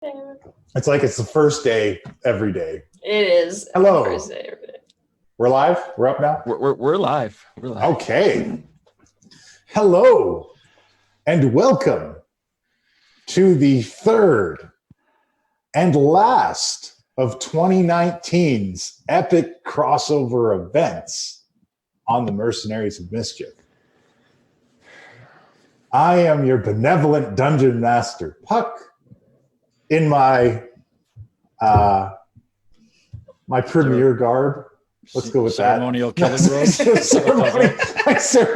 It's like it's the first day every day. It is. Hello. The first day every day. We're live? We're up now? We're live. We're live. Okay. Hello and welcome to the third and last of 2019's epic crossover events on the Mercenaries of Mischief. I am your benevolent dungeon master, Puck, in my my premier garb. Let's go with ceremonial that. Killing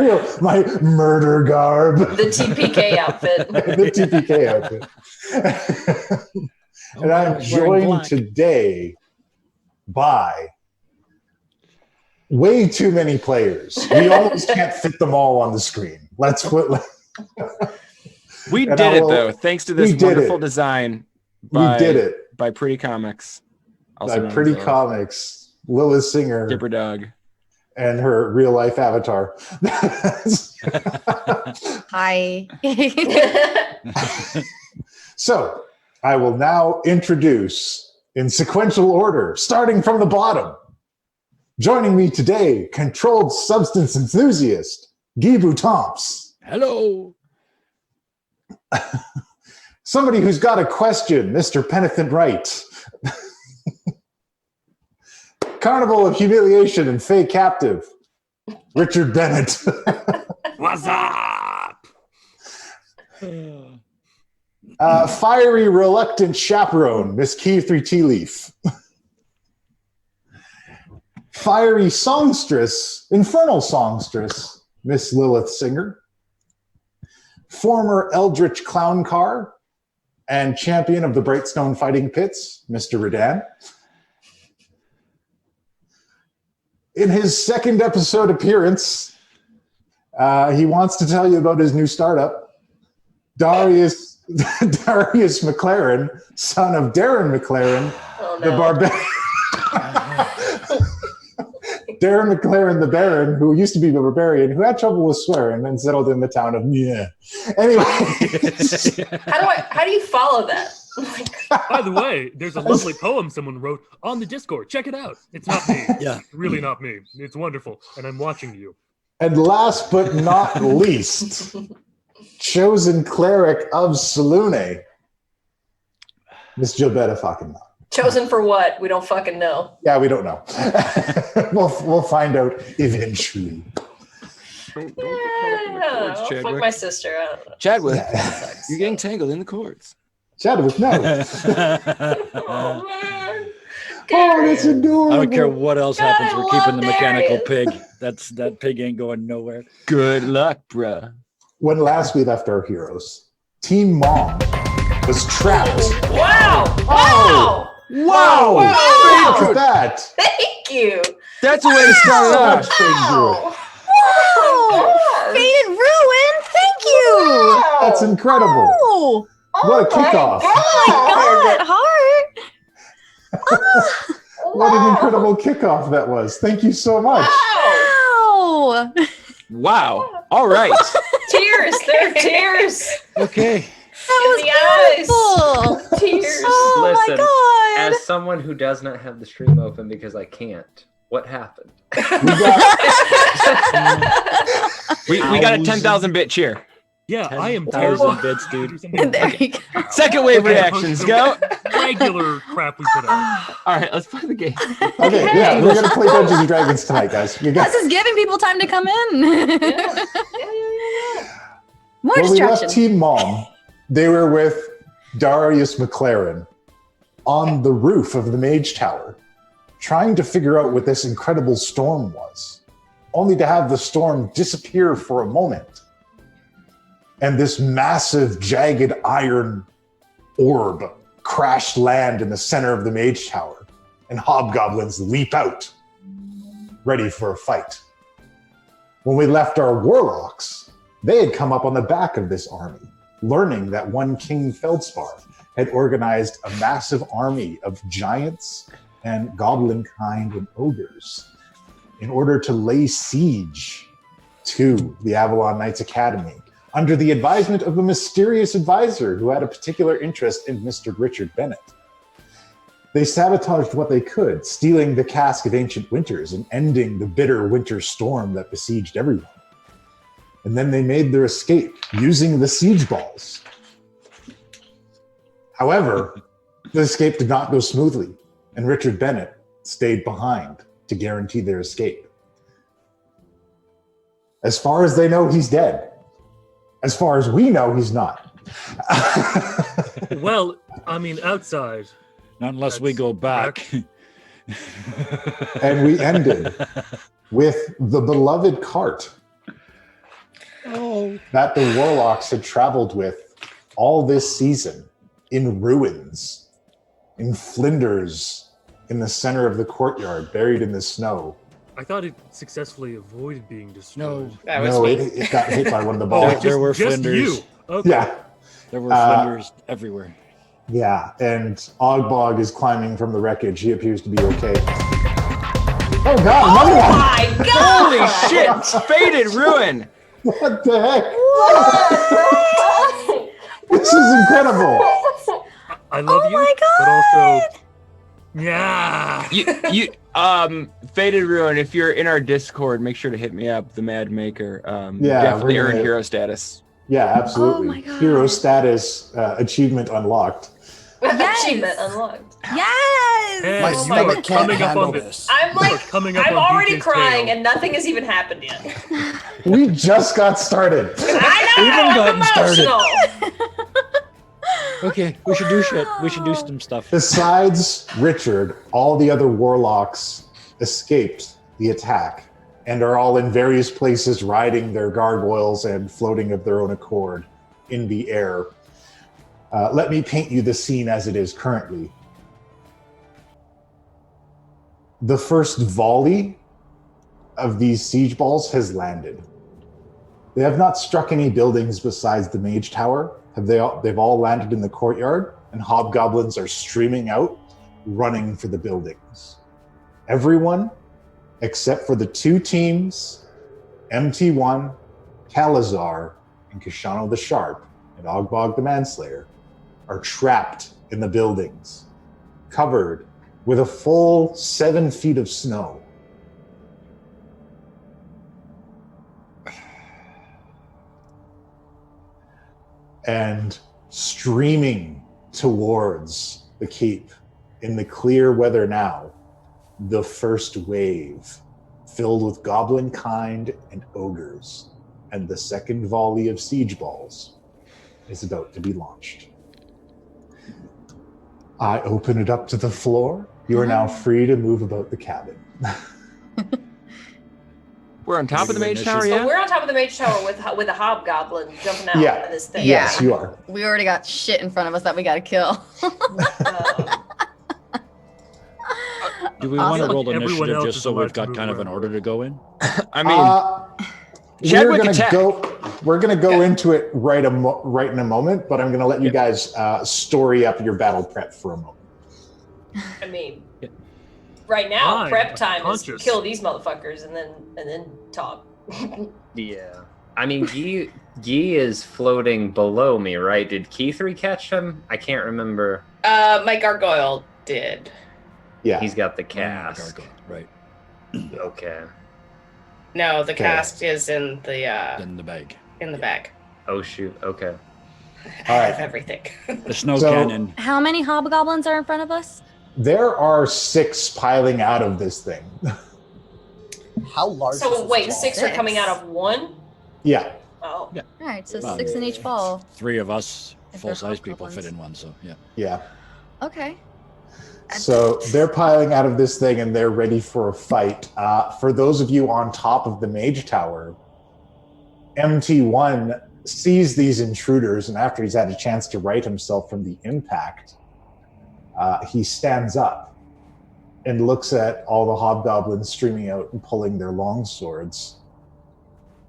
robe. My murder garb. The TPK outfit. The TPK outfit. And I'm joined today by way too many players. We almost can't fit them all on the screen. We did it though, thanks to this wonderful design. We did it by Pretty Comics. By Pretty Comics. Lilith Singer, Dipper Dog, and her real life avatar. Hi. So I will now introduce in sequential order, starting from the bottom. Joining me today, controlled substance enthusiast, Guy Boutomps. Hello. Somebody who's got a question, Mr. Penitent Wright. Carnival of Humiliation and Fey Captive, Richard Bennett. What's up? Fiery Reluctant Chaperone, Miss Key 3 Tea Leaf. Fiery Songstress, Infernal Songstress, Miss Lilith Singer. Former Eldritch Clown Car and champion of the Brightstone Fighting Pits, Mr. Redan. In his second episode appearance, he wants to tell you about his new startup, Darius McLaren, son of Darren McLaren, the Barbarian. Darren McLaren, the Baron, who used to be the Barbarian, who had trouble with swearing and settled in the town of Mia. Anyway. How do you follow that? By the way, there's a lovely poem someone wrote on the Discord. Check it out. It's not me. Yeah. It's really not me. It's wonderful. And I'm watching you. And last but not least, chosen cleric of Salune, Miss Jobetta fucking. Chosen for what? We don't fucking know. Yeah, we don't know. We'll find out eventually. Fuck my sister. I don't know. Chadwick, you're getting tangled in the cords. Chadwick, no. Oh, man. Oh, that's adorable. I don't care what else happens. We're keeping the mechanical Darius. pig. That pig ain't going nowhere. Good luck, bruh. When last we left our heroes, Team MoM was trapped. Wow! Oh! Wow! Wow! Look at that. Thank you. That's a way to start it off. Wow! Wow! Faded Ruin, thank you! That's incredible. Oh, What a kickoff. oh my god, heart! What an incredible kickoff that was. Thank you so much. Wow! Wow. All right. Tears. There are tears. Okay. That In was the beautiful! Tears. Oh Listen, my god! as someone who does not have the stream open because I can't, what happened? We got We got a 10,000 bit cheer. Yeah, I am 10,000 terrible. bits, dude. Do something There you go. Second wave Okay, reactions. opposed to Go. the Regular crap we put out. All right, let's play the game. Okay, yeah, we're going to play Dungeons and Dragons tonight, guys. You got This is giving people time to come in. More When we left distraction. Team MoM, they were with Darius McLaren on the roof of the Mage Tower, trying to figure out what this incredible storm was, only to have the storm disappear for a moment. And this massive, jagged iron orb crash land in the center of the Mage Tower, and hobgoblins leap out, ready for a fight. When we left our warlocks, they had come up on the back of this army, learning that one King Feldspar had organized a massive army of giants and goblin kind and ogres in order to lay siege to the Avalon Knights Academy, under the advisement of a mysterious advisor who had a particular interest in Mr. Richard Bennett. They sabotaged what they could, stealing the cask of ancient winters and ending the bitter winter storm that besieged everyone. And then they made their escape using the siege balls. However, the escape did not go smoothly, and Richard Bennett stayed behind to guarantee their escape. As far as they know, he's dead. As far as we know, he's not. Well, I mean, outside. Not unless we go back. And we ended with the beloved cart that the warlocks had traveled with all this season in ruins, in flinders, in the center of the courtyard, buried in the snow. I thought it successfully avoided being destroyed. That was No, me. it got hit by one of the Oh, balls. there were just flinders. you. Okay. Yeah, There were flinders everywhere. yeah. And Ogbog is climbing from the wreckage. He appears to be okay. Oh God, another Oh one! my god! Holy shit! Faded ruin. What the heck? This is incredible. I love you, my but also, yeah. Faded Ruin, if you're in our Discord, make sure to hit me up, the Mad Maker. Yeah, definitely we're earned gonna- hero status. Yeah, absolutely. Oh my God. Hero status achievement unlocked. Yes. Achievement unlocked. Yes! Man, My you stomach are can't coming up handle on this. I'm You are like, coming up I'm on already BJ's crying tail. and nothing has even happened yet. We just got started. I know, Even I'm gotten started. emotional. Okay, we should do shit. We should do some stuff. Besides Richard, all the other warlocks escaped the attack and are all in various places riding their gargoyles and floating of their own accord in the air. Let me paint you the scene as it is currently. The first volley of these siege balls has landed. They have not struck any buildings besides the Mage Tower. They've all landed in the courtyard, and hobgoblins are streaming out, running for the buildings. Everyone, except for the two teams, Mt1, Calazar, and Kishano the Sharp, and Ogbog the Manslayer, are trapped in the buildings, covered with a full 7 feet of snow. And streaming towards the keep in the clear weather now, the first wave filled with goblin kind and ogres, and the second volley of siege balls is about to be launched. I open it up to the floor. You are now free to move about the cabin. We're on top of the Mage Tower, So yeah? we're on top of the Mage Tower with a hobgoblin jumping out Yeah. of this thing. Yes, you are. We already got shit in front of us that we gotta kill. Do we want to Awesome. roll Everyone initiative else just is so allowed we've to got move kind of an around. order to go in? I mean, Chadwick attack. We're gonna go into it right in a moment, but I'm gonna let you guys story up your battle prep for a moment. I mean, right now, I'm prep time is conscious. kill these motherfuckers and then talk. Yeah. I mean, Guy is floating below me, right? Did Key3 catch him? I can't remember. My gargoyle did. Yeah. He's got the cast. Gargoyle, right. Okay. No, the Okay. cast is in the In the bag. bag. Oh, shoot. Okay. I All have right. everything. The snow So- cannon. How many hobgoblins are in front of us? There are 6 piling out of this thing. How large? is So this wait, ball? 6 are coming out of one? Yeah. Oh. Yeah. All right, so Well, 6 in each ball. 3 of us If they're full-size people hobgoblins. fit in one, so yeah. Yeah. Okay. So they're piling out of this thing and they're ready for a fight. For those of you on top of the Mage Tower, MT1 sees these intruders, and after he's had a chance to right himself from the impact, he stands up and looks at all the hobgoblins streaming out and pulling their long swords.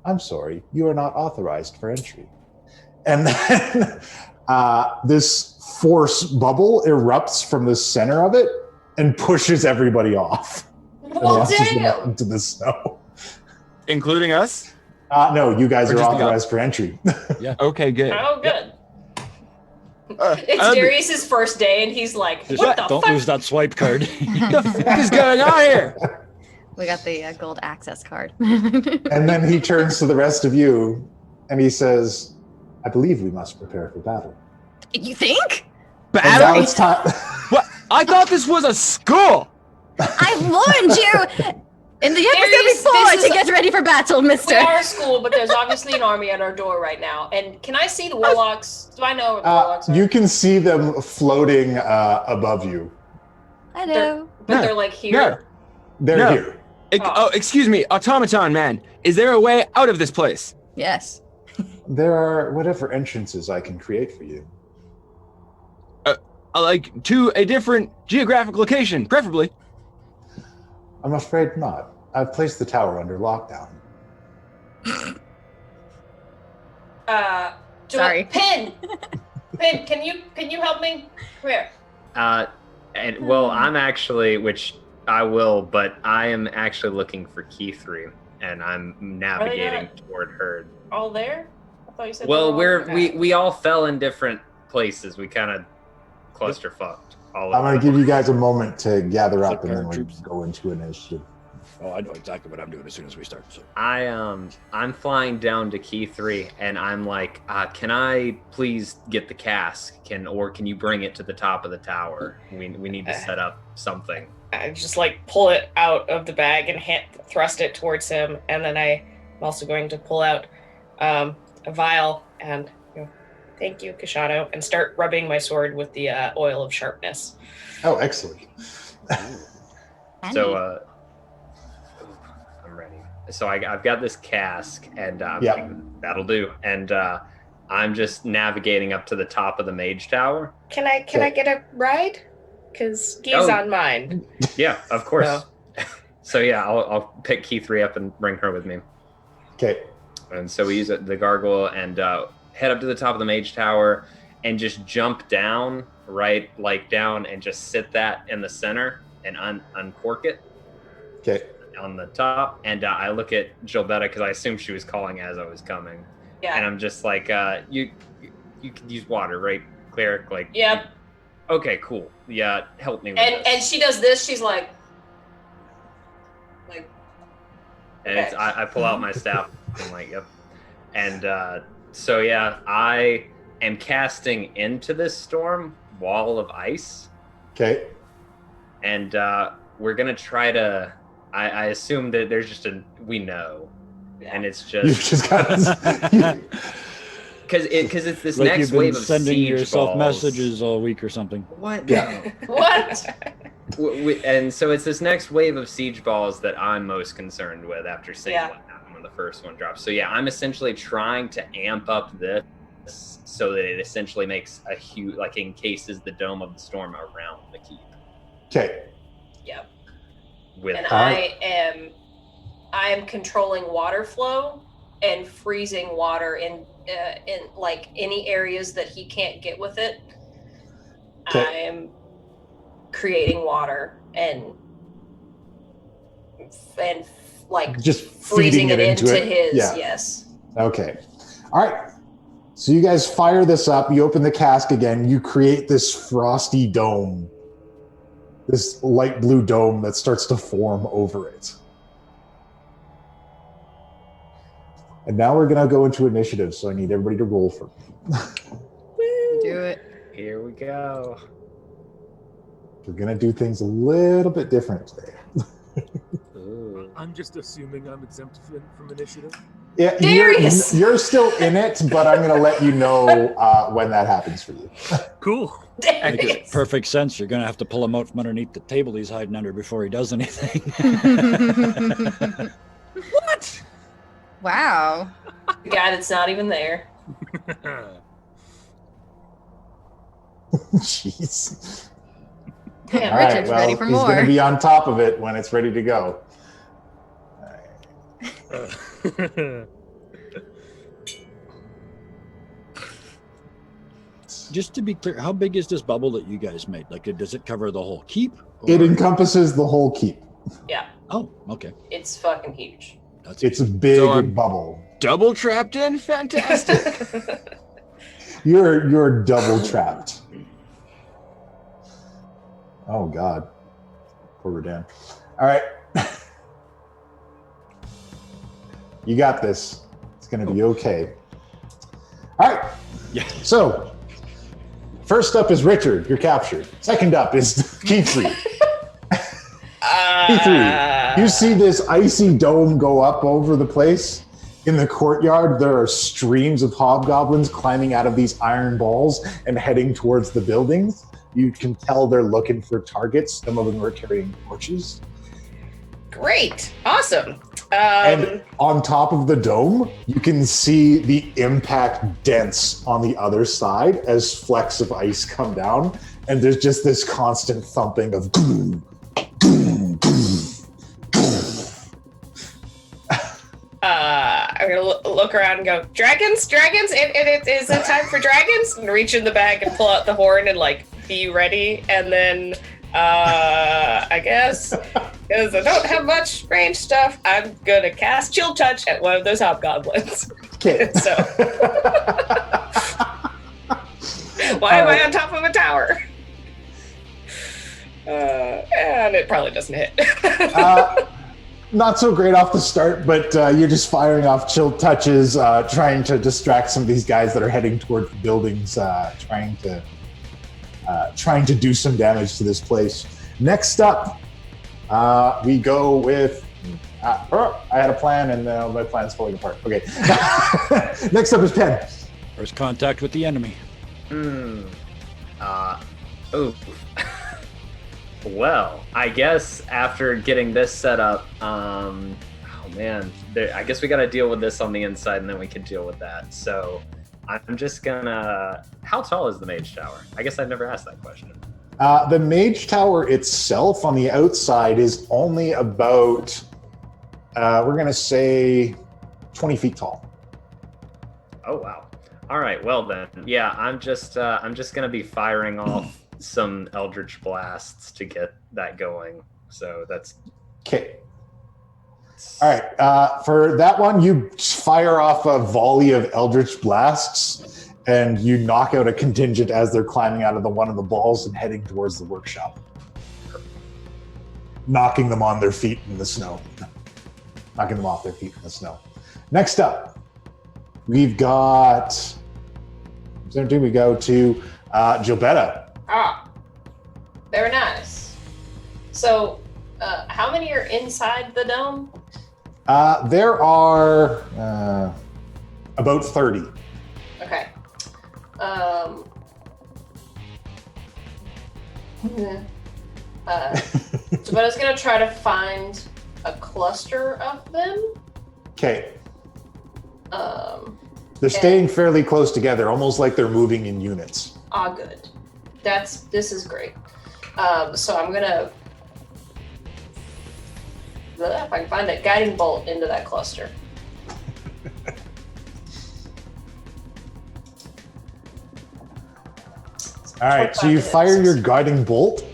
I'm sorry, you are not authorized for entry. And then this force bubble erupts from the center of it and pushes everybody off and Well, launches them damn. out into the snow. including us? No, you guys Or are just the authorized for entry. Okay, good. Oh, good. Uh, It's Darius's first day, and he's like, Just "What the don't fuck?" lose that swipe card. What the fuck is going on here? We got the gold access card. And then he turns to the rest of you and he says, I believe we must prepare for battle. You think? And now Battle? it's time. What? I thought this was a school. I warned you in the episode Darius, before this to is- get ready for battle, We mister. are a school, but there's obviously an army at our door right now. And can I see the warlocks? Do I know where the warlocks are? You can see them floating above you. Hello. But No, they're like here. no. They're No. here. Oh, excuse me, automaton man. Is there a way out of this place? Yes. There are whatever entrances I can create for you. Like to a different geographic location, preferably. I'm afraid not. I've placed the tower under lockdown. Sorry. Pin, can you help me? Come here. And well, I'm actually, which I will, but I am actually looking for key 3, and I'm navigating toward her. All there? I thought you said. Well, they were all there. we all fell in different places. We kind of clusterfucked all I'm over. going to give you guys a moment to gather up Flip and then we'll troops. go into initiative. Oh, I know exactly what I'm doing as soon as we start. So. I'm flying down to key 3, and I'm like, can I please get the cask? Or can you bring it to the top of the tower? We need to set up something. I just like pull it out of the bag and thrust it towards him, and then I'm also going to pull out a vial and thank you, Kashado, and start rubbing my sword with the oil of sharpness. Oh, excellent. So I'm ready. So I've got this cask, and that'll do. And I'm just navigating up to the top of the mage tower. Can I get a ride? Because Guy's on mine. Yeah, of course. No. So yeah, I'll pick key 3 up and bring her with me. Okay. And so we use the gargoyle and head up to the top of the mage tower and just jump down, down and just sit that in the center and uncork it. Okay. On the top. And I look at Gilbetta because I assumed she was calling as I was coming. Yeah. And I'm just like, you could use water, right, cleric? Like, Yep. Okay, cool. Yeah, help me with And this. and she does this. She's like. And it's, I pull out my staff. I'm like, yep. And so yeah, I am casting into this storm wall of ice. Okay. And we're gonna try to. I assume that there's just we know, and it's You just just got because it's this Like next you've been wave of sending siege yourself balls. messages all week or something. What? Yeah. What? And so it's this next wave of siege balls that I'm most concerned with after seeing what happened when the first one dropped. So yeah, I'm essentially trying to amp up this so that it essentially makes a huge, like encases the dome of the storm around the keep. Okay. Yep. With And I am controlling water flow and freezing water in like any areas that he can't get with it. Okay. I am creating water and like Just freezing feeding it into into it. his. Yeah. Yes. Okay. All right. So you guys fire this up. You open the cask again. You create this frosty dome, this light blue dome that starts to form over it. And now we're going to go into initiative. So I need everybody to roll for me. Do it. here we go. We're going to do things a little bit different today. Ooh. I'm just assuming I'm exempt from initiative. Yeah, Darius! you're still in it, but I'm going to let you know when that happens for you. Cool. Makes Darius. perfect sense. You're gonna have to pull him out from underneath the table he's hiding under before he does anything. What? Wow. The guy that's not even there. Jeez. Man, All right, Richard's well, ready for he's going to more. be on top of it when it's ready to go. Just to be clear, how big is this bubble that you guys made? Like, does it cover the whole keep? It or- encompasses the whole keep. Yeah, Oh, okay. it's fucking huge. It's a big So I'm- bubble. Double trapped in? Fantastic. You're double trapped. Oh God. Poor Dan. All right. You got this. It's gonna be okay. All right. Yeah. So, first up is Richard. You're captured. Second up is Keyfree. Keyfree. You see this icy dome go up over the place. In the courtyard, there are streams of hobgoblins climbing out of these iron balls and heading towards the buildings. You can tell they're looking for targets. Some of them are carrying torches. Great. Awesome. And on top of the dome, you can see the impact dents on the other side as flecks of ice come down. And there's just this constant thumping of boom, boom, boom, boom. I'm gonna look around and go, dragons. Is it time for dragons? And reach in the bag and pull out the horn and like be ready. And then I guess because I don't have much range stuff, I'm gonna cast Chill Touch at one of those hobgoblins. Okay. So why am I on top of a tower? And it probably doesn't hit. Not so great off the start, but you're just firing off chill touches, trying to distract some of these guys that are heading towards the buildings, trying to do some damage to this place. Next up, we go with. I had a plan, and my plan's falling apart. Okay. Next up is Pen. First contact with the enemy. Well, I guess after getting this set up, oh man, I guess we got to deal with this on the inside, and then we can deal with that. So I'm just gonna. How tall is the Mage Tower? I guess I've never asked that question. The Mage Tower itself on the outside is only about, we're gonna say, 20 feet tall. Oh wow! All right, well then, yeah, I'm just gonna be firing off some Eldritch Blasts to get that going. So that's okay. All right, for that one, you fire off a volley of Eldritch Blasts, and you knock out a contingent as they're climbing out of one of the balls and heading towards the workshop, knocking them on their feet in the snow, knocking them off their feet in the snow. Next up, we've got. We go to Gilbetta. Ah, very nice. So, how many are inside the dome? There are about 30. Okay. So I was gonna try to find a cluster of them. Okay. They're staying fairly close together, almost like they're moving in units. Good. This is great. So I'm gonna, if I can find that guiding bolt into that cluster. All right, so you fire your guiding bolt,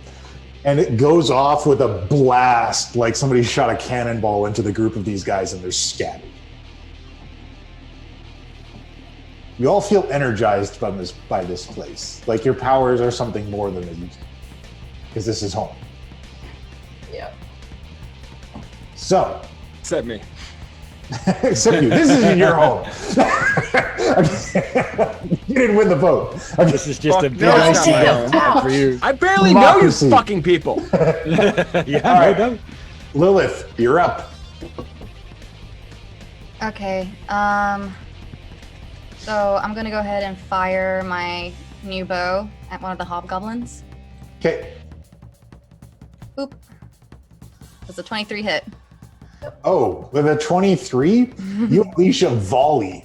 and it goes off with a blast, like somebody shot a cannonball into the group of these guys, and they're scattered. You all feel energized by this place. Like your powers are something more than they used to be, because this is home. Yeah. So, Except me. except you, this isn't your home. You didn't win the vote. Okay. This is just a big no, it's icy not my dome for you. I barely know you Democracy. fucking people. Yeah, All right. no doubt. Lilith, you're up. Okay. So I'm gonna go ahead and fire my new bow at one of the hobgoblins. Okay. Oop. That's a 23 hit. Oh, with a 23, you unleash a volley.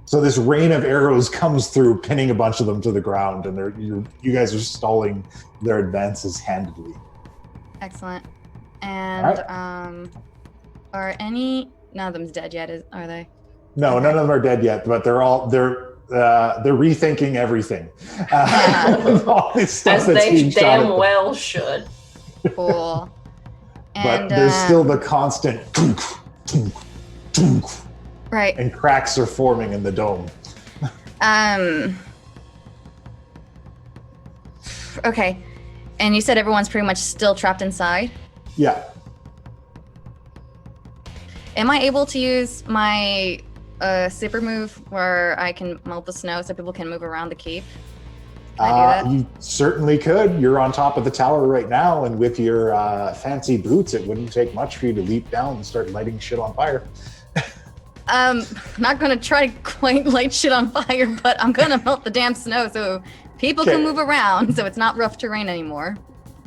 So this rain of arrows comes through, pinning a bunch of them to the ground, and you guys are stalling their advances handedly. Excellent. And are none of them's dead yet, are they? No, none of them are dead yet, but they're rethinking everything. All this stuff As that's they being shot at damn them. well should. Cool. But And there's still the constant tunk, tunk, Right. and cracks are forming in the dome. Okay. And you said everyone's pretty much still trapped inside? Yeah. Am I able to use my super move where I can melt the snow so people can move around the keep? Can I do that? You certainly could. You're on top of the tower right now, and with your fancy boots, it wouldn't take much for you to leap down and start lighting shit on fire. Not gonna try to quite light shit on fire, but I'm gonna melt the damn snow so people can move around, so it's not rough terrain anymore.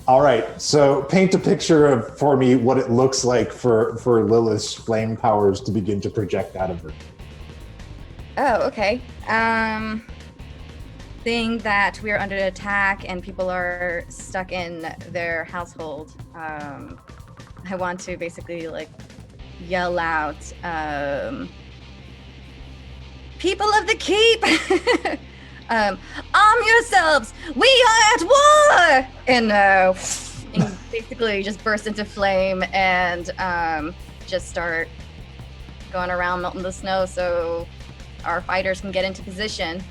All right, so paint a picture for me what it looks like for Lilith's flame powers to begin to project out of her. Oh, okay. Seeing that we are under attack and people are stuck in their household, I want to basically like yell out, people of the keep, arm yourselves, we are at war! And basically just burst into flame and just start going around melting the snow so our fighters can get into position,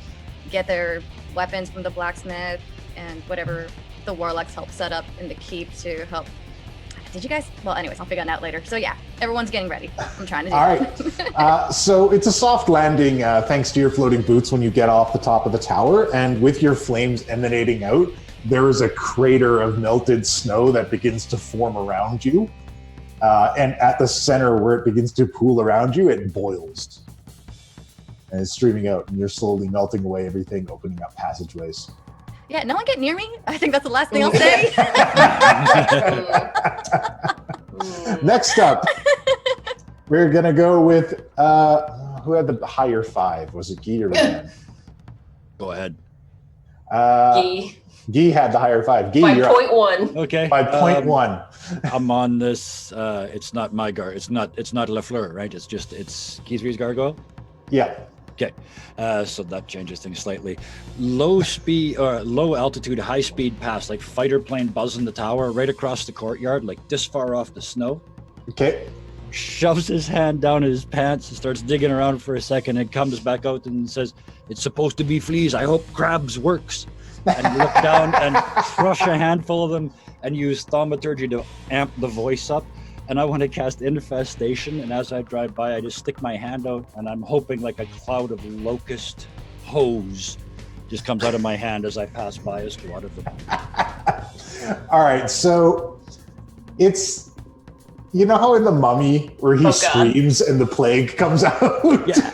get their weapons from the blacksmith and whatever the warlocks help set up in the keep to help. Did you guys? Well, anyways, I'll figure it out later. So yeah, everyone's getting ready. I'm trying to do All that. right. So it's a soft landing thanks to your floating boots when you get off the top of the tower. And with your flames emanating out, there is a crater of melted snow that begins to form around you. And at the center where it begins to pool around you, it boils. And it's streaming out, and you're slowly melting away everything, opening up passageways. Yeah, no one get near me. I think that's the last thing I'll say. Next up, we're going to go with who had the higher 5? Was it Guy or Leanne? Go ahead. Guy. Guy had the higher 5. Guy, By you're 0.1. Okay. By 0.1. I'm on this. It's not my gar. It's not Lafleur, right? It's Keithree's gargoyle. Yeah. Okay, so that changes things slightly. Low speed or low altitude, high speed pass, like fighter plane buzzing the tower right across the courtyard, like this far off the snow. Okay. Shoves his hand down his pants and starts digging around for a second and comes back out and says, "It's supposed to be fleas. I hope crabs works." And look down and crush a handful of them and use thaumaturgy to amp the voice up. And I want to cast Infestation, and as I drive by, I just stick my hand out, and I'm hoping like a cloud of locust hose just comes out of my hand as I pass by a squad of them. All right, so it's, you know how in The Mummy where he screams and the plague comes out? Yeah.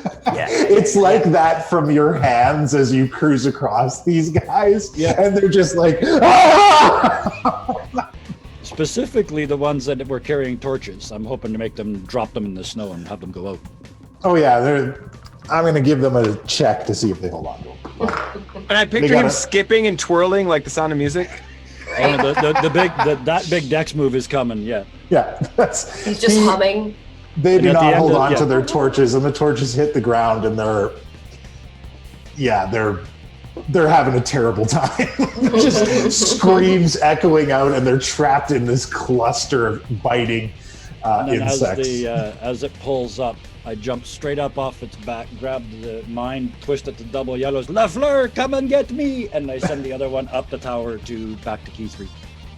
It's like that from your hands as you cruise across these guys, and they're just like, ah! Specifically the ones that were carrying torches. I'm hoping to make them drop them in the snow and have them go out. Oh yeah, I'm going to give them a check to see if they hold on to them. And I picture him skipping and twirling like The Sound of Music. Oh, that big dex move is coming. Yeah. Yeah, he's just humming. They do not hold on to their torches, and the torches hit the ground, and they're having a terrible time. Just screams echoing out, and they're trapped in this cluster of biting insects. As it pulls up, I jump straight up off its back, grab the mine, twist it to double yellows. Lafleur, come and get me! And I send the other one up the tower back to Keithree.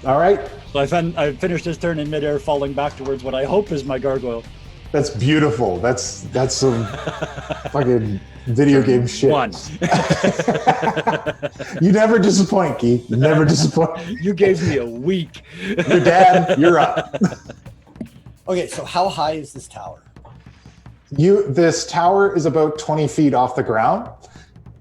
All right. So I finished his turn in midair, falling back towards what I hope is my gargoyle. That's beautiful. That's some fucking video game shit. One. You never disappoint, Keith. You never disappoint. You gave me a week. Your dad, you're up. Okay, so how high is this tower? This tower is about 20 feet off the ground,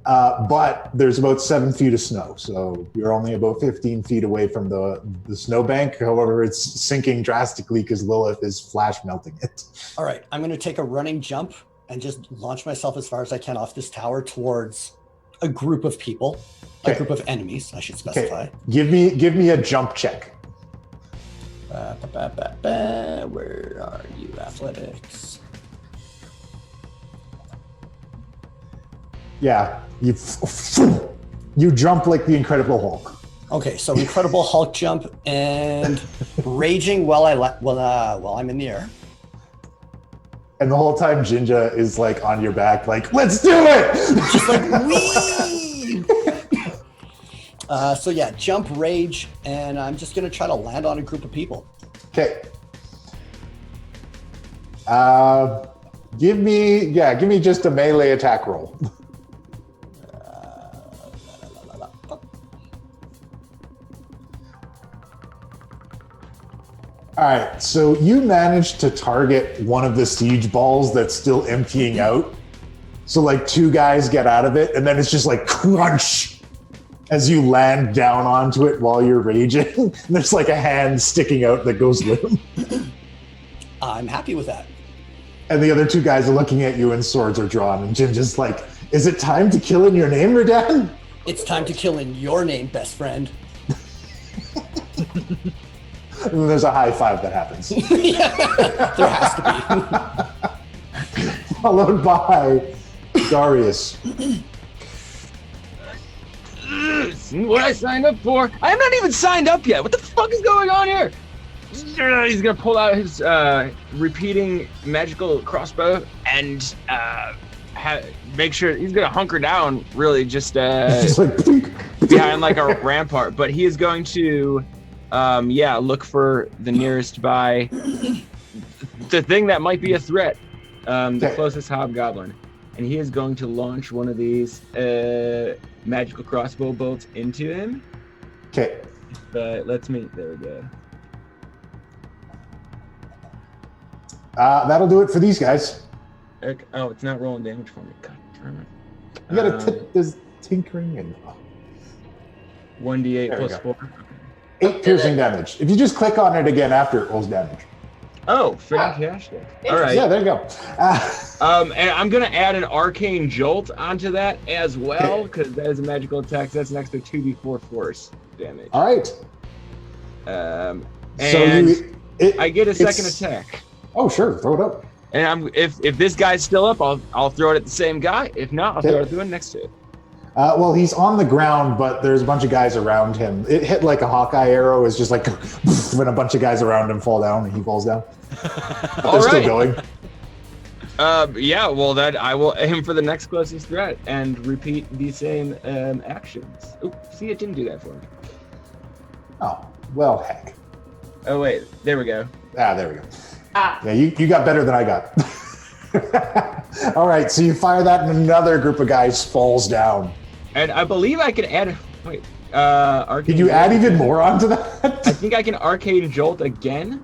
but there's about 7 feet of snow. So you're only about 15 feet away from the snowbank. However, it's sinking drastically because Lilith is flash melting it. All right, I'm going to take a running jump and just launch myself as far as I can off this tower towards a group of people, a group of enemies, I should specify. Okay. Give me a jump check. Where are you, athletics? Yeah, you jump like the Incredible Hulk. Okay, so Incredible Hulk jump and raging while I'm in the air. And the whole time Jinja is like on your back, like, let's do it! Just like, wee! So yeah, jump, rage, and I'm just gonna try to land on a group of people. Okay. Give me just a melee attack roll. All right, so you managed to target one of the siege balls that's still emptying out. So like 2 guys get out of it, and then it's just like crunch as you land down onto it while you're raging. And there's like a hand sticking out that goes limp. I'm happy with that. And the other 2 guys are looking at you and swords are drawn. And Jim just like, is it time to kill in your name, Radan? It's time to kill in your name, best friend. And then there's a high five that happens. Yeah, there has to be. Followed by Darius. See what I signed up for? I'm not even signed up yet. What the fuck is going on here? He's gonna pull out his repeating magical crossbow and make sure he's gonna hunker down. Really, just like, behind like a rampart. But he is going to, look for the nearest by the thing that might be a threat, the closest hobgoblin, and he is going to launch one of these magical crossbow bolts into him. Okay. But let's meet. There we go. That'll do it for these guys. Okay. Oh, it's not rolling damage for me. God damn it. You gotta there's tinkering and 1d8 plus 4. 8 piercing damage. If you just click on it again after, it rolls damage. Oh, fantastic. All right. Yeah, there you go. And I'm going to add an arcane jolt onto that as well, because that is a magical attack. So that's an extra 2d4 force damage. All right. And So I get a second attack. Oh, sure. Throw it up. And if this guy's still up, I'll throw it at the same guy. If not, I'll throw it at the one next to it. Well, he's on the ground, but there's a bunch of guys around him. It hit like a Hawkeye arrow. It's just like when a bunch of guys around him fall down and he falls down. But they're still going. Well, then I will aim for the next closest threat and repeat the same actions. Oh, see, it didn't do that for me. Oh, well, heck. Oh, wait. There we go. There we go. Yeah, you got better than I got. All right, so you fire that and another group of guys falls down. And I believe I can add... Wait. Arcane Did you add even more onto that? I think I can Arcane Jolt again.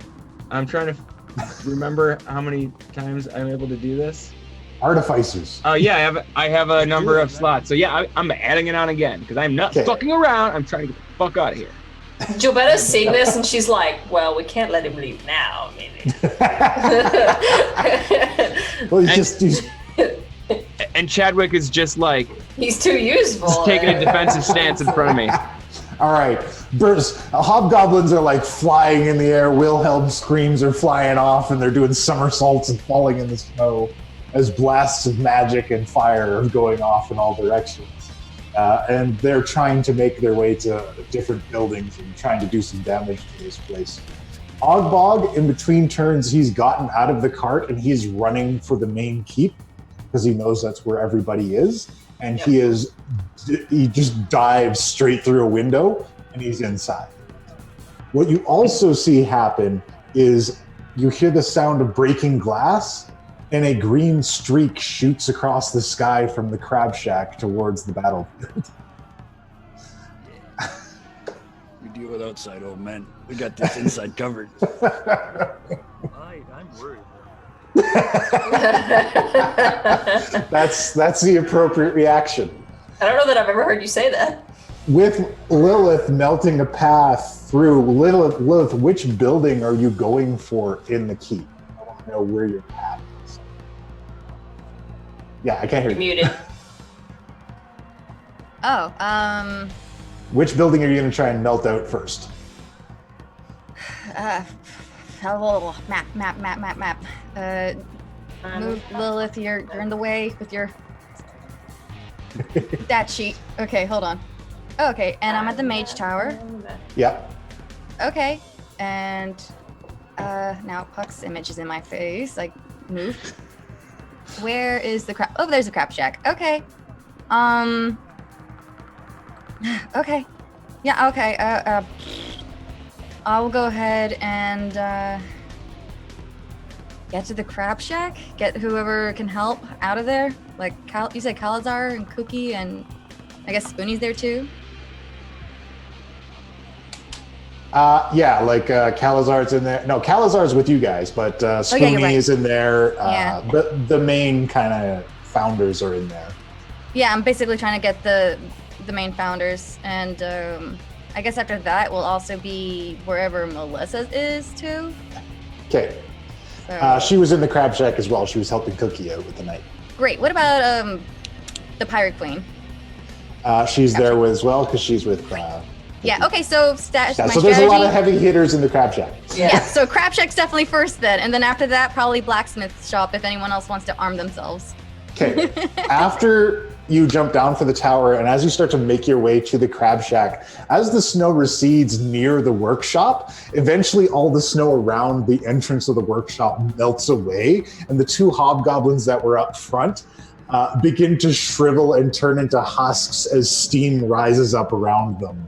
I'm trying to remember how many times I'm able to do this. Artificers. Oh, yeah, I have a number of slots. So, yeah, I'm adding it on again because I'm not fucking around. I'm trying to get the fuck out of here. Jobetta's seeing this and she's like, well, we can't let him leave now. Well, he's and Chadwick is just like... He's too useful. Just taking a defensive stance in front of me. All right. Hobgoblins are like flying in the air. Wilhelm screams are flying off and they're doing somersaults and falling in the snow as blasts of magic and fire are going off in all directions. And they're trying to make their way to different buildings and trying to do some damage to this place. Ogbog, in between turns, he's gotten out of the cart and he's running for the main keep because he knows that's where everybody is. And he just dives straight through a window and he's inside. What you also see happen is you hear the sound of breaking glass and a green streak shoots across the sky from the crab shack towards the battlefield. We deal with outside, old man. We got this inside covered. I'm worried. That's the appropriate reaction. I don't know that I've ever heard you say that. With Lilith melting a path through, Lilith, which building are you going for in the keep? I want to know where your path is. Yeah, I can't hear you. Muted. Which building are you going to try and melt out first? A little map. Move, Lilith, you're in the way with your that sheet. Okay, hold on. Okay, and I'm at the mage tower. Yeah. Okay, and now Puck's image is in my face. Like, move. Where is the crab? Oh, there's a crab shack. Okay. Okay. Yeah. Okay. I'll go ahead and get to the crab shack. Get whoever can help out of there. Like you said, Calazar and Cookie, and I guess Spoonie's there too. Yeah, like Calazar's in there. No, Calazar's with you guys, but Spoonie right. is in there. Yeah. The main kind of founders are in there. Yeah, I'm basically trying to get the main founders, and I guess after that will also be wherever Melissa is too. Okay. So, She was in the crab shack as well. She was helping Cookie out with the night. great. What about the Pirate Queen? She's there as well because she's with. Yeah. Okay. So Yeah, my so strategy. there's a lot of heavy hitters in the crab shack. Yeah. So crab shack's definitely first then, and then after that probably blacksmith shop if anyone else wants to arm themselves. Okay. After you jump down for the tower, and as you start to make your way to the crab shack, as the snow recedes near the workshop, eventually all the snow around the entrance of the workshop melts away, and the two hobgoblins that were up front begin to shrivel and turn into husks as steam rises up around them,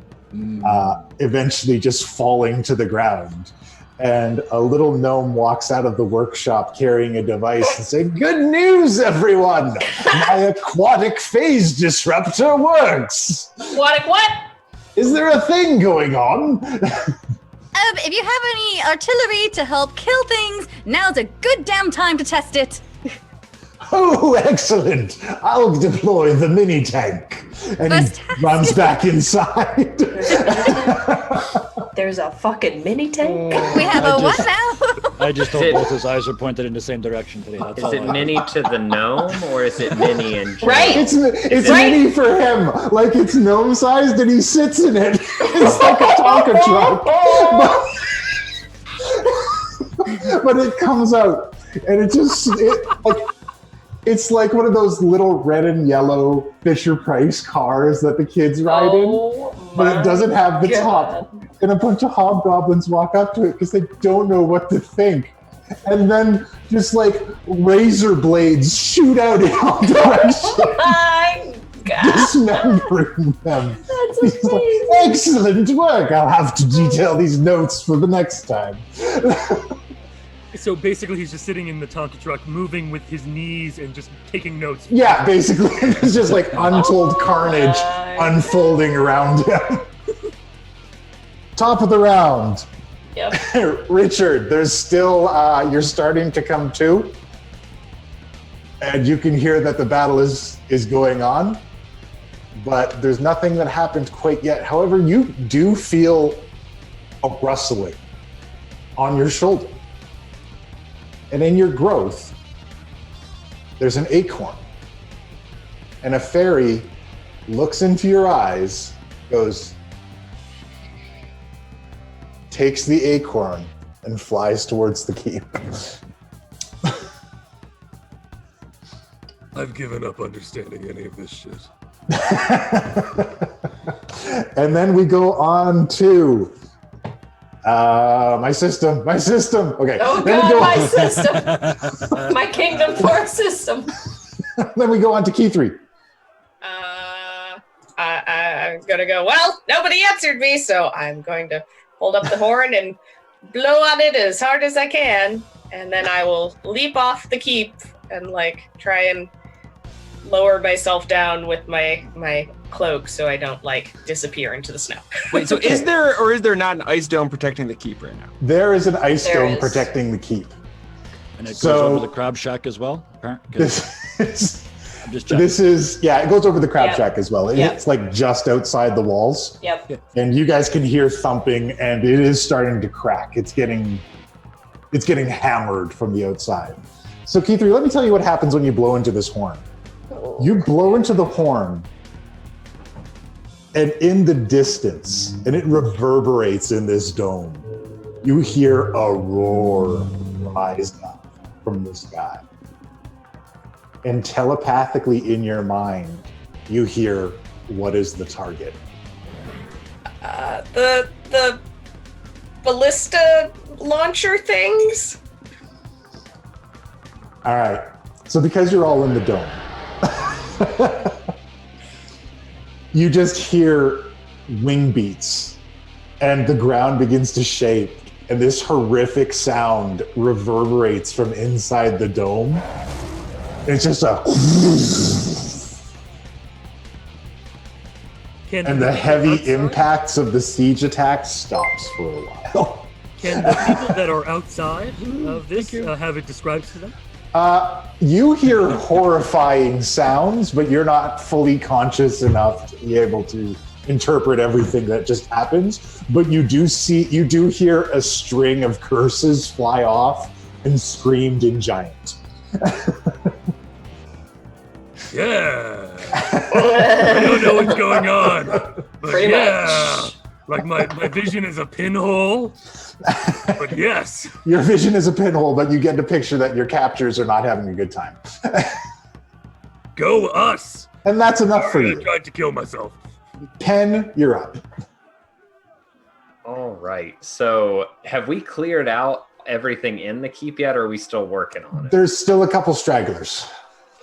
eventually just falling to the ground. And a little gnome walks out of the workshop carrying a device and saying, "Good news, everyone! My aquatic phase disruptor works! What? Is there a thing going on?" If you have any artillery to help kill things, now's a good damn time to test it. "Oh, excellent! I'll deploy the mini tank." And Fantastic. he runs back inside. There's a fucking mini tank. We have I a what just- now? I just hope Is it- both his eyes are pointed in the same direction today. That's Is all it I- mini to the gnome or is it mini in general? Right. It's Right. mini for him. Like it's gnome sized and he sits in it. It's like a Tonka truck. But it comes out and it's like one of those little red and yellow Fisher Price cars that the kids ride in. But it doesn't have the top. And a bunch of hobgoblins walk up to it because they don't know what to think. And then just like razor blades shoot out in all directions, My God. dismembering them. That's He's like, amazing. "Excellent work. I'll have to detail these notes for the next time." So basically, he's just sitting in the Tonka truck, moving with his knees and just taking notes. Yeah, basically, it's just like untold carnage unfolding around him. Top of the round. Yep. Richard, there's still, you're starting to come to, and you can hear that the battle is going on, but there's nothing that happened quite yet. However, you do feel a rustling on your shoulder. And in your growth, there's an acorn. And a fairy looks into your eyes, goes, takes the acorn, and flies towards the keep. I've given up understanding any of this shit. And then we go on to my system. Okay. Oh then we God, go, my system. My Kingdom 4 system. Then we go on to key 3. I'm gonna go, well, nobody answered me, so I'm going to hold up the horn and blow on it as hard as I can, and then I will leap off the keep and like try and lower myself down with my cloak so I don't like disappear into the snow. Wait, so is there or is there not an ice dome protecting the keep right now? There is an ice There dome is. protecting the keep. And it goes So- over the crab shack as well. Apparently, 'cause I'm just checking. This is, yeah, it goes over the crab Yep. shack as well. Yep. It's like just outside the walls. Yep. And you guys can hear thumping, and it is starting to crack. It's getting hammered from the outside. So, Key 3, let me tell you what happens when you blow into this horn. You blow into the horn, and in the distance, and it reverberates in this dome, you hear a roar rise up from the sky. And telepathically in your mind, you hear, "What is the target?" The ballista launcher things. All right. So because you're all in the dome, you just hear wing beats and the ground begins to shake and this horrific sound reverberates from inside the dome. It's just a and the heavy impacts of the siege attack stops for a while. Can the people that are outside of this have it described to them? You hear horrifying sounds, but you're not fully conscious enough to be able to interpret everything that just happens. But you do hear a string of curses fly off and screamed in giant. Yeah. I don't know what's going on, but Pretty yeah. much. Like my vision is a pinhole, but yes. Your vision is a pinhole, but you get to picture that your captors are not having a good time. Go us. And that's enough for you. I tried to kill myself. Pen, you're up. All right. So have we cleared out everything in the keep yet, or are we still working on it? There's still a couple stragglers.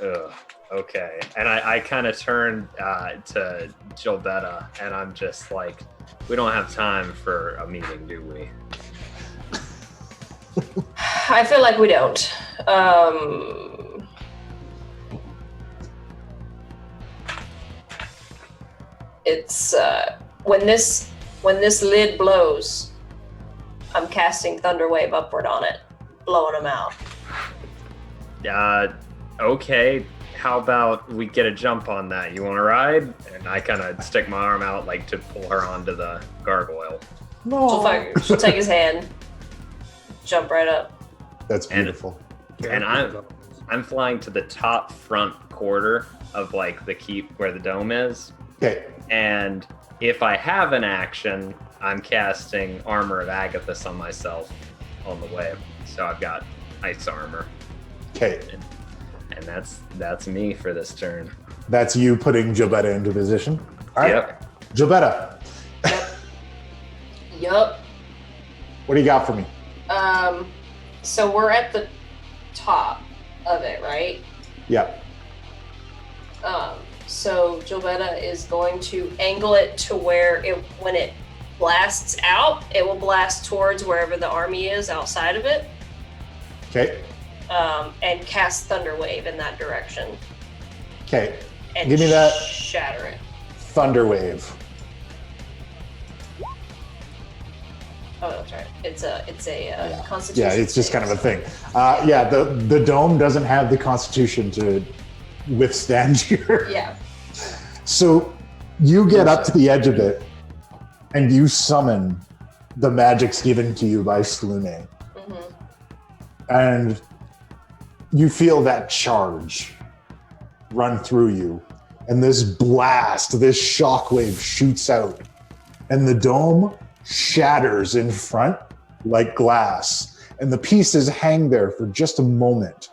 Ugh. Okay. And I kind of turned to Gilbetta, and I'm just like, we don't have time for a meeting, do we? I feel like we don't. It's when this lid blows, I'm casting Thunderwave upward on it, blowing them out. Okay. How about we get a jump on that? You want to ride? And I kind of stick my arm out like to pull her onto the gargoyle. She'll take his hand, jump right up. That's beautiful. And I'm flying to the top front quarter of like the keep where the dome is. Okay. And if I have an action, I'm casting Armor of Agathis on myself on the way. So I've got ice armor. Okay. And that's me for this turn. That's you putting Gilbetta into position. All right. Yep. Gilbetta, Yup. what do you got for me? So we're at the top of it, right? Yeah. So Gilbetta is going to angle it to where when it blasts out, it will blast towards wherever the army is outside of it. Okay. And cast Thunderwave in that direction. Okay. And Give me that shatter it. Thunder Wave. Oh, that's right. It's a Yeah. Constitution. Yeah, it's just kind of a thing. Yeah, the dome doesn't have the constitution to withstand your. Yeah. So you get up to the edge of it, and you summon the magics given to you by Slune. Mm-hmm. And you feel that charge run through you, and this blast, this shockwave shoots out, and the dome shatters in front like glass, and the pieces hang there for just a moment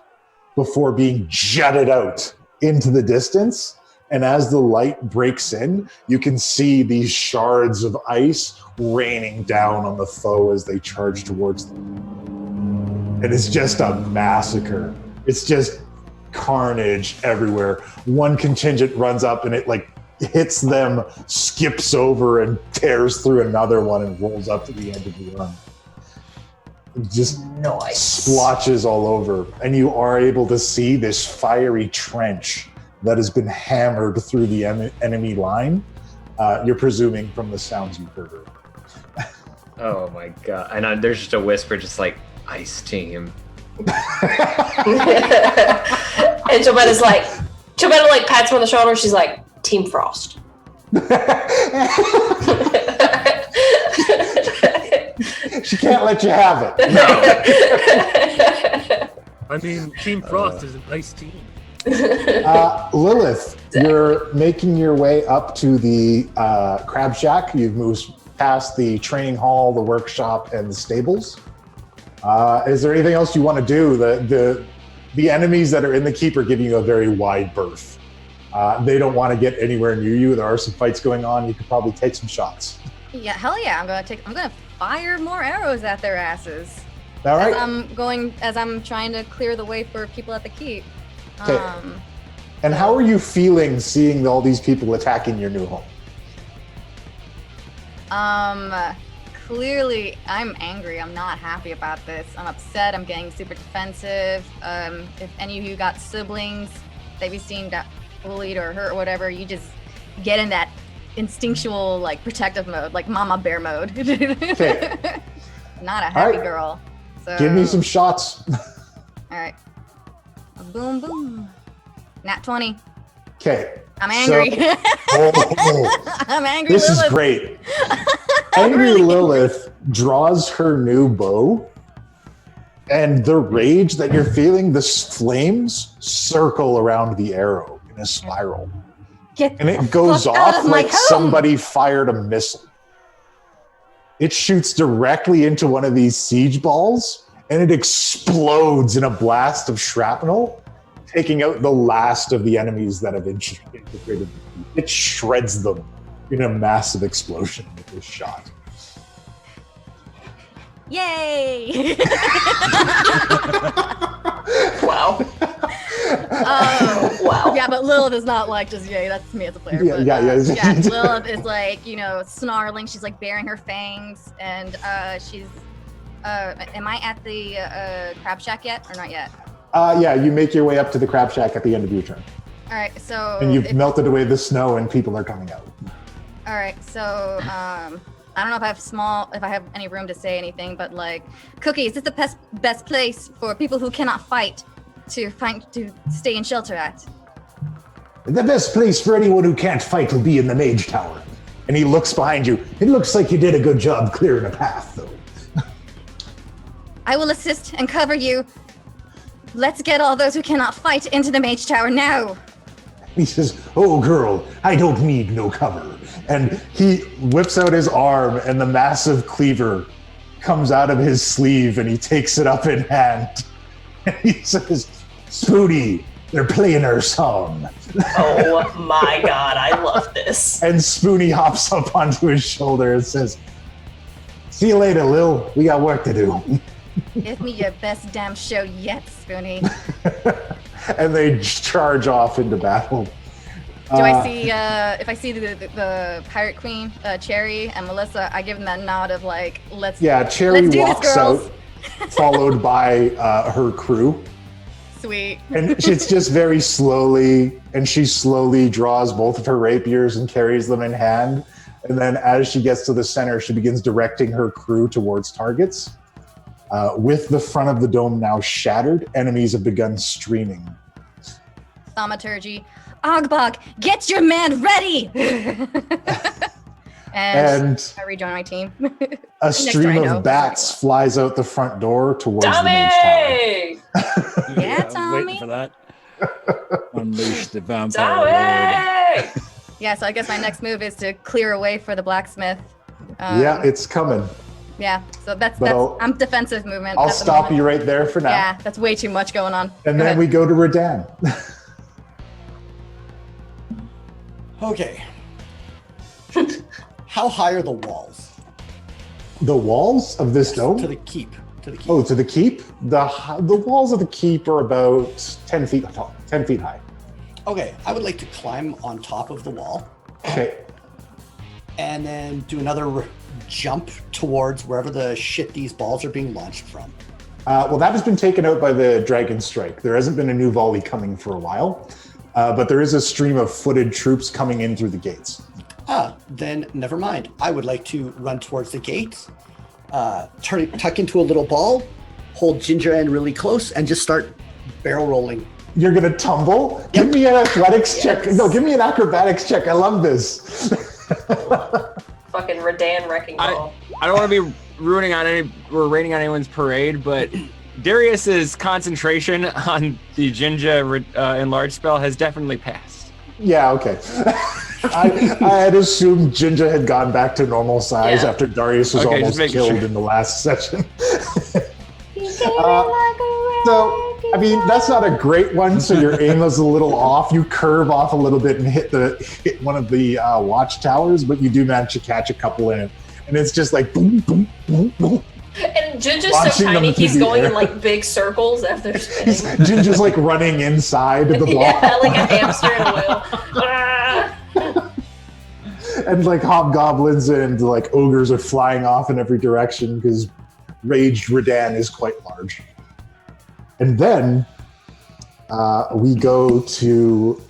before being jutted out into the distance. And as the light breaks in, you can see these shards of ice raining down on the foe as they charge towards them. And it's just a massacre. It's just carnage everywhere. One contingent runs up and it like hits them, skips over and tears through another one and rolls up to the end of the run. It just Nice. splotches all over. And you are able to see this fiery trench that has been hammered through the enemy line. You're presuming from the sounds you heard. Oh my god. And there's just a whisper, just like, Ice Team. And Gilbetta like pats him on the shoulder. She's like, Team Frost. She can't let you have it. I mean, Team Frost is an ice team. Lilith, you're making your way up to the crab shack. You've moved past the training hall, the workshop, and the stables. Is there anything else you want to do? The enemies that are in the keep are giving you a very wide berth. They don't want to get anywhere near you. There are some fights going on. You could probably take some shots. Yeah, hell yeah! I'm gonna fire more arrows at their asses. All right. As I'm trying to clear the way for people at the keep. Okay. And how are you feeling seeing all these people attacking your new home? Clearly, I'm angry. I'm not happy about this. I'm upset. I'm getting super defensive. If any of you got siblings that you've seen got bullied or hurt or whatever, you just get in that instinctual, like, protective mode, like mama bear mode. Okay. Not a happy All right. girl. So, Give me some shots. All right. Boom, boom. Nat 20. Okay. I'm angry. Oh, I'm angry. this Lilith. is great. Angry Lilith draws her new bow, and the rage that you're feeling, the flames circle around the arrow in a spiral. And it goes fuck out off of my like home. somebody fired a missile. It shoots directly into one of these siege balls, and it explodes in a blast of shrapnel, taking out the last of the enemies that have infiltrated. It shreds them in a massive explosion with this shot. Yay! Wow. Wow. Yeah, but Lilith is not like just yay. That's me as a player. Yeah, but, yeah. Lilith is like, you know, snarling. She's like baring her fangs, and she's. Am I at the crab shack yet, or not yet? Yeah, you make your way up to the crab shack at the end of your turn. All right, so. And you've melted away the snow, and people are coming out. All right, so I don't know if I have any room to say anything, but like, Cookie, is this the best place for people who cannot fight to stay in shelter at? The best place for anyone who can't fight will be in the Mage Tower. And he looks behind you. It looks like you did a good job clearing a path, though. I will assist and cover you. Let's get all those who cannot fight into the Mage Tower now. He says, "Oh, girl, I don't need no cover." And he whips out his arm, and the massive cleaver comes out of his sleeve, and he takes it up in hand. And he says, "Spoony, they're playing our song." Oh my god, I love this. And Spoony hops up onto his shoulder and says, "See you later, Lil. We got work to do." Give me your best damn show yet, Spoony. And they charge off into battle. Do I see, if I see the Pirate Queen, Cherry, and Melissa, I give them that nod of like, let's do Cherry this, walks girls. out, followed by her crew. Sweet. And it's just very slowly, and she slowly draws both of her rapiers and carries them in hand. And then as she gets to the center, she begins directing her crew towards targets. With the front of the dome now shattered, enemies have begun streaming. Thaumaturgy. Ogbog, get your man ready! and I rejoin my team. A stream of bats flies out the front door towards the Mage Tower. Yeah, I'm Tommy. waiting for that. Unleash the vampire Tommy! lord. Yeah, so I guess my next move is to clear a way for the blacksmith. Yeah, it's coming. Yeah, so that's I'm defensive movement. I'll at the stop moment. you right there for now. Yeah, that's way too much going on. And Go then ahead. we go to Redan. Okay. How high are the walls? The walls of this dome? To the keep. Oh, to the keep? The walls of the keep are about 10 feet tall, 10 feet high. Okay, I would like to climb on top of the wall. Okay. And then do another jump towards wherever the shit these balls are being launched from. Well, that has been taken out by the Dragon Strike. There hasn't been a new volley coming for a while, but there is a stream of footed troops coming in through the gates. Then never mind. I would like to run towards the gate, tuck into a little ball, hold Ginger end really close, and just start barrel rolling. You're gonna tumble? Yep. Give me an athletics check. No, give me an acrobatics check. I love this. Fucking Redan wrecking ball. I don't want to be raining on anyone's parade, but Darius's concentration on the Ginger enlarged spell has definitely passed. Yeah, okay. I had assumed Ginger had gone back to normal size after Darius was almost killed in the last session. So, I mean, that's not a great one, so your aim is a little off. You curve off a little bit and hit one of the watchtowers, but you do manage to catch a couple in it. And it's just like boom, boom, boom, boom. And Ginger's launching so them tiny, into he's the going air. in like big circles after spinning. Ginger's like running inside the block. Yeah, like a hamster in a wheel. Ah! And like hobgoblins and like ogres are flying off in every direction because Raged Redan is quite large. And then we go to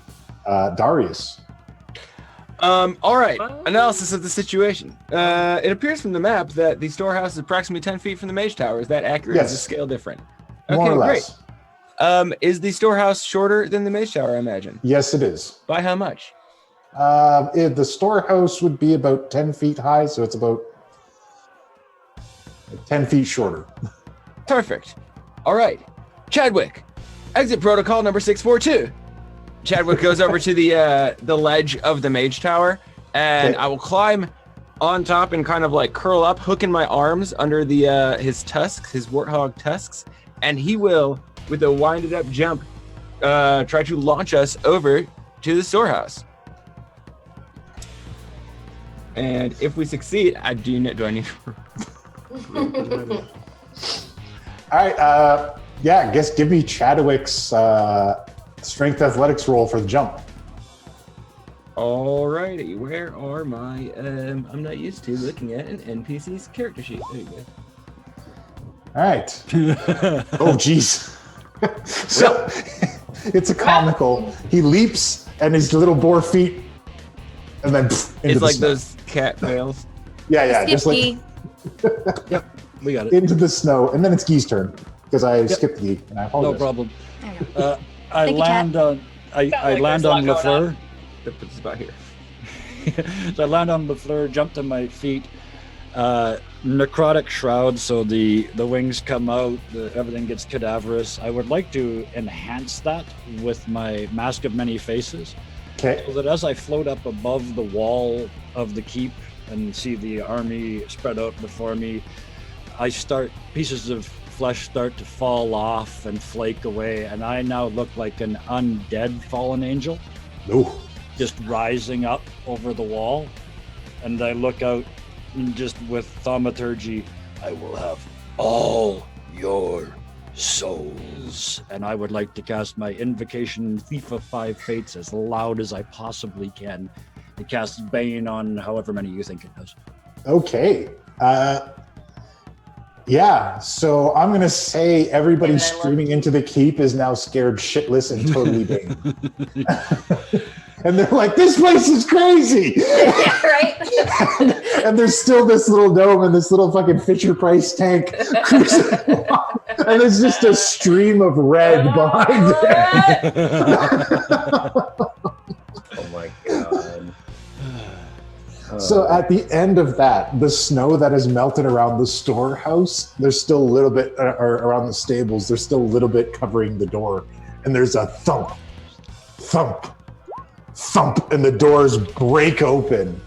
Darius. All right. Analysis of the situation. It appears from the map that the storehouse is approximately 10 feet from the mage tower. Is that accurate? Yes. Is the scale different? More or less. Great. Is the storehouse shorter than the mage tower, I imagine? Yes, it is. By how much? The storehouse would be about 10 feet high, so it's about 10 feet shorter. Perfect. All right. Chadwick, exit protocol number 642. Chadwick goes over to the ledge of the mage tower, and Okay. I will climb on top and kind of like curl up, hooking my arms under the his tusks, his warthog tusks, and he will, with a winded up jump, try to launch us over to the storehouse. And if we succeed, do I need? All right. Yeah, I guess give me Chadwick's strength athletics roll for the jump. Alrighty, where are my? I'm not used to looking at an NPC's character sheet. There you go. All right. Oh, geez. So it's a comical. He leaps and his little boar feet, and then into It's the like snow. those cat fails. Yeah, just like Skippy. Yep, we got it. into the snow, and then it's Gee's turn because I skipped the. And I No apologize. problem. There you go. I Thank you, land on. I like land there's a on lot going Lafleur. That puts us about here. So I land on Lafleur, jump to my feet. Necrotic shroud, so the wings come out, everything gets cadaverous. I would like to enhance that with my Mask of Many Faces, Okay. so that as I float up above the wall of the keep and see the army spread out before me, pieces of flesh start to fall off and flake away, and I now look like an undead fallen angel, No. just rising up over the wall. And I look out, and just with thaumaturgy, I will have all your souls. And I would like to cast my invocation, Thief of Five Fates, as loud as I possibly can. It casts Bane on however many you think it does. Okay. Yeah. So I'm gonna say everybody And I love- streaming into the keep is now scared shitless and totally bane. And they're like, "This place is crazy." Yeah, right? And there's still this little dome and this little fucking Fisher Price tank cruising along. And there's just a stream of red behind it. Oh my god. So at the end of that, the snow that has melted around the storehouse, there's still a little bit, or around the stables, there's still a little bit covering the door. And there's a thump, thump, thump, and the doors break open.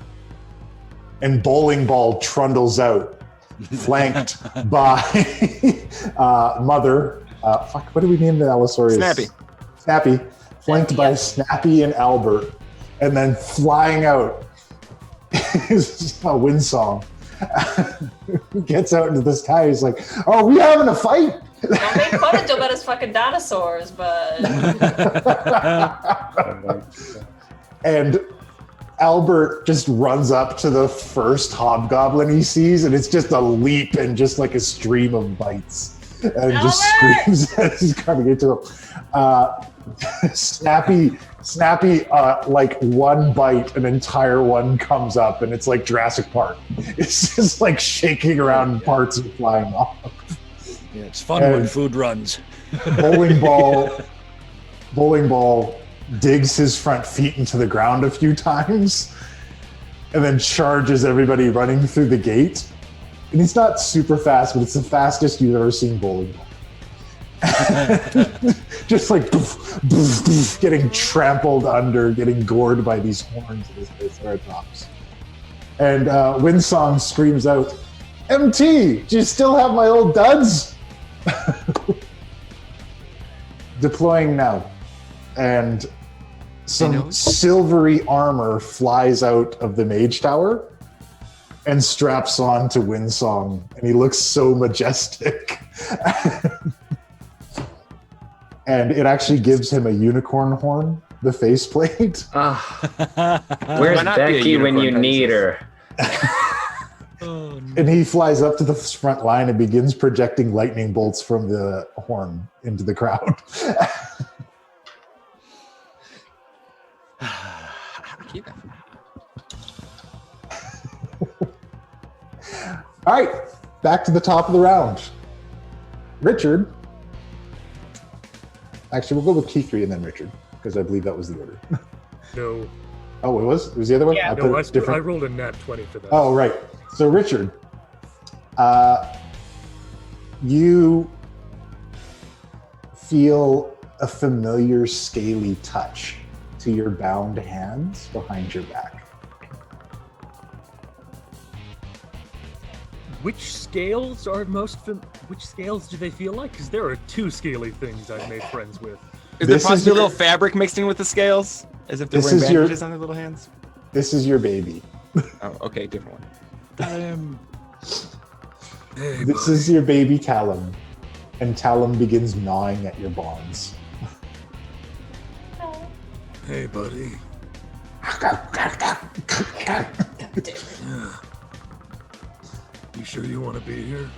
And Bowling Ball trundles out, flanked by Mother. What do we name the Allosaurus? Snappy. Snappy. Flanked by Snappy and Albert. And then flying out is a wind song. He gets out into the sky. He's like, "Oh, we having a fight?" Don't make fun of Joe about his fucking dinosaurs, but And Albert just runs up to the first hobgoblin he sees, and it's just a leap and just like a stream of bites, and just screams as he's coming into him. Snappy, like one bite, an entire one comes up, and it's like Jurassic Park. It's just like shaking around and parts and flying off. Yeah, it's fun when food runs. Bowling Ball digs his front feet into the ground a few times and then charges everybody running through the gate. And he's not super fast, but it's the fastest you've ever seen Bowling Ball. Just like poof, poof, poof, getting trampled under, getting gored by these horns of his Triceratops. And Windsong screams out, "MT, do you still have my old duds?" Deploying now. And some silvery armor flies out of the mage tower. and straps on to Windsong, and he looks so majestic. And it actually gives him a unicorn horn, the faceplate. Where's Why not be a Becky when you unicorn, need her? Oh, no. And he flies up to the front line and begins projecting lightning bolts from the horn into the crowd. Keep it. All right, back to the top of the round. Richard. Actually, we'll go with T3 and then Richard, because I believe that was the order. No. Oh, it was? It was the other one? Yeah. I put No, it different. I rolled a nat 20 for that. Oh, right. So, Richard, you feel a familiar scaly touch to your bound hands behind your back. Which scales are which scales do they feel like? Because there are 2 scaly things I've made friends with. Is This there is possibly a your- little fabric mixed in with the scales? As if they're This wearing is your- bandages on their little hands? This is your baby. Oh, okay, different one. Hey, This is your baby Talum. And Talum begins gnawing at your bonds. Hey, buddy. You sure you want to be here?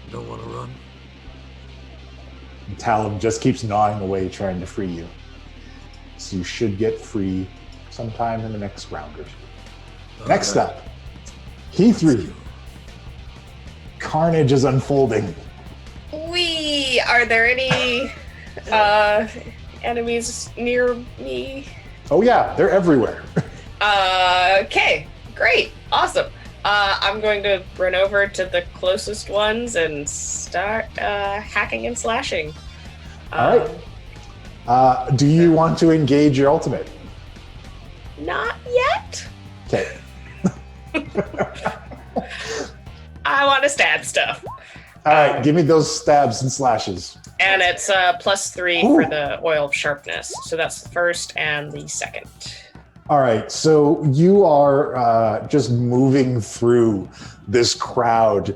You don't want to run? And Talum just keeps gnawing away, trying to free you. So you should get free sometime in the next round or two. Next up, T3. Carnage is unfolding. Are there any enemies near me? Oh yeah, they're everywhere. Okay, great, awesome. I'm going to run over to the closest ones and start hacking and slashing. All right. Do you want to engage your ultimate? Not yet. Okay. I want to stab stuff. All right, give me those stabs and slashes. And it's +3 Ooh. for the oil of sharpness. So that's the first and the second. All right, so you are just moving through this crowd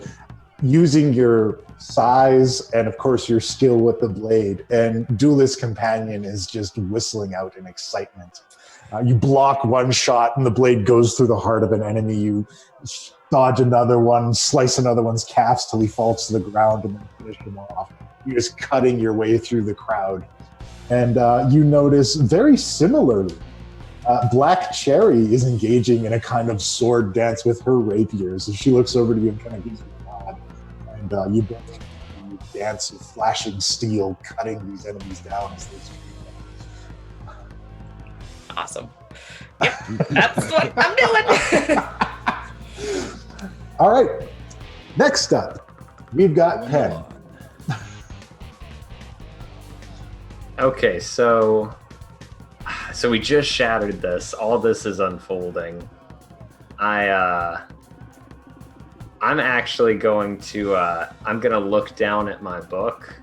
using your size and, of course, your skill with the blade. And Duelist Companion is just whistling out in excitement. You block one shot and the blade goes through the heart of an enemy. You dodge another one, slice another one's calves till he falls to the ground, and then finish him off. You're just cutting your way through the crowd. And you notice, very similarly, Black Cherry is engaging in a kind of sword dance with her rapiers. And she looks over to you and kind of gives you a nod. And you both dance with flashing steel, cutting these enemies down as they stream. Awesome. Yep, that's what I'm doing. All right. Next up, we've got Pen. Okay, so we just shattered this. All this is unfolding. I'm actually going to I'm gonna look down at my book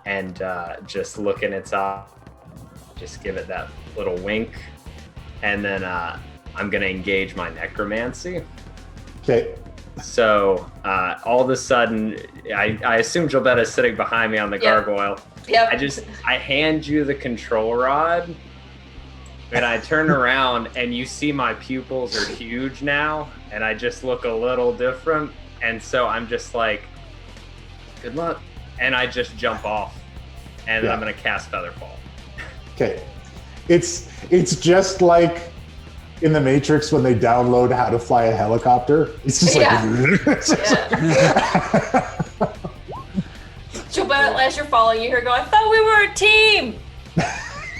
and just look in its eye, just give it that little wink, and then I'm gonna engage my necromancy. Okay. So all of a sudden, I assume Gilbetta's sitting behind me on the Yeah. gargoyle. Yep. I hand you the control rod, and I turn around, and you see my pupils are huge now, and I just look a little different, and so I'm just like, good luck, and I just jump off, and Yeah. I'm gonna cast Featherfall. Okay. It's just like in the Matrix when they download how to fly a helicopter. It's just like Gilbert, as you're following, you hear go, I thought we were a team!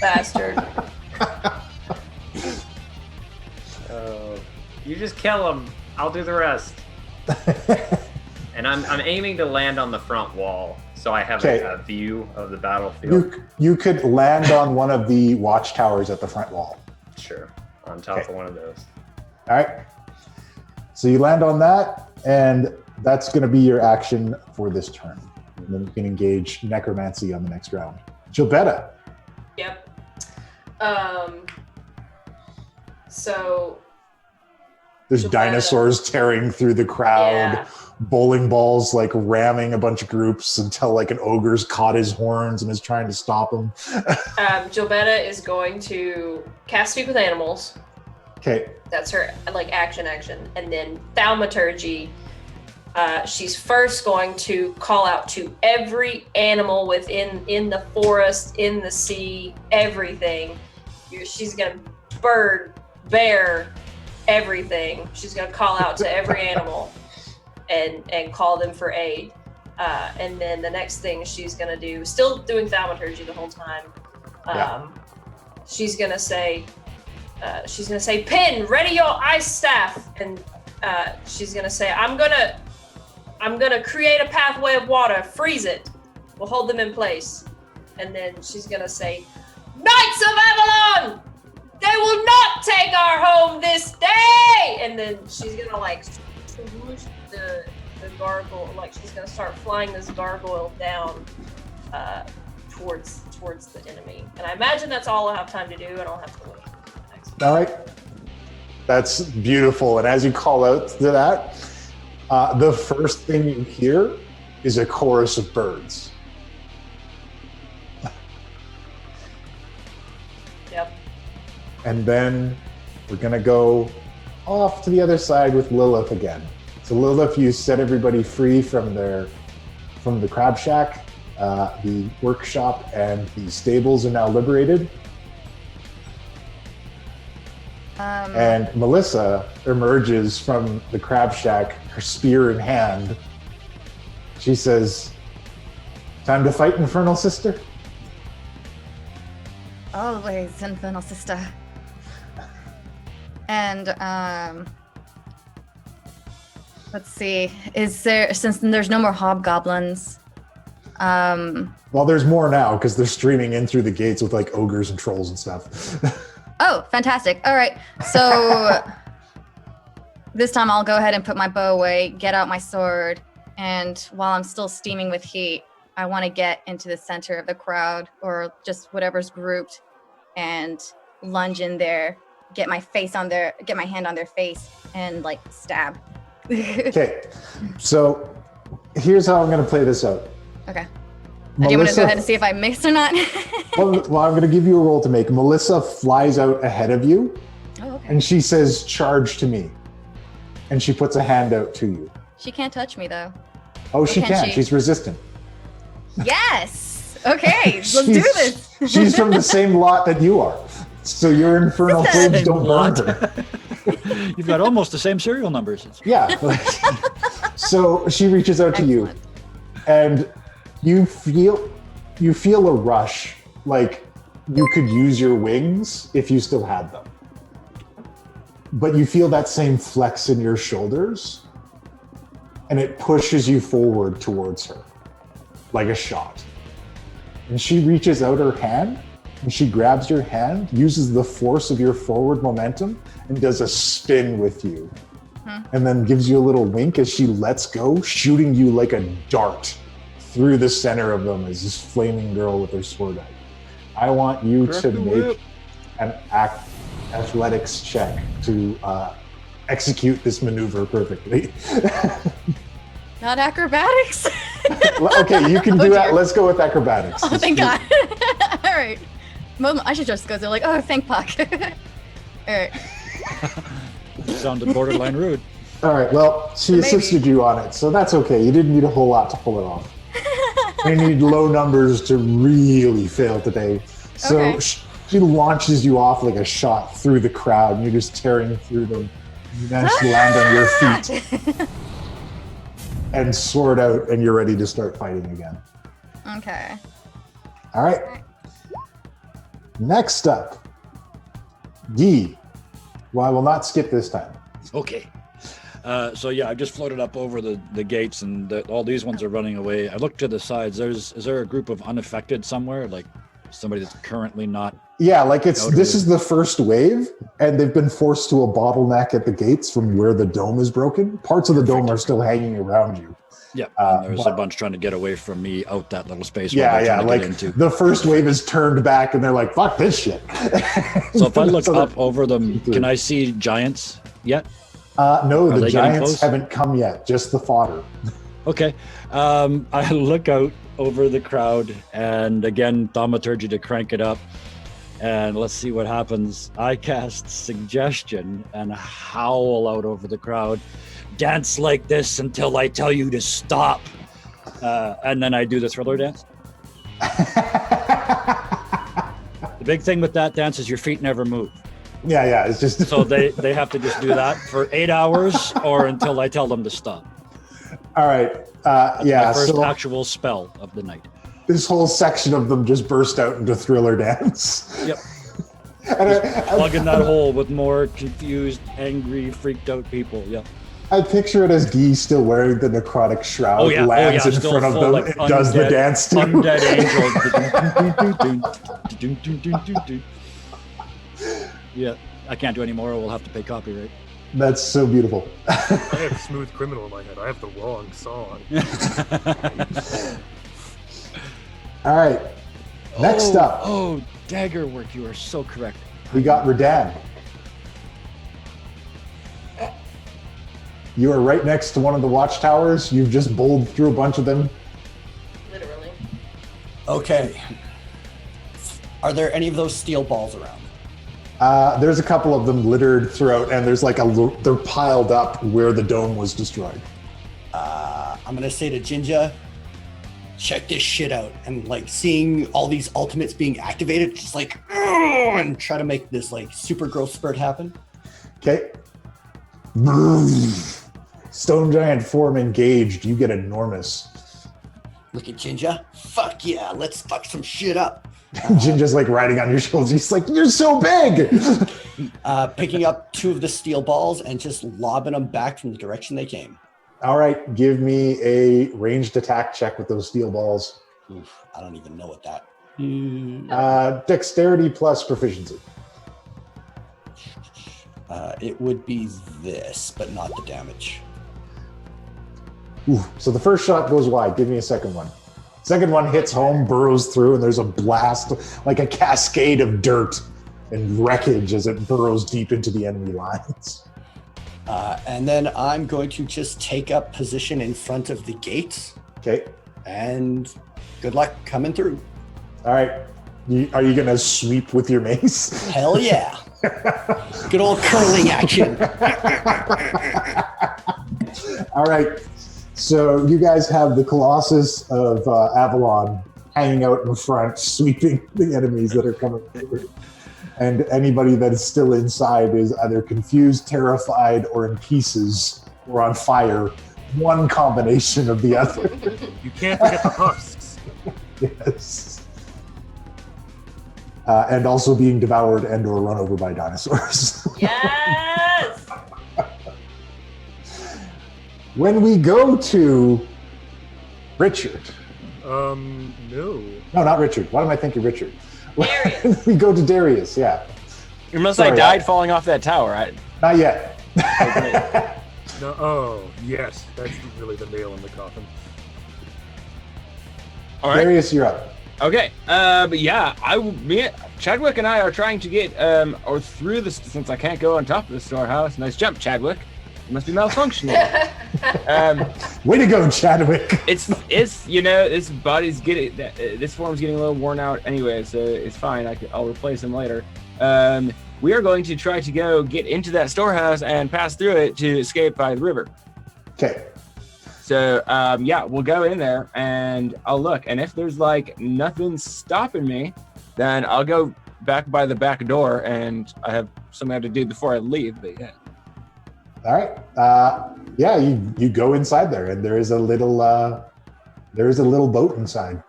Bastard. You just kill him. I'll do the rest. And I'm aiming to land on the front wall, so I have Okay. a view of the battlefield. you could land on one of the watchtowers at the front wall. Sure, on top Okay. of one of those. All right. So you land on that, and that's going to be your action for this turn. And then you can engage Necromancy on the next round. Gilbetta. Yep. So There's dinosaurs tearing through the crowd. Yeah. Bowling balls like ramming a bunch of groups until like an ogre's caught his horns and is trying to stop him. Jobetta is going to cast Speak with Animals. Okay. That's her like action, and then thaumaturgy. She's first going to call out to every animal in the forest, in the sea, everything. She's gonna bird, bear, everything. She's gonna call out to every animal and call them for aid. And then the next thing she's gonna do, still doing thaumaturgy the whole time. She's gonna say, Pin, ready your ice staff, and she's gonna say, I'm gonna create a pathway of water, freeze it. We'll hold them in place. And then she's gonna say, Knights of Avalon! They will not take our home this day! And then she's gonna like swoosh the gargoyle, like she's gonna start flying this gargoyle down towards the enemy. And I imagine that's all I have time to do, and I'll have to wait. All right. That's beautiful. And as you call out to that, the first thing you hear is a chorus of birds. Yep. And then we're going to go off to the other side with Lilith again. So Lilith, you set everybody free from the crab shack. The workshop and the stables are now liberated. And Melissa emerges from the crab shack, her spear in hand. She says, "Time to fight, Infernal Sister?" Always, Infernal Sister. And let's see. Is there, since there's no more hobgoblins? Well, there's more now because they're streaming in through the gates with like ogres and trolls and stuff. Oh, fantastic. All right. So this time I'll go ahead and put my bow away, get out my sword, and while I'm still steaming with heat, I want to get into the center of the crowd or just whatever's grouped and lunge in there, get my hand on their face and like stab. Okay. So here's how I'm going to play this out. Okay. Do you want to go ahead and see if I missed or not? well, I'm going to give you a roll to make. Melissa flies out ahead of you, and she says, "Charge to me." And she puts a hand out to you. She can't touch me, though. Oh, she can. She's resistant. Yes. Okay, let's do this. She's from the same lot that you are. So your infernal flames don't burn her. You've got almost the same serial numbers. Yeah. So she reaches out to you, and you feel a rush, like you could use your wings if you still had them. But you feel that same flex in your shoulders, and it pushes you forward towards her, like a shot. And she reaches out her hand, and she grabs your hand, uses the force of your forward momentum, and does a spin with you. And then gives you a little wink as she lets go, shooting you like a dart through the center of them as this flaming girl with her sword out. I want you to make an athletics check to execute this maneuver perfectly. Not acrobatics? Okay, you can do that. Let's go with acrobatics. Oh, thank God. All right. MoM, I should just go there like, oh, thank Puck. All right. Sounded borderline rude. All right, well, she assisted you on it, so that's okay. You didn't need a whole lot to pull it off. You need low numbers to really fail today. So she launches you off like a shot through the crowd, and you're just tearing through them. You manage to land on your feet and sword out, and you're ready to start fighting again. Okay. All right. Next up, Guy. Well, I will not skip this time. Okay. So yeah, I've just floated up over the gates, and all these ones are running away. I look to the sides. Is there a group of unaffected somewhere, like somebody that's currently not? Yeah, like this is the first wave, and they've been forced to a bottleneck at the gates from where the dome is broken. Parts of the dome are still hanging around you. Yeah, and there's a bunch trying to get away from me out that little space. Yeah, like the first wave is turned back, and they're like, "Fuck this shit." So if I look up over them, can I see giants yet? No, Are the they getting giants close? haven't come yet. Just the fodder. Okay. I look out over the crowd, and again, thaumaturgy to crank it up. And let's see what happens. I cast Suggestion and howl out over the crowd. Dance like this until I tell you to stop. And then I do the Thriller dance. The big thing with that dance is your feet never move. Yeah, it's just So they have to just do that for 8 hours or until I tell them to stop. all right. That's my first So actual spell of the night. this whole section of them just burst out into Thriller dance. Yep. And Plugging that hole with more confused, angry, freaked out people. Yep. I picture it as Guy still wearing the necrotic shroud, lands in still front of full, them, like, and does the undead- dance too. Undead angel. Yeah, I can't do any more. We'll have to pay copyright. That's so beautiful. I have Smooth Criminal in my head. I have the wrong song. All right. Next up, Oh, dagger work. You are so correct. we got Redan. You are right next to one of the watchtowers. You've just bowled through a bunch of them. Literally. Okay. Are there any of those steel balls around? There's a couple of them littered throughout, and there's like they're piled up where the dome was destroyed. I'm gonna say to Jinja, check this shit out. And like seeing all these ultimates being activated, just like, "Ugh," and try to make this like super growth spurt happen. Okay. Stone giant form engaged. You get enormous. Look at Jinja. Fuck yeah, let's fuck some shit up. Jinja's like riding on your shoulders. He's like, "You're so big." Picking up 2 of the steel balls and just lobbing them back from the direction they came. All right, give me a ranged attack check with those steel balls. Oof, I don't even know what that. Dexterity plus proficiency. It would be this, but not the damage. Ooh, so the first shot goes wide. Give me a second one. Second one hits home, burrows through, and there's a blast, like a cascade of dirt and wreckage as it burrows deep into the enemy lines. And then I'm going to just take up position in front of the gates. Okay. And good luck coming through. All right. Are you going to sweep with your mace? Hell yeah. Good old curling action. All right. So you guys have the Colossus of Avalon hanging out in front, sweeping the enemies that are coming through. And anybody that is still inside is either confused, terrified, or in pieces, or on fire. One combination of the other. You can't forget the husks. Yes. And also being devoured and or run over by dinosaurs. Yes! When we go to Richard. No. No, not Richard. Why am I thinking Richard? Darius. We go to Darius, yeah. Unless Sorry, I died falling off that tower. Not yet. No. Oh, yes. That's really the nail in the coffin. All right. Darius, you're up. Okay. But yeah, Chadwick and I are trying to get or through this, since I can't go on top of the storehouse. Nice jump, Chadwick. It must be malfunctioning. Way to go, Chadwick. It's this body's getting this form's getting a little worn out anyway, so it's fine. I'll replace him later. We are going to try to go get into that storehouse and pass through it to escape by the river. Okay. So yeah, we'll go in there and I'll look, and if there's like nothing stopping me, then I'll go back by the back door, and I have something I have to do before I leave. But yeah. All right. Yeah, you go inside there, and there is a little boat inside.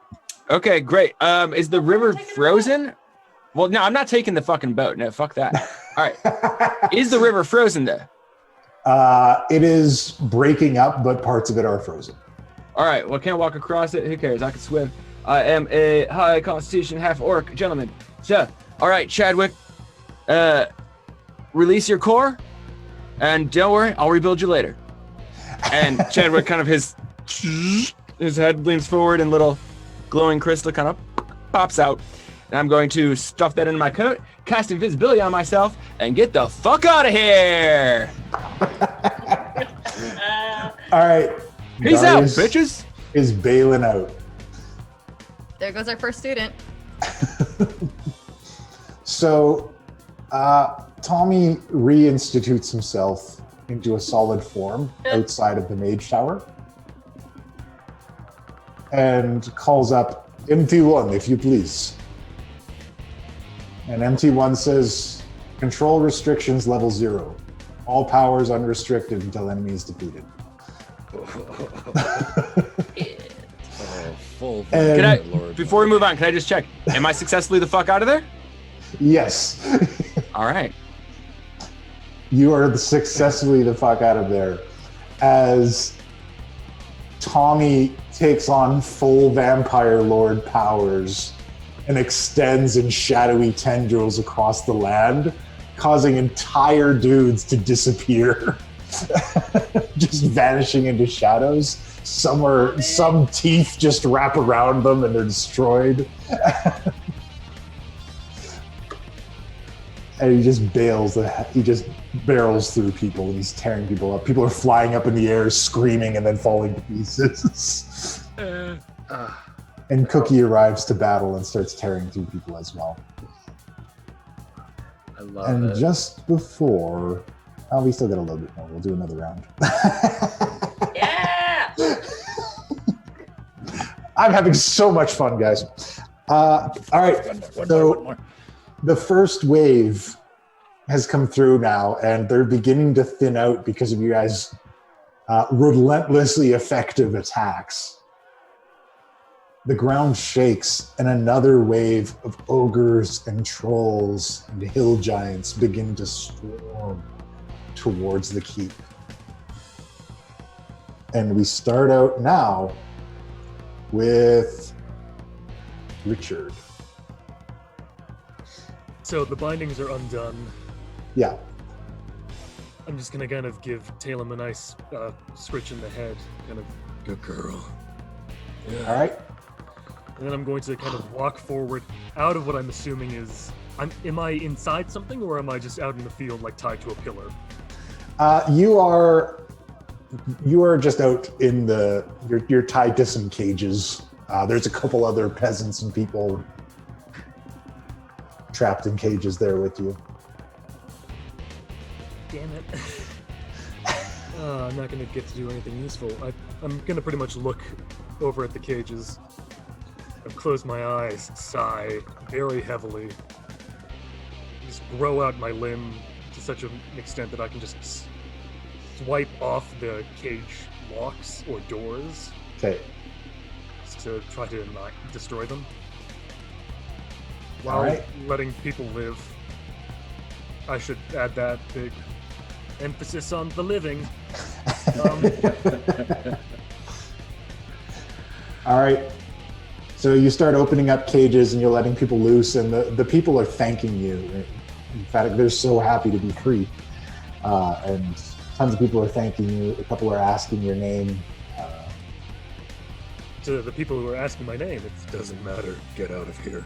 Okay, great. Is the river frozen? Well, no, I'm not taking the fucking boat. No, fuck that. All right. Is the river frozen though? It is breaking up, but parts of it are frozen. All right. Well, can't walk across it. Who cares? I can swim. I am a high constitution, half orc gentleman. So, all right, Chadwick, release your core, and don't worry, I'll rebuild you later. And Chadwick kind of his head leans forward, and little glowing crystal kind of pops out. And I'm going to stuff that in my coat, cast invisibility on myself, and get the fuck out of here. All right. Peace out, Darius bitches. Is bailing out. There goes our first student. So, Tommy reinstitutes himself into a solid form outside of the mage tower and calls up MT1, if you please. And MT1 says, control restrictions level 0. All powers unrestricted until enemy is defeated. Full. And- Can I, Lord. before we move on, can I just check? Am I successfully the fuck out of there? Yes. All right. You are successfully the fuck out of there as Tommy takes on full vampire lord powers and extends in shadowy tendrils across the land, causing entire dudes to disappear, just vanishing into shadows. Some teeth just wrap around them and they're destroyed. And he just barrels through people and he's tearing people up. People are flying up in the air, screaming and then falling to pieces. And Cookie arrives to battle and starts tearing through people as well. I love And it. just before, we still got a little bit more. We'll do another round. Yeah. I'm having so much fun, guys. All right, so the first wave has come through now, and they're beginning to thin out because of you guys' relentlessly effective attacks. The ground shakes, and another wave of ogres and trolls and hill giants begin to swarm towards the keep. And we start out now with Richard. So the bindings are undone. Yeah. I'm just gonna kind of give Talem a nice scritch in the head, kind of good girl. All right. And then I'm going to kind of walk forward out of what I'm assuming is. Am I inside something, or am I just out in the field, like tied to a pillar? You are just out in the. You're tied to some cages. There's a couple other peasants and people trapped in cages there with you. Damn it. I'm not going to get to do anything useful. I'm going to pretty much look over at the cages. I'll close my eyes, sigh very heavily. Just grow out my limb to such an extent that I can just swipe off the cage locks or doors Okay. to try to not destroy them. All While right. letting people live. I should add that big emphasis on the living. All right. So you start opening up cages and you're letting people loose, and the people are thanking you. In fact, they're so happy to be free. And tons of people are thanking you. A couple are asking your name. To the people who are asking my name, it doesn't matter. Get out of here.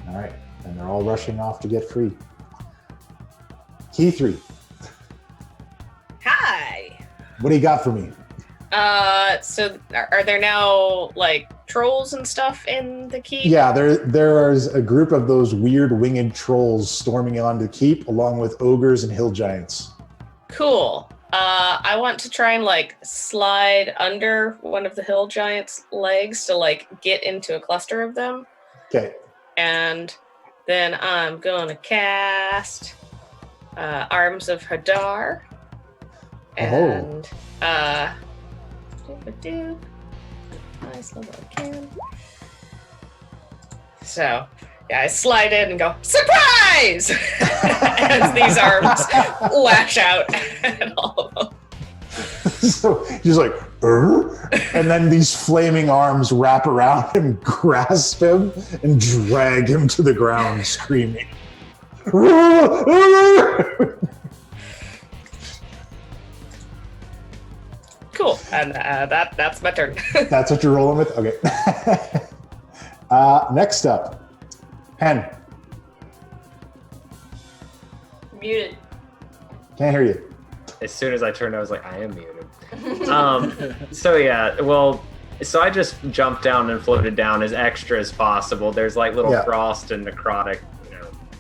All right. And they're all rushing off to get free. Key 3. Hi. What do you got for me? So are there now like trolls and stuff in the keep? Yeah, there is a group of those weird winged trolls storming onto the keep, along with ogres and hill giants. Cool. I want to try and like slide under one of the hill giants' legs to like get into a cluster of them. Okay. And then I'm gonna cast Arms of Hadar. And nice little can. So yeah, I slide in and go, surprise! As these arms lash out at all of them. So he's like, and then these flaming arms wrap around him, grasp him, and drag him to the ground, screaming. Cool, and that's my turn. That's what you're rolling with? Okay. Next up, Pen. Muted. Can't hear you. As soon as I turned, I was like, I am muted. So I just jumped down and floated down as extra as possible. There's like little frost and necrotic,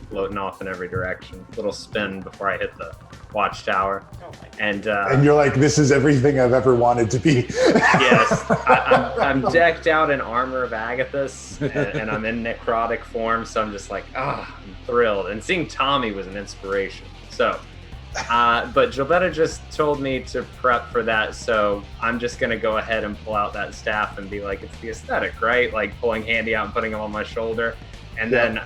floating off in every direction. Little spin before I hit the watchtower. And you're like, this is everything I've ever wanted to be. Yes, I'm decked out in armor of Agathis, and I'm in necrotic form, so I'm just like, I'm thrilled. And seeing Tommy was an inspiration. So, but Gilbetta just told me to prep for that, so I'm just gonna go ahead and pull out that staff and be like, it's the aesthetic, right? Like pulling Handy out and putting him on my shoulder, and then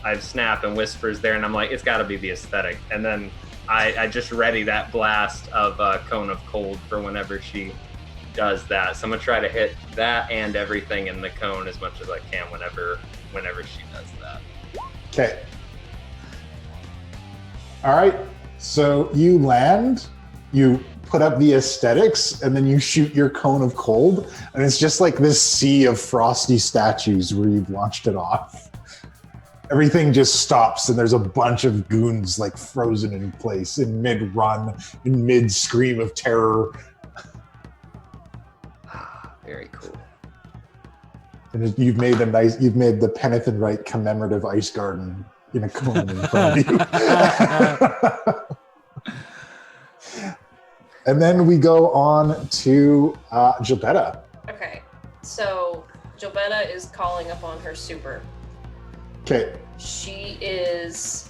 I snap and whispers there, and I'm like, it's got to be the aesthetic, and then I just ready that blast of Cone of Cold for whenever she does that. So I'm gonna try to hit that and everything in the cone as much as I can whenever she does that. Okay. All right. So you land, you put up the aesthetics, and then you shoot your Cone of Cold, and it's just like this sea of frosty statues where you've launched it off. Everything just stops, and there's a bunch of goons like frozen in place in mid-run, in mid-scream of terror. Very cool. And you've made the Penithin Rite commemorative ice garden in a cone in front of you. And then we go on to Gilbetta. Okay, so Gilbetta is calling upon her super. Okay. She is,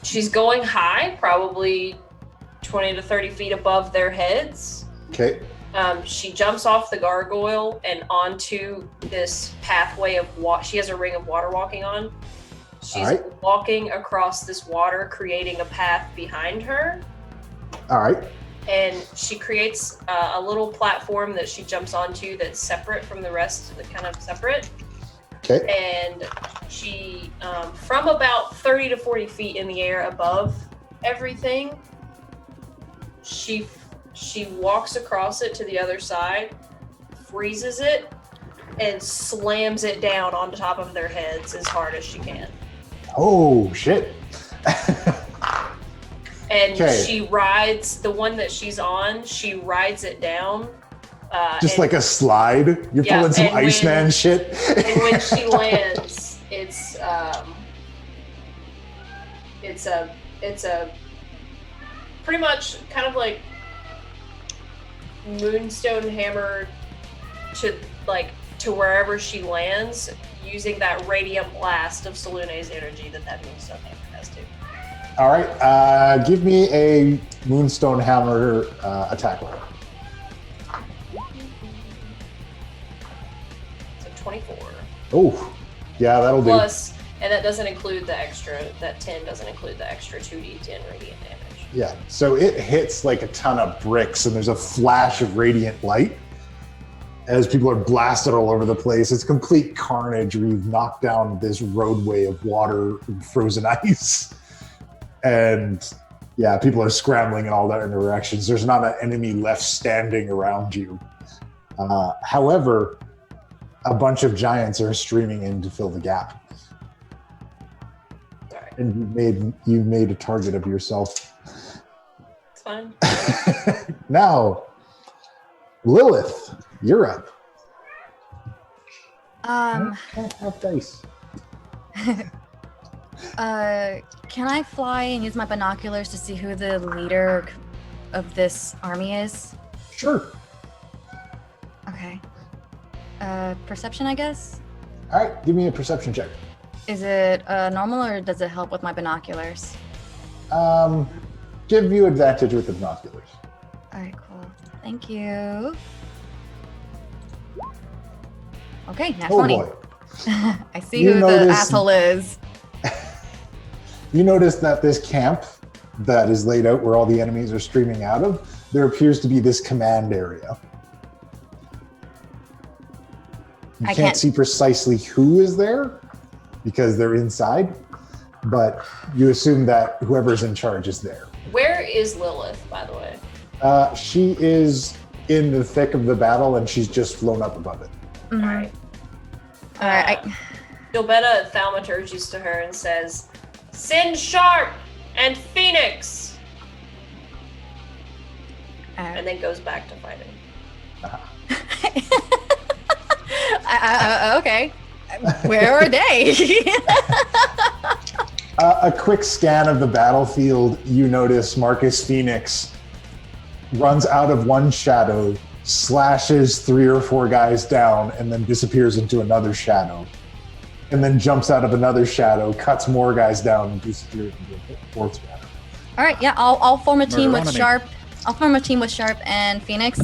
she's going high, probably 20 to 30 feet above their heads. Okay. She jumps off the gargoyle and onto this pathway of water. She has a ring of water walking on. She's walking across this water, creating a path behind her. All right. And she creates a little platform that she jumps onto that's separate from the rest, kind of separate. Okay. And she, from about 30 to 40 feet in the air above everything, she walks across it to the other side, freezes it, and slams it down on top of their heads as hard as she can. Oh, shit. And she rides, the one that she's on, she rides it down. Just like a slide? You're pulling some Iceman shit? And when she lands, it's a pretty much kind of like moonstone hammer to wherever she lands, using that radiant blast of Solune's energy that moonstone hammer has too. All right, give me a moonstone hammer attack roll. So 24. Oh, yeah, that'll do. Plus, and that doesn't include the extra. That 10 doesn't include the extra 2d10 radiant damage. Yeah, so it hits like a ton of bricks, and there's a flash of radiant light as people are blasted all over the place. It's complete carnage where you've knocked down this roadway of water and frozen ice. And yeah, people are scrambling in all different directions. There's not an enemy left standing around you. However, a bunch of giants are streaming in to fill the gap. Right. And you've made a target of yourself. It's fine. Now, Lilith, you're up. Can't have dice. Can I fly and use my binoculars to see who the leader of this army is? Sure. Okay. Perception, I guess? All right, give me a perception check. Is it normal or does it help with my binoculars? Give you advantage with the binoculars. All right, cool. Thank you. Okay, nat 20. Boy. I see who the asshole is. You notice that this camp that is laid out where all the enemies are streaming out of, there appears to be this command area. You can't see precisely who is there because they're inside, but you assume that whoever's in charge is there. Where is Lilith, by the way? She is in the thick of the battle, and she's just flown up above it. Mm-hmm. All right. All right. Gilbetta thaumaturges to her and says, "Send Sharp and Phoenix." and then goes back to fighting. Okay. Where are they? A quick scan of the battlefield, you notice Marcus Phoenix runs out of one shadow, slashes 3 or 4 guys down, and then disappears into another shadow. And then jumps out of another shadow, cuts more guys down, and disappears into a 4th shadow. All right, yeah, I'll form a team with Murderonomy. Sharp. I'll form a team with Sharp and Phoenix,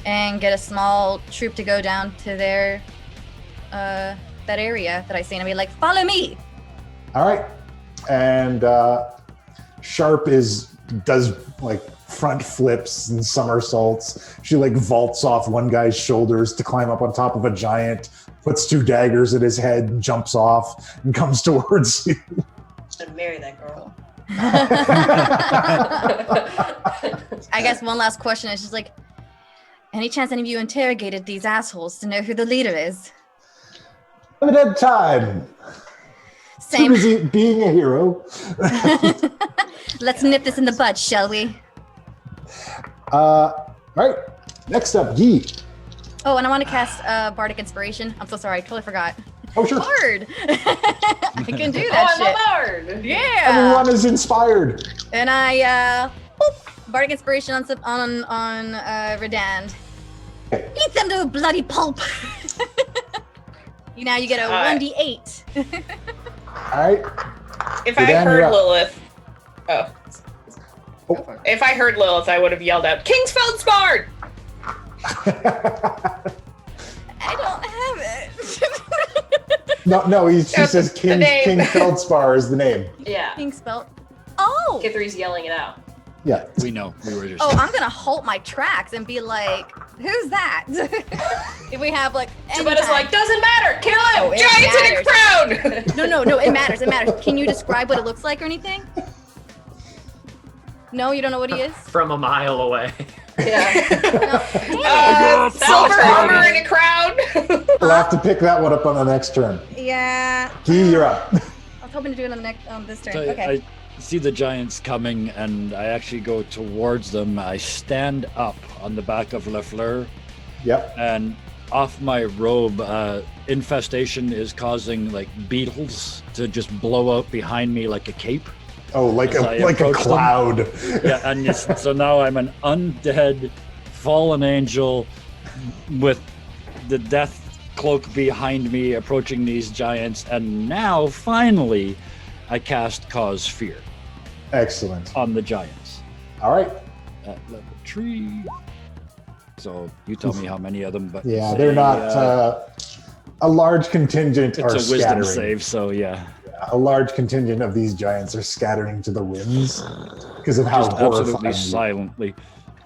and get a small troop to go down to their that area that I see, and be like, "Follow me." All right. And Sharp does like front flips and somersaults. She like vaults off one guy's shoulders to climb up on top of a giant, puts 2 daggers at his head, and jumps off and comes towards you. Should marry that girl. I guess one last question is just like, any chance any of you interrogated these assholes to know who the leader is? Haven't had time. Same. Too busy being a hero. Let's nip this in the bud, shall we? All right. Next up, Yi. Oh, and I want to cast Bardic Inspiration. I'm so sorry, I totally forgot. Oh, sure. Bard. I can do that I'm a shit. bard. Yeah. Everyone is inspired. And I Bardic Inspiration on Redand. Okay. Eat them to a bloody pulp. You get a 1d8. All right. If You're I down, you're heard up. Lilith, if I heard Lilith, I would have yelled out, "King's Feldspar!" I don't have it. no. She says the King name. Feldspar is the name. Yeah. King spelled. Oh. K3's yelling it out. Yeah. We know. We were just. Oh, I'm gonna halt my tracks and be like, "Who's that?" If we have like. But it's like, doesn't matter. Kill him. Oh, it Giants in a matters. crown! No, it matters. It matters. Can you describe what it looks like or anything? No, you don't know what he is? From a mile away. Yeah. No. Damn Silver armor in a crown! We'll have to pick that one up on the next turn. it. Yeah. Yi, you're up. I was hoping to do it on the next this turn. So Okay. I see the giants coming, and I actually go towards them. I stand up on the back of Lafleur, Yep. and off my robe, infestation is causing like beetles to just blow out behind me like a cape. Oh, like As I a approach them. cloud. Yeah, and so now I'm an undead fallen angel with the death cloak behind me, approaching these giants, and now finally I cast Cause Fear Excellent. on the giants All right. at level 3. So you tell me how many of them, but Yeah, say, they're not. A large contingent are it's a wisdom scattering. save, so yeah. A large contingent of these giants are scattering to the winds because of how Just absolutely horrifying. silently,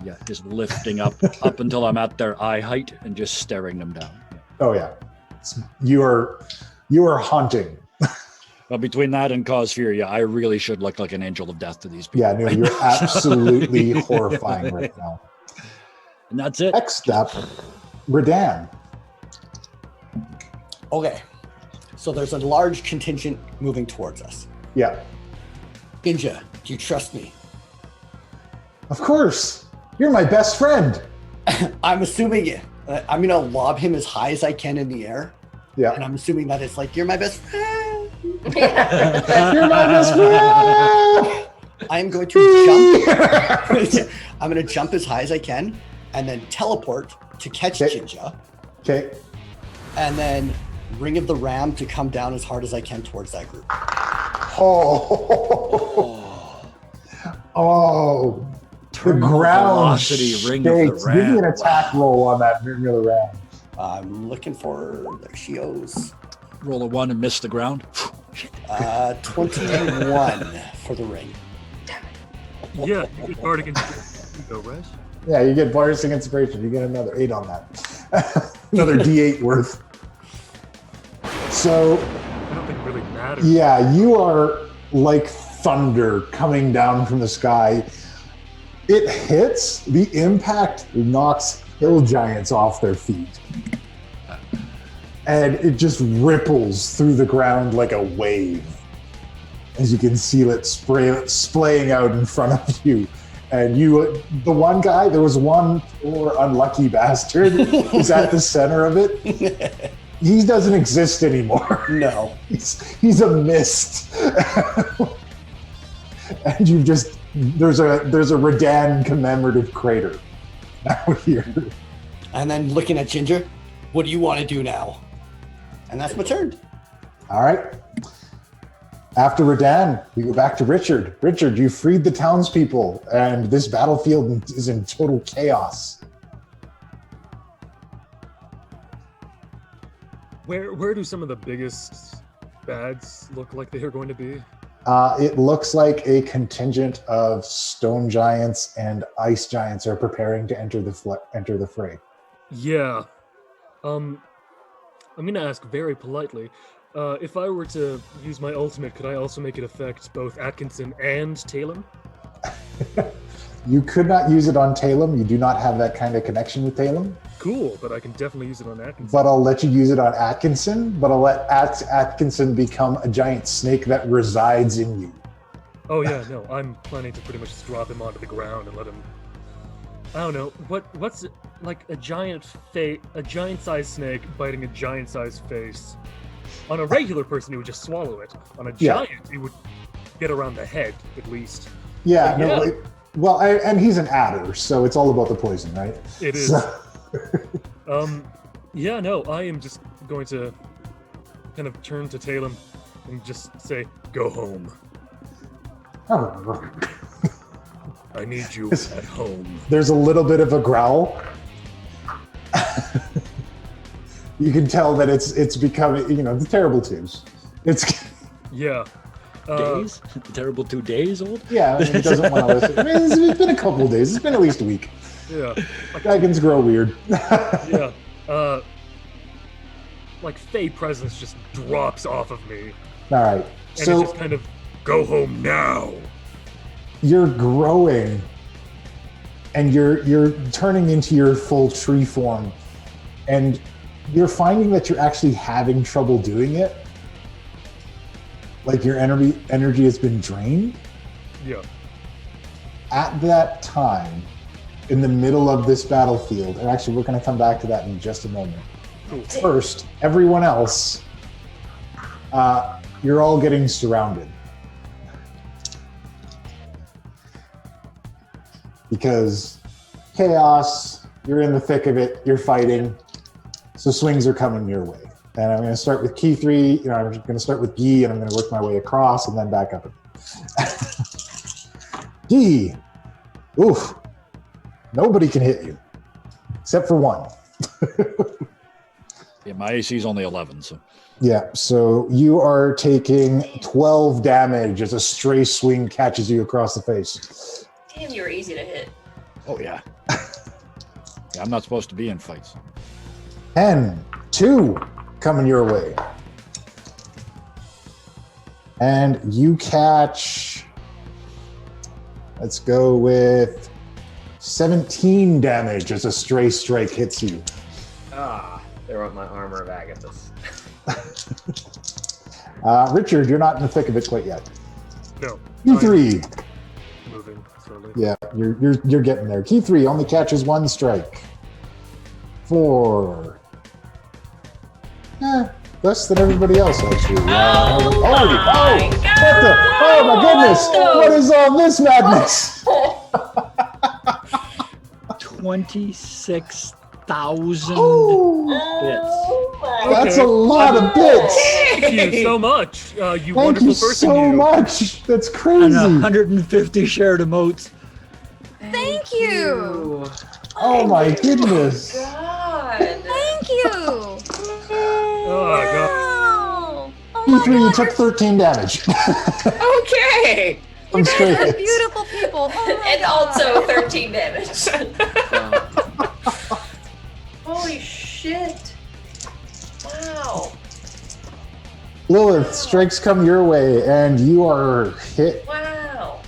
yeah, just lifting up until I'm at their eye height and just staring them down. Yeah. Oh yeah, you are haunting. But between that and Cause Fear, yeah, I really should look like an angel of death to these people. Yeah, no, you're absolutely horrifying right now. And that's it. Next up, Redan. Okay. So there's a large contingent moving towards us. Yeah, Ninja, do you trust me? of course. You're my best friend. I'm assuming I'm gonna lob him as high as I can in the air, and Yeah, I'm assuming that it's like, you're my best friend. you're my best friend. I'm going to jump. I'm gonna jump as high as I can, and then teleport to catch Okay. Jinja, Okay. and then Ring of the Ram to come down as hard as I can towards that group. Oh. The Terminal ground velocity ring of the shakes. Give me an ram. attack roll on that ring of the ram. I'm looking for, there she goes. Roll a 1 and miss the ground. 21 for the ring. Yeah, you get bardic inspiration, go, right? Yeah, you get Bardic Inspiration. You get another 8 on that. Another D8 worth. So, I don't think it really matters. yeah, you are like thunder coming down from the sky. It hits, the impact knocks hill giants off their feet. And it just ripples through the ground like a wave. As you can see it splaying out in front of you. And the one guy, there was one poor unlucky bastard who's at the center of it. He doesn't exist anymore. No. He's a mist. And there's a Redan commemorative crater out here. And then looking at Ginger, what do you want to do now? And that's my turn. All right. After Redan, we go back to Richard. Richard, you freed the townspeople, and this battlefield is in total chaos. Where do some of the biggest bads look like they are going to be? It looks like a contingent of stone giants and ice giants are preparing to enter the fray. Yeah. I'm going to ask very politely. If I were to use my ultimate, could I also make it affect both Atkinson and Talon? You could not use it on Talon. You do not have that kind of connection with Talon. Cool, but I can definitely use it on Atkinson. But I'll let you use it on Atkinson, but I'll let Atkinson become a giant snake that resides in you. Oh yeah, no, I'm planning to pretty much just drop him onto the ground and let him... I don't know, what's like a giant-sized snake biting a giant-sized face? On a regular person, it would just swallow it. On a giant, it would get around the head, at least. Yeah, and he's an adder, so it's all about the poison, right? It is. Yeah, no, I am just going to kind of turn to Talon and just say, go home. Oh. I need you at home. There's a little bit of a growl. You can tell that it's becoming, the terrible twos. Yeah. Days? The terrible 2 days old? Yeah, he doesn't want to listen. I mean, it's been a couple of days. It's been at least a week. Yeah. Dragons grow weird. Yeah. Like Fey presence just drops off of me. All right. And So it's just kind of, go home now. you're growing, and you're turning into your full tree form, and you're finding that you're actually having trouble doing it. Like your energy has been drained. Yeah. At that time, in the middle of this battlefield, and actually we're going to come back to that in just a moment. Cool. First, everyone else, you're all getting surrounded. Because chaos, you're in the thick of it, you're fighting, so swings are coming your way. And I'm going to start with key 3, I'm going to start with Guy, and I'm going to work my way across and then back up. Guy, oof, nobody can hit you, except for one. Yeah, my AC is only 11, so. Yeah, so you are taking 12 damage as a stray swing catches you across the face. Damn, you're easy to hit. Oh, yeah. Yeah, I'm not supposed to be in fights. 10, 2 coming your way. And you catch, let's go with 17 damage as a stray strike hits you. There went my armor of Agathis. Richard, you're not in the thick of it quite yet. No. Key 3. Moving slowly. Yeah, you're getting there. Key 3 only catches 1 strike. 4. Less than everybody else, actually. Oh my goodness! What is all this madness? 26,000 bits. That's a lot of bits. Thank you so much, you Thank wonderful you person. so much. That's And crazy. 150 shared emotes. Thank you. Oh my goodness. God. Thank you. Oh, God. Oh Key my 3, you God, took 13 damage. Okay. I'm straight you're hits. beautiful people. Oh my And God. also 13 damage. Holy shit. Wow. Lilith, strikes come your way, and you are hit Wow.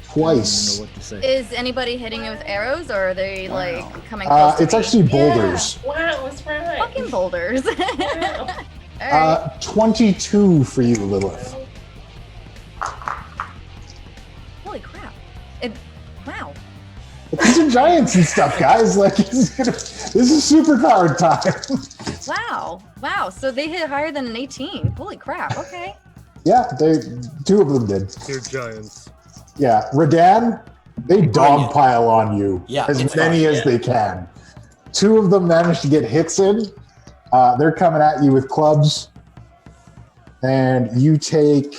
twice. I don't know what to say. Is anybody hitting you with arrows, or are they like coming close to It's me? actually boulders. Yeah. Wow, that's right. Fucking boulders. Wow. All right. 22 for you, Lilith. Holy crap! Wow. These are giants and stuff, guys. Like, this is superpowered time. Wow. So they hit higher than an 18. Holy crap. Okay. Yeah, two of them did. They're giants. Yeah, Radan, they dogpile on you. Yeah, as it's many fine, as they can. Two of them managed to get hits in. They're coming at you with clubs. And you take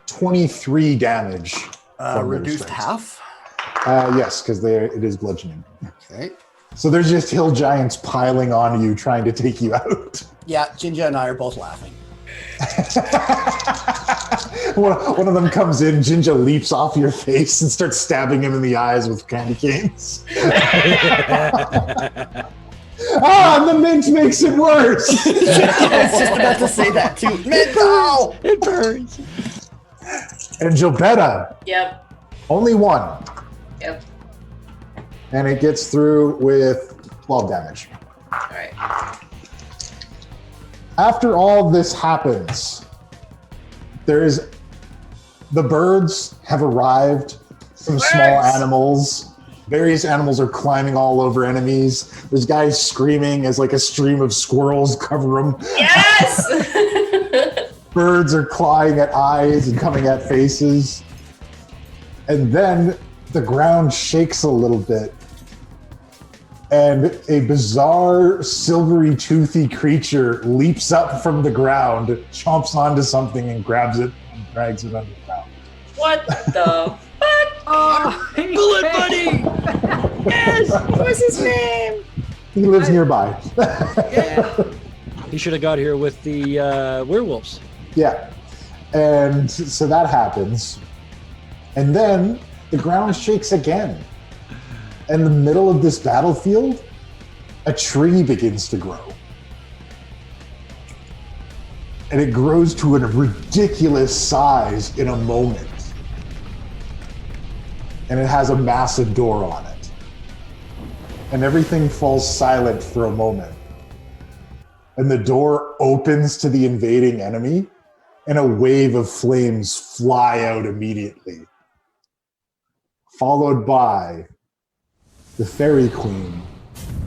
23 damage. from their Reduced strikes. half. Yes, because it is bludgeoning. Okay. So there's just hill giants piling on you, trying to take you out. Yeah, Ginger and I are both laughing. One of them comes in, Ginger leaps off your face and starts stabbing him in the eyes with candy canes. And the mint makes it worse. I was just about to say that too. Mental! It burns. And Gilbetta, Yep. only one. Yep. And it gets through with 12 damage. All right. After all this happens, the birds have arrived, some small animals. Various animals are climbing all over enemies. There's guys screaming as like a stream of squirrels cover them. Yes. Birds are clawing at eyes and coming at faces. And then the ground shakes a little bit. And a bizarre, silvery, toothy creature leaps up from the ground, chomps onto something, and grabs it and drags it underground. What the fuck? Oh, Bullet buddy! Yes! What's his name? He lives nearby. He should have got here with the werewolves. Yeah. And so that happens. And then the ground shakes again. In the middle of this battlefield, a tree begins to grow. And it grows to a ridiculous size in a moment. And it has a massive door on it. And everything falls silent for a moment. And the door opens to the invading enemy, and a wave of flames fly out immediately. Followed by the Fairy Queen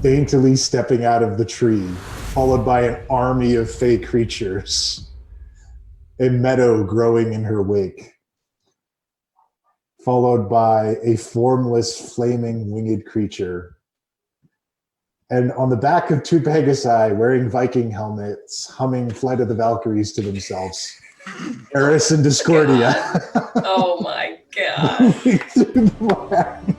daintily stepping out of the tree, followed by an army of fey creatures, a meadow growing in her wake, followed by a formless, flaming, winged creature. And on the back of two Pegasi, wearing Viking helmets, humming Flight of the Valkyries to themselves, Eris and Discordia. Oh my god. moving through the land.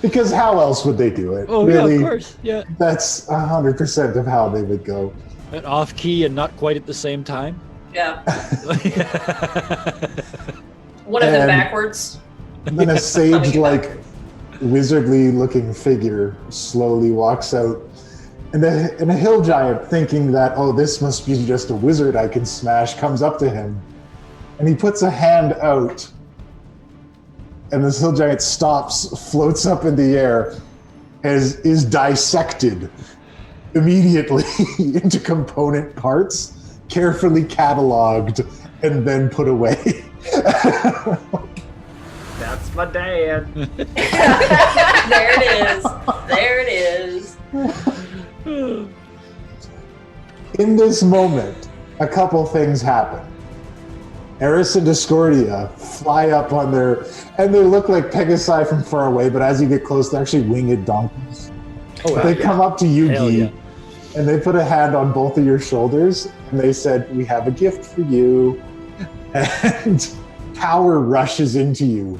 Because how else would they do it? Oh, really, yeah, of course. Yeah. That's 100% of how they would go. And off key and not quite at the same time. Yeah. One of them And- backwards. Then a sage-like, wizardly-looking figure slowly walks out. And a hill giant, thinking that, oh, this must be just a wizard I can smash, comes up to him. And he puts a hand out. And this hill giant stops, floats up in the air, is dissected immediately into component parts, carefully cataloged, and then put away. That's my dad. There it is. There it is. In this moment, a couple things happen. Eris and Discordia fly up on and they look like Pegasi from far away, but as you get close, they're actually winged donkeys. Oh, They come up to you, Hell Guy, yeah. and they put a hand on both of your shoulders, and they said, "We have a gift for you." And power rushes into you.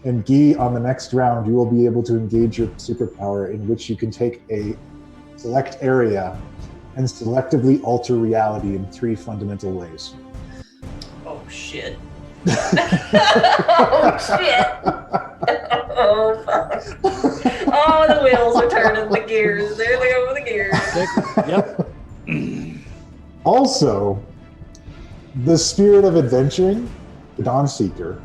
And Guy, on the next round, you will be able to engage your superpower, in which you can take a select area and selectively alter reality in 3 fundamental ways. Oh shit. Oh shit. Oh fuck. Oh, the wheels are turning, the gears. There they go with the gears. Yep. Also, the spirit of adventuring, the Dawn Seeker,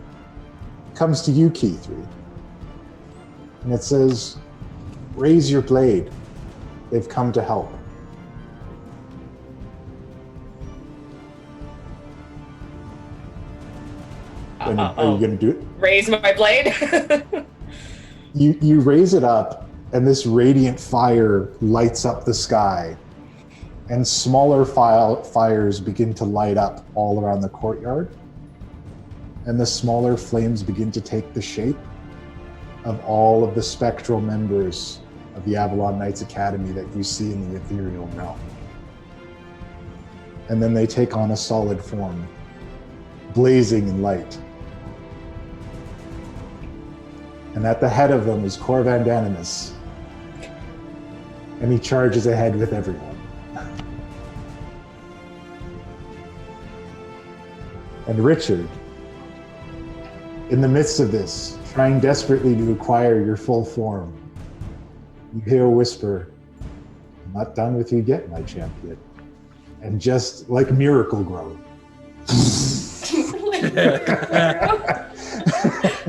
comes to you, Key 3. And it says, raise your blade. They've come to help. And are you going to do it? Raise my blade. You raise it up, and this radiant fire lights up the sky, and smaller fires begin to light up all around the courtyard, and the smaller flames begin to take the shape of all of the spectral members of the Avalon Knights Academy that you see in the ethereal realm. And then they take on a solid form, blazing in light. And at the head of them is Cor Vandanimus. And he charges ahead with everyone. And Richard, in the midst of this, trying desperately to acquire your full form, you hear a whisper, "I'm not done with you yet, my champion." And just like Miracle Grow.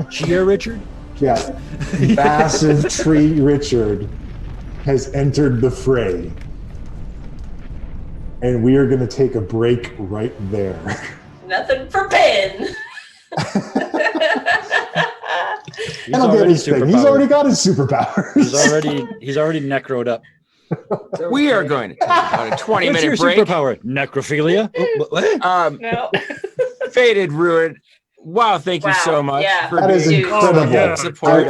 Cheer, Richard? Yeah. Massive tree Richard has entered the fray. And we are going to take a break right there. Nothing for Ben. And I'll get his thing. He's already got his superpowers. He's already necroed up. We are going to take about a 20-minute What's your break. superpower? Necrophilia? What? No. Faded Ruin. Wow, thank you so much for That is being incredible. support.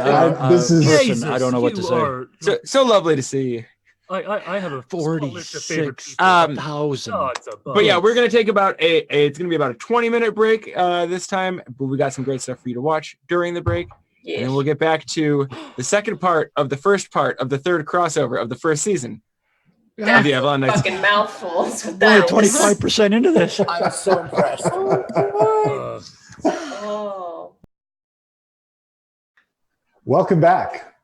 This is Listen, I don't know what to say. So lovely to see you. I have a small list of favorite people. 46,000. Gods above. But yeah, we're gonna take about it's gonna be about a 20-minute break this time, but we got some great stuff for you to watch during the break. Yeah. And then we'll get back to the second part of the first part of the third crossover of the first season of the Avalon Knights. Fucking mouthfuls with We're that. 25% into this. I'm so impressed. Oh. Welcome back.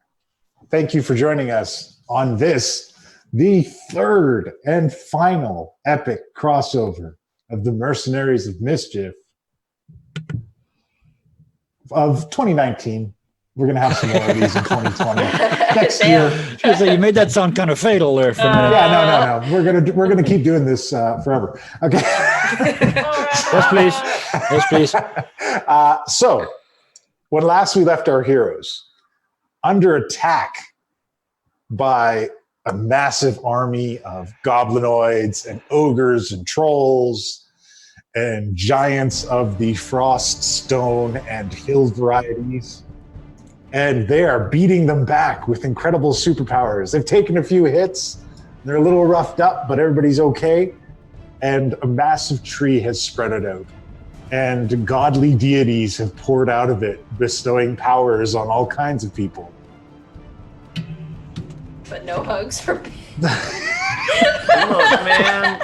Thank you for joining us on this, the third and final epic crossover of the Mercenaries of Mischief of 2019. We're going to have some more of these in 2020. Next year. So you made that sound kind of fatal there for a minute. Yeah, no. We're gonna keep doing this forever. Okay. Yes, please. Yes, please. So, when last we left our heroes under attack by a massive army of goblinoids and ogres and trolls and giants of the frost, stone, and hill varieties. And they are beating them back with incredible superpowers. They've taken a few hits. They're a little roughed up, but everybody's okay. And a massive tree has spread it out. And godly deities have poured out of it, bestowing powers on all kinds of people. But no hugs for Ben. Look, man.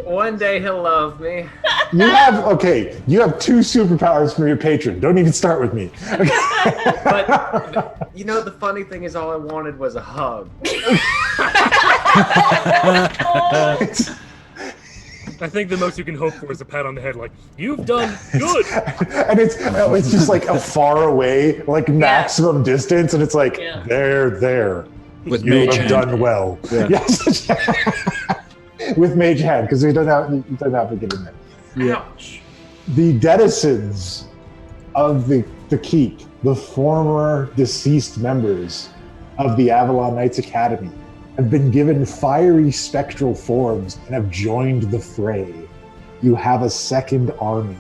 One day he'll love me. You have two superpowers from your patron. Don't even start with me. Okay. But you know, the funny thing is, all I wanted was a hug. I think the most you can hope for is a pat on the head, like, you've done good. And it's just like a far away, like maximum distance, and it's like, there. With You mage have hand. done well. Yeah. Yes. With mage hand, because he doesn't have to get in there. Yeah. Ouch. The denizens of the keep, the former deceased members of the Avalon Knights Academy, have been given fiery spectral forms and have joined the fray. You have a second army,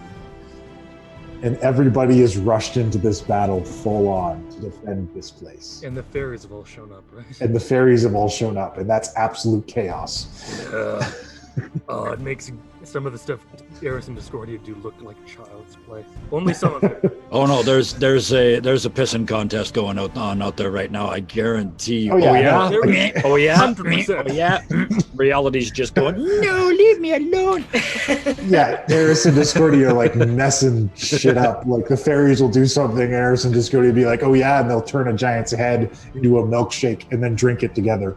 and everybody is rushed into this battle full on to defend this place. And the fairies have all shown up, right? And the fairies have all shown up, and that's absolute chaos. It makes some of the stuff Eris and Discordia do look like child's play. Only some of it. Oh no, there's a pissing contest going on out there right now. I guarantee you. Oh, yeah. Oh yeah. 100%. Oh yeah. Reality's just going, no, leave me alone. Yeah, Eris and Discordia are like messing shit up. Like the fairies will do something, Eris and Discordia will be like, oh yeah, and they'll turn a giant's head into a milkshake and then drink it together.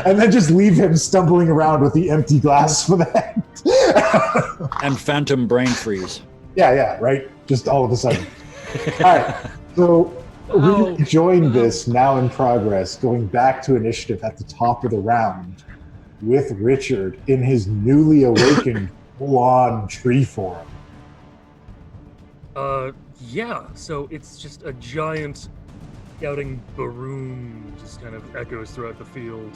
And then just leave him stumbling around with the empty glass for the head. And phantom brain freeze. Yeah, right? Just all of a sudden. All right, so We join this now in progress, going back to initiative at the top of the round, with Richard in his newly awakened full-on tree form. Yeah, so it's just a giant shouting baroon just kind of echoes throughout the field.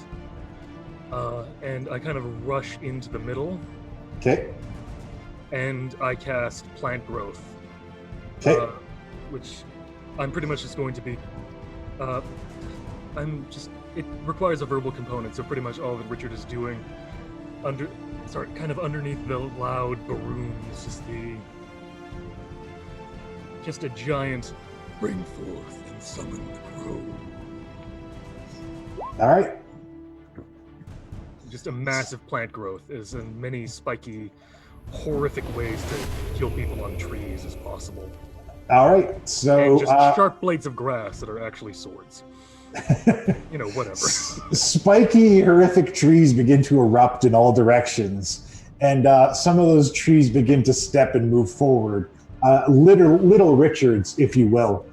And I kind of rush into the middle. Okay. And I cast Plant Growth. Okay. Which I'm pretty much just going to be... it requires a verbal component, so pretty much all that Richard is doing kind of underneath the loud baroon is just a giant bring forth and summon the crow. All right. Just a massive plant growth is in many spiky, horrific ways to kill people on trees as possible. All right. So and just sharp blades of grass that are actually swords. Whatever. Spiky, horrific trees begin to erupt in all directions, and some of those trees begin to step and move forward. Little Richards, if you will.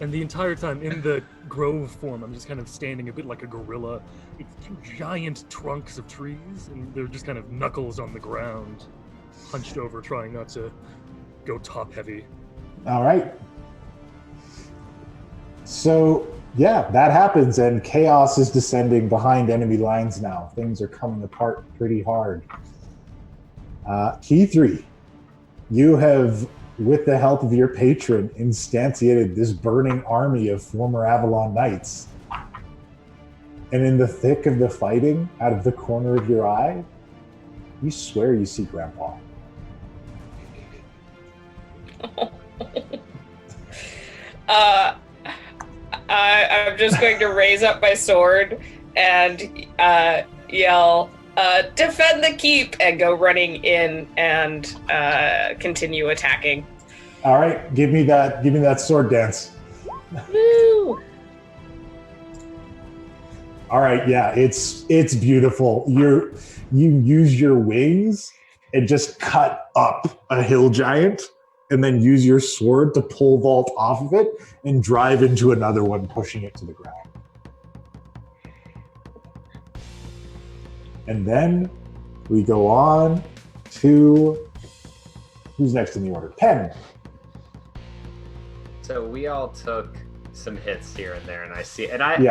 And the entire time in the grove form, I'm just kind of standing a bit like a gorilla. It's two giant trunks of trees, and they're just kind of knuckles on the ground, hunched over, trying not to go top heavy. All right. So, yeah, that happens, and chaos is descending behind enemy lines now. Things are coming apart pretty hard. Key 3, you have, with the help of your patron, instantiated this burning army of former Avalon Knights. And in the thick of the fighting, out of the corner of your eye, you swear you see Grandpa. I'm just going to raise up my sword and yell, defend the keep, and go running in and continue attacking. All right, give me that sword dance. Woo! All right, yeah, it's beautiful. You use your wings and just cut up a hill giant, and then use your sword to pole vault off of it and drive into another one, pushing it to the ground. And then we go on to who's next in the order? Pen. So we all took some hits here and there, and I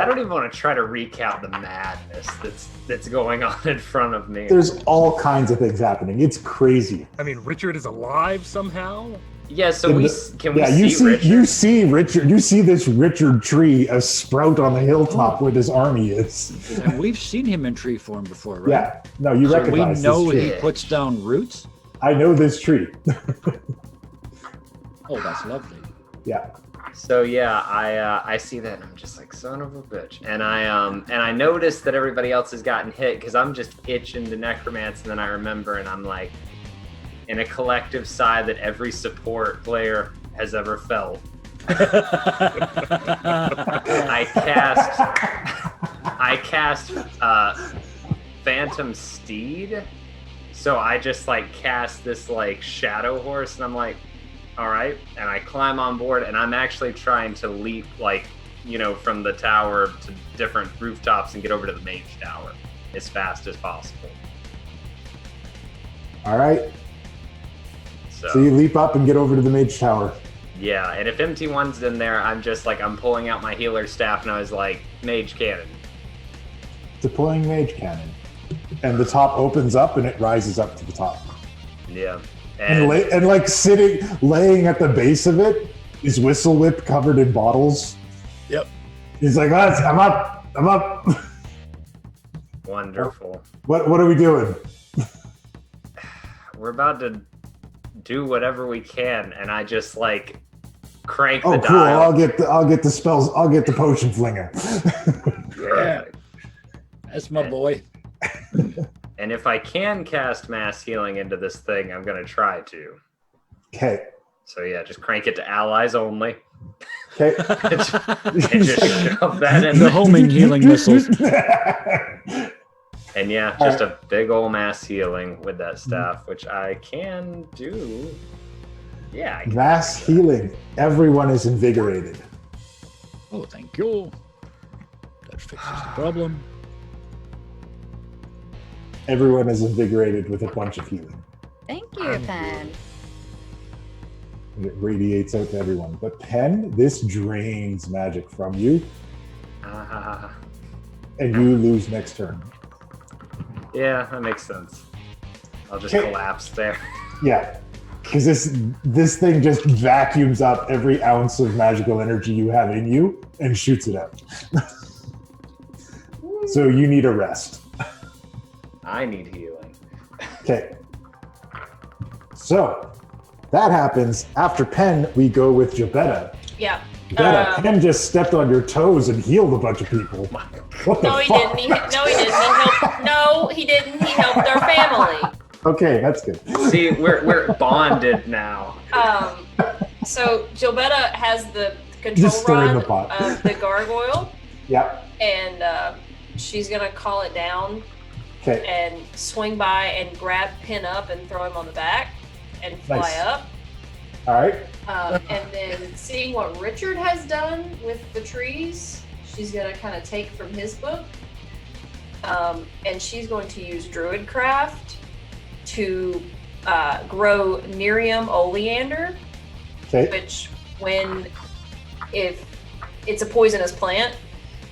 don't even want to try to recount the madness that's going on in front of me. There's all kinds of things happening. It's crazy. I mean, Richard is alive somehow. Yeah, so you see Richard. You see this Richard tree a sprout on the hilltop where this army is. And we've seen him in tree form before, right? Yeah. No, you so recognize we know this tree. he puts down roots. I know this tree. Oh, that's lovely. Yeah. So yeah, I see that and I'm just like, son of a bitch. And I noticed that everybody else has gotten hit because I'm just itching to necromance, and then I remember and I'm like, in a collective sigh that every support player has ever felt. I cast Phantom Steed. So I just like cast this like shadow horse, and I'm like, all right, and I climb on board, and I'm actually trying to leap from the tower to different rooftops and get over to the mage tower as fast as possible. All right. So you leap up and get over to the mage tower. Yeah, and if MT1's in there, I'm just like, I'm pulling out my healer staff, and I was like, mage cannon. Deploying mage cannon. And the top opens up, and it rises up to the top. Yeah. And laying at the base of it is Whistle Whip covered in bottles. Yep. He's like, I'm up. Wonderful. What are we doing? We're about to do whatever we can, and I just like crank the cool. dial. I'll get the spells. I'll get the potion flinger. Yeah. That's my boy. And if I can cast mass healing into this thing, I'm gonna try to. Okay. So yeah, just crank it to allies only. Okay. and just shove that in the homing healing missiles. And yeah, just a big old mass healing with that staff, which I can do. Yeah. I can- Mass healing. Everyone is invigorated. Oh, thank you. That fixes the problem. Everyone is invigorated with a bunch of healing. Thank you, Pen. And it radiates out to everyone. But Pen, this drains magic from you, and you lose next turn. Yeah, that makes sense. I'll just Okay. collapse there. Yeah, because this thing just vacuums up every ounce of magical energy you have in you and shoots it out. So you need a rest. I need healing. Okay. So that happens. After Pen, we go with Jabetta. Yeah. Jabetta, Pen just stepped on your toes and healed a bunch of people. What the No, he fuck? didn't. No, he didn't. He helped our family. Okay, that's good. See, we're bonded now. So Gilbetta has the Just control stir in rod the pot. of the gargoyle, Yep. and she's gonna call it down Okay. and swing by and grab Pin up and throw him on the back and fly Nice. up. All right. And then seeing what Richard has done with the trees, she's gonna kind of take from his book, and she's going to use Druidcraft to grow Nerium oleander, Okay. which if it's a poisonous plant,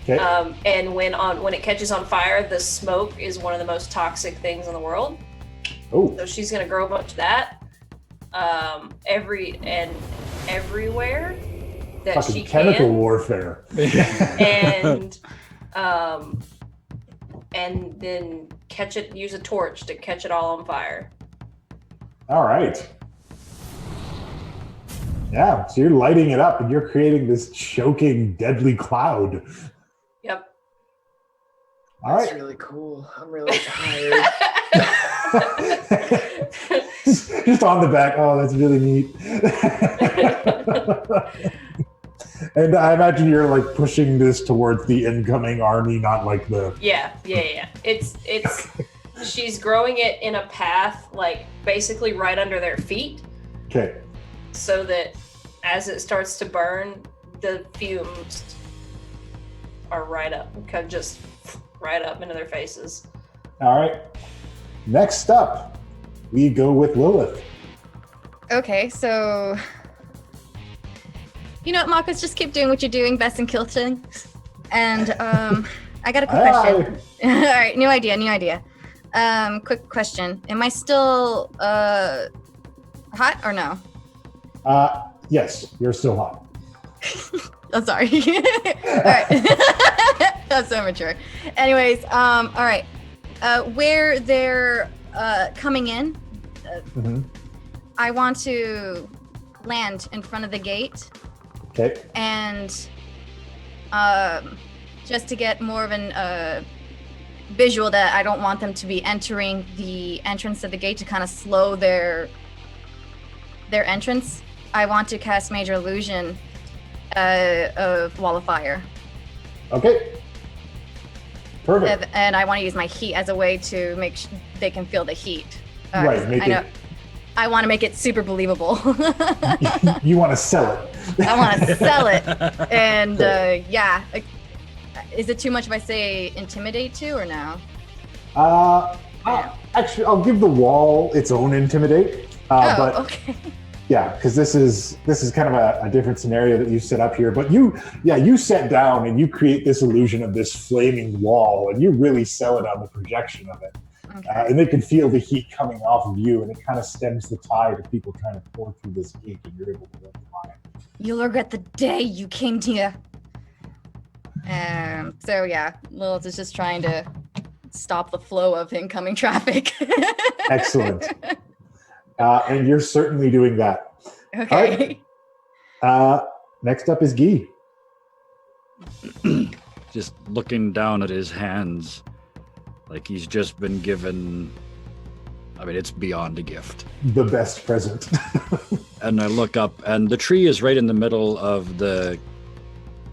Okay. and when it catches on fire, the smoke is one of the most toxic things in the world. Oh. So she's gonna grow a bunch of that, everywhere that she Fucking chemical can, warfare. and then use a torch to catch it all on fire. All right. Yeah, so you're lighting it up and you're creating this choking, deadly cloud. Yep. All That's right. really cool. I'm really tired. Just on the back. Oh, that's really neat. And I imagine you're like pushing this towards the incoming army, not like the. Yeah. It's she's growing it in a path, like basically right under their feet, Okay. so that as it starts to burn, the fumes are just right up into their faces. All right. Next up, we go with Lilith. Okay, so you know what, Marcus, just keep doing what you're doing, best and kill things. And I got a quick question. All right, new idea. Quick question. Am I still hot or no? Yes, you're still hot. Oh, sorry. All right. That's so mature. Anyways, all right. Where they're coming in, Mm-hmm. I want to land in front of the gate Okay. and just to get more of an visual that I don't want them to be entering the entrance of the gate to kind of slow their entrance. I want to cast Major Illusion of Wall of Fire. Okay. Perfect. And I want to use my heat as a way to make they can feel the heat. Right, make I know. it- I want to make it super believable. You want to sell it. I want to sell it. And yeah. Is it too much if I say intimidate too or no? Actually, I'll give the wall its own intimidate. But okay. yeah, because this is kind of a different scenario that you set up here. But you set down and you create this illusion of this flaming wall, and you really sell it on the projection of it. Okay. And they can feel the heat coming off of you, and it kind of stems the tide of people trying to pour through this gate, and you're able to run the line. You'll regret the day you came here. So yeah, Lilith is just trying to stop the flow of incoming traffic. Excellent. And you're certainly doing that. Okay. Next up is Guy. Just looking down at his hands, like he's just been given. I mean, it's beyond a gift. The best present. And I look up, and the tree is right in the middle of the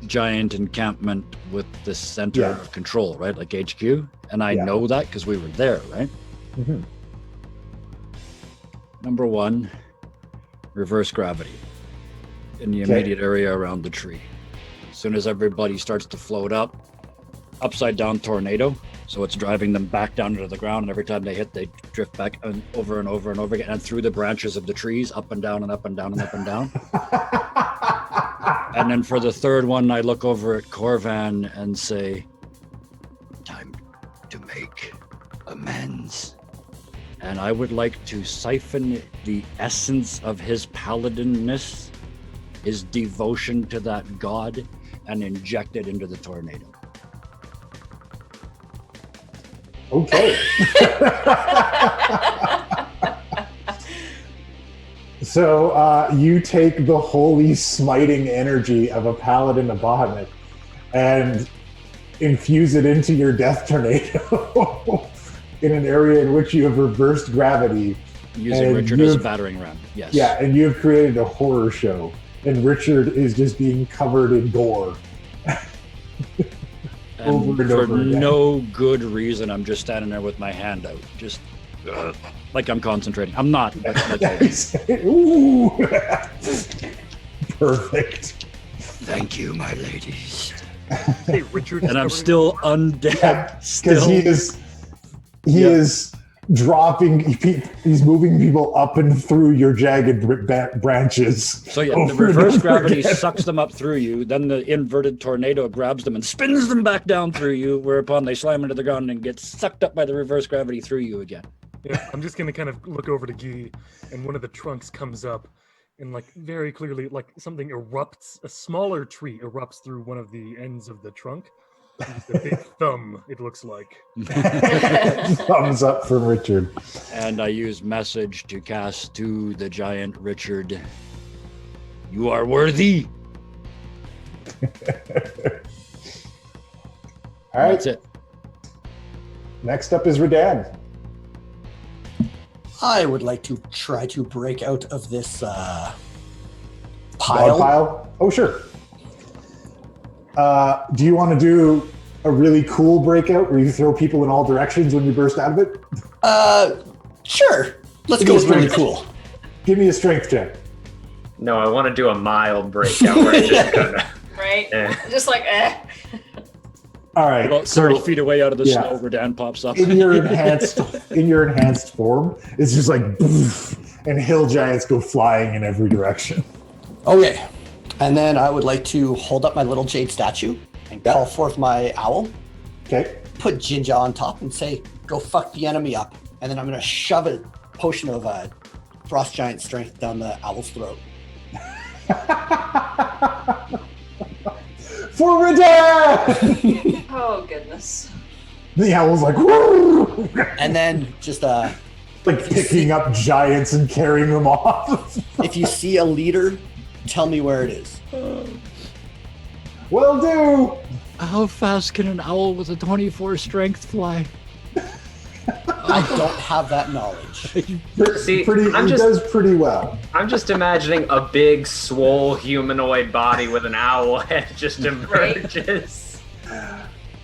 giant encampment with the center Yeah. of control, right? Like HQ. And I Yeah. know that because we were there, right? Mhm. Number one, reverse gravity in the Okay. immediate area around the tree. As soon as everybody starts to float up, upside down tornado. So it's driving them back down into the ground, and every time they hit, they drift back and over and over and over again, and through the branches of the trees, up and down and up and down and up and down. And then for the third one, I look over at Corvan and say, time to make amends. And I would like to siphon the essence of his paladinness, his devotion to that god, and inject it into the tornado. Okay. So you take the holy smiting energy of a paladin Abahamut and infuse it into your death tornado in an area in which you have reversed gravity. Using And Richard as a battering ram, yes. Yeah, and you have created a horror show, and Richard is just being covered in gore. And over and for over again. no good reason, I'm just standing there with my hand out, just like I'm concentrating. I'm not. But Ooh. Perfect. Thank you, my ladies. Hey, Richard. And I'm still undead. Because Still. he is dropping. He's moving people up and through your jagged branches. So yeah, the over and reverse over gravity again. sucks them up through you. Then the inverted tornado grabs them and spins them back down through you, whereupon they slam into the ground and get sucked up by the reverse gravity through you again. Yeah, I'm just gonna kind of look over to Guy, and one of the trunks comes up, and like very clearly, like something erupts. A smaller tree erupts through one of the ends of the trunk. It's a big thumb. It looks like. Thumbs up from Richard. And I use message to cast to the giant Richard. You are worthy. All right. That's it. Next up is Redan. I would like to try to break out of this Dog pile. pile? Oh, sure. Do you want to do a really cool breakout where you throw people in all directions when you burst out of it? Sure. Let's Give go me with a really strength. cool. Give me a strength check. No, I want to do a mild breakout where I just kind of. Right? Eh. Just like, eh. All right. About 30 so feet away out of the yeah. snow, Redan pops up. in your enhanced form, it's just like boof, and hill giants go flying in every direction. Okay. And then I would like to hold up my little jade statue and Yeah. call forth my owl, Okay. put Jinja on top and say, go fuck the enemy up. And then I'm going to shove a potion of frost giant strength down the owl's throat. For Redan! Oh goodness. The owl's like, woo! And then just Like picking up giants and carrying them off. if you see a leader, tell me where it is. Will do. How fast can an owl with a 24 strength fly? I don't have that knowledge. See, Pretty. I'm He just- does pretty well. I'm just imagining a big, swole humanoid body with an owl head just emerges.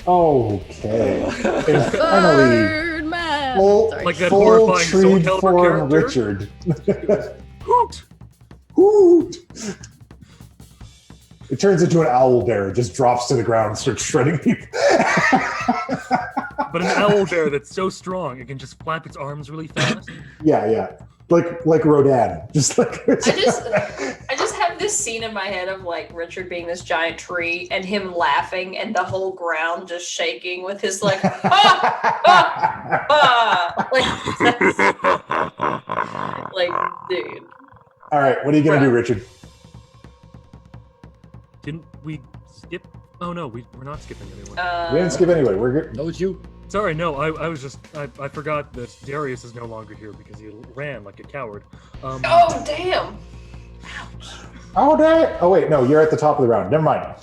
Okay. And finally, Birdman. full, Sorry. Like that full horrifying Soul tree Calibur form character? Richard. Hoot! Hoot! It turns into an owl bear, just drops to the ground and starts shredding people. But an owl bear that's so strong it can just flap its arms really fast. Yeah. Like Rodan. Just like I just have this scene in my head of like Richard being this giant tree and him laughing and the whole ground just shaking with his like like dude. All right, what are you gonna do, Richard? Didn't we skip? Oh no, we're not skipping anyone. We didn't skip anyway. We're good. No, it's you. Sorry, no, I was just I forgot that Darius is no longer here because he ran like a coward. Oh damn. Oh, dang. Oh, wait, no, you're at the top of the round. Never mind.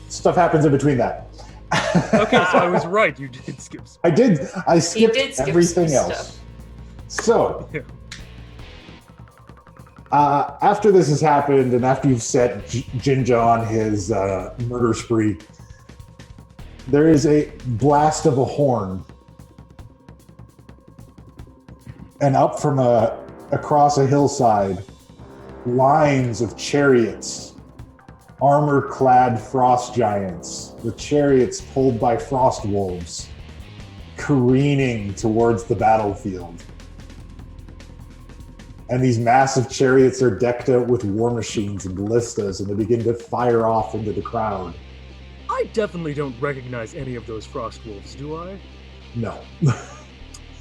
Stuff happens in between that. Okay, so I was right. You did skip. I did. I skipped did skip everything some else. So, Yeah. after this has happened, and after you've set Jinja on his murder spree, there is a blast of a horn, and up from a across a hillside, lines of chariots, armor-clad frost giants, with chariots pulled by frost wolves, careening towards the battlefield. And these massive chariots are decked out with war machines and ballistas, and they begin to fire off into the crowd. I definitely don't recognize any of those frost wolves, do I? No.